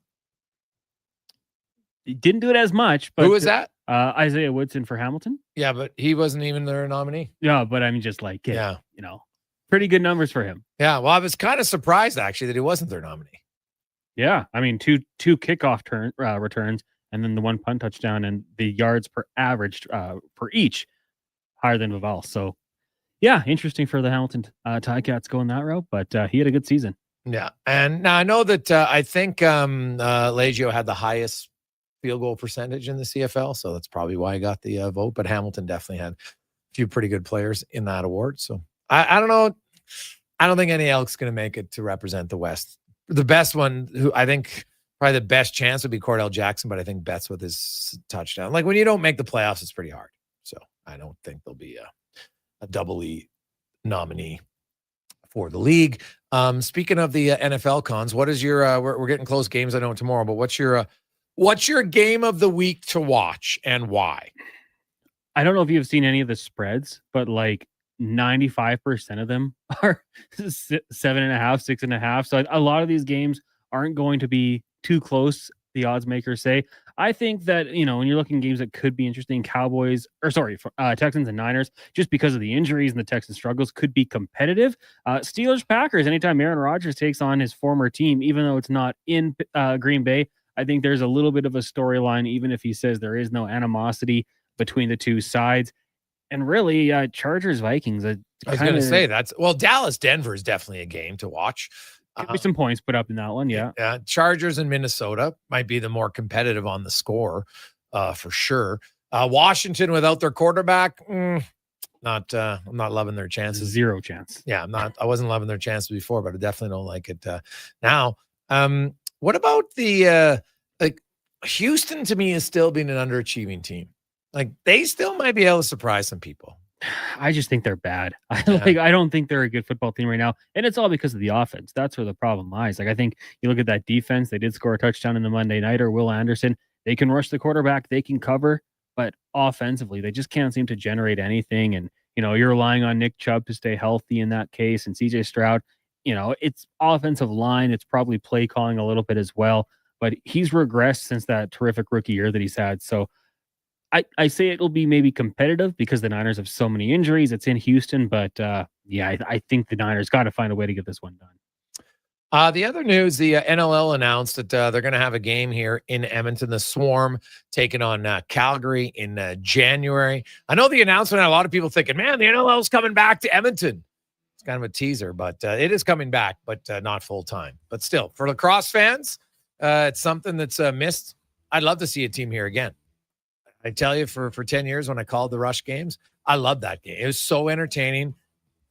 he didn't do it as much. But who was that? Isaiah Woodson for Hamilton. Yeah, but he wasn't even their nominee. Yeah, but I mean, just like, pretty good numbers for him. Yeah, well, I was kind of surprised, actually, that he wasn't their nominee. Yeah, I mean, two kickoff returns, and then the 1 punt touchdown, and the yards per average per each higher than Vavel. So, yeah, interesting for the Hamilton Ticats going that route, but he had a good season. Yeah, and now I know that I think Legio had the highest field goal percentage in the CFL, so that's probably why I got the vote. But Hamilton definitely had a few pretty good players in that award. So I don't know. I don't think any Elks going to make it to represent the West the best one, who I think probably the best chance would be Cordell Jackson, but I think Betts with his touchdown. Like when you don't make the playoffs, it's pretty hard. So I don't think there'll be a double E nominee for the league. Speaking of the NFL cons, what is your we're getting close games, I know tomorrow, but what's your game of the week to watch and why? I don't know if you've seen any of the spreads, but like 95% of them are 7.5, 6.5. So a lot of these games aren't going to be too close, the odds makers say. I think that, when you're looking at games that could be interesting, Texans and Niners, just because of the injuries and the Texans struggles, could be competitive. Steelers, Packers, anytime Aaron Rodgers takes on his former team, even though it's not in Green Bay, I think there's a little bit of a storyline, even if he says there is no animosity between the two sides. And really, Chargers, Vikings. I was going to say Dallas, Denver is definitely a game to watch. Could be some points put up in that one, yeah. Chargers and Minnesota might be the more competitive on the score, for sure. Washington without their quarterback, I'm not loving their chances. Zero chance. Yeah, I wasn't loving their chances before, but I definitely don't like it now. What about the Houston? To me, is still being an underachieving team. Like they still might be able to surprise some people. I just think they're bad. I don't think they're a good football team right now. And it's all because of the offense. That's where the problem lies. Like I think you look at that defense, they did score a touchdown in the Monday Nighter. Will Anderson, they can rush the quarterback, they can cover, but offensively, they just can't seem to generate anything. And, you're relying on Nick Chubb to stay healthy in that case. And CJ Stroud, it's offensive line. It's probably play calling a little bit as well, but he's regressed since that terrific rookie year that he's had. So I say it'll be maybe competitive because the Niners have so many injuries. It's in Houston, but I think the Niners got to find a way to get this one done. The other news, the NLL announced that they're going to have a game here in Edmonton, the Swarm taking on Calgary in January. I know the announcement had a lot of people thinking, man, the NLL is coming back to Edmonton. It's kind of a teaser, but it is coming back, but not full time. But still, for lacrosse fans, it's something that's missed. I'd love to see a team here again. I tell you, for 10 years when I called the Rush games, I loved that game. It was so entertaining.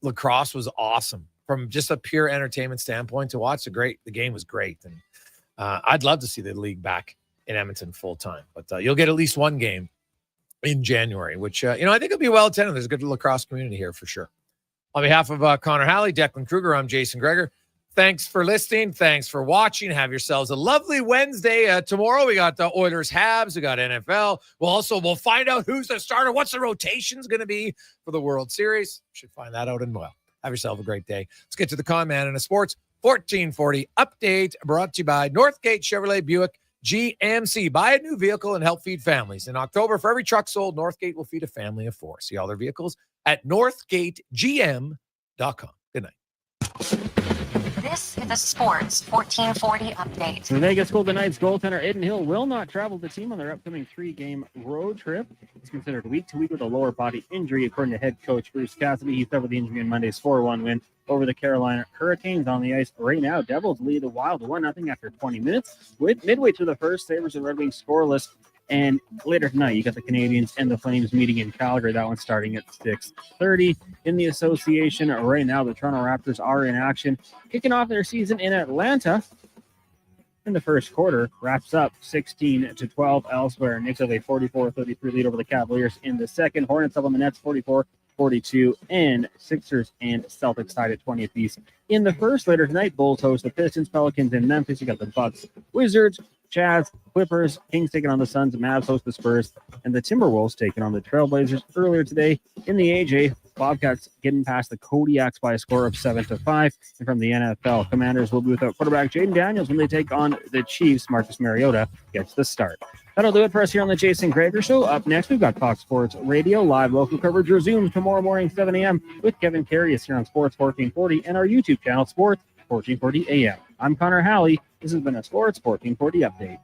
Lacrosse was awesome from just a pure entertainment standpoint to watch. The game was great. And I'd love to see the league back in Edmonton full time. But you'll get at least one game in January, which, I think it'll be well attended. There's a good lacrosse community here for sure. On behalf of Connor Halley, Declan Kruger, I'm Jason Gregor. Thanks for listening. Thanks for watching. Have yourselves a lovely Wednesday. Tomorrow we got the Oilers Habs. We got NFL. We'll find out who's the starter. What's the rotation's going to be for the World Series? Should find that out have yourself a great day. Let's get to the Con Man in a Sports 1440 update brought to you by Northgate Chevrolet Buick GMC. Buy a new vehicle and help feed families. In October, for every truck sold, Northgate will feed a family of 4. See all their vehicles at northgategm.com. Good night. This is the Sports 1440 update. The Vegas Golden Knights goaltender Aiden Hill will not travel the team on their upcoming 3-game road trip. He's considered week to week with a lower body injury, according to head coach Bruce Cassidy. He suffered the injury in Monday's 4-1 win over the Carolina Hurricanes. On the ice right now, Devils lead the Wild 1-0 after 20 minutes. With midway through the first, Sabres and Red Wings scoreless. And later tonight, you got the Canadiens and the Flames meeting in Calgary. That one's starting at 6:30. In the association right now, the Toronto Raptors are in action, kicking off their season in Atlanta. In the first quarter, wraps up 16-12 elsewhere. Knicks have a 44-33 lead over the Cavaliers in the second. Hornets up on the Nets 44-42, and Sixers and Celtics tied at 20 apiece. In the first, later tonight, Bulls host the Pistons, Pelicans, and Memphis. You got the Bucks, Wizards, Jazz, Clippers, Kings taking on the Suns, Mavs host the Spurs, and the Timberwolves taking on the Trailblazers. Earlier today in the AJ, Bobcats getting past the Kodiaks by a score of 7-5. And from the NFL, Commanders will be without quarterback Jaden Daniels when they take on the Chiefs. Marcus Mariota gets the start. That'll do it for us here on the Jason Gregor Show. Up next, we've got Fox Sports Radio. Live local coverage resumes tomorrow morning, 7 a.m. with Kevin Carius here on Sports 1440 and our YouTube channel, Sports 1440 AM. I'm Connor Halley. This has been a Sports 1440 update.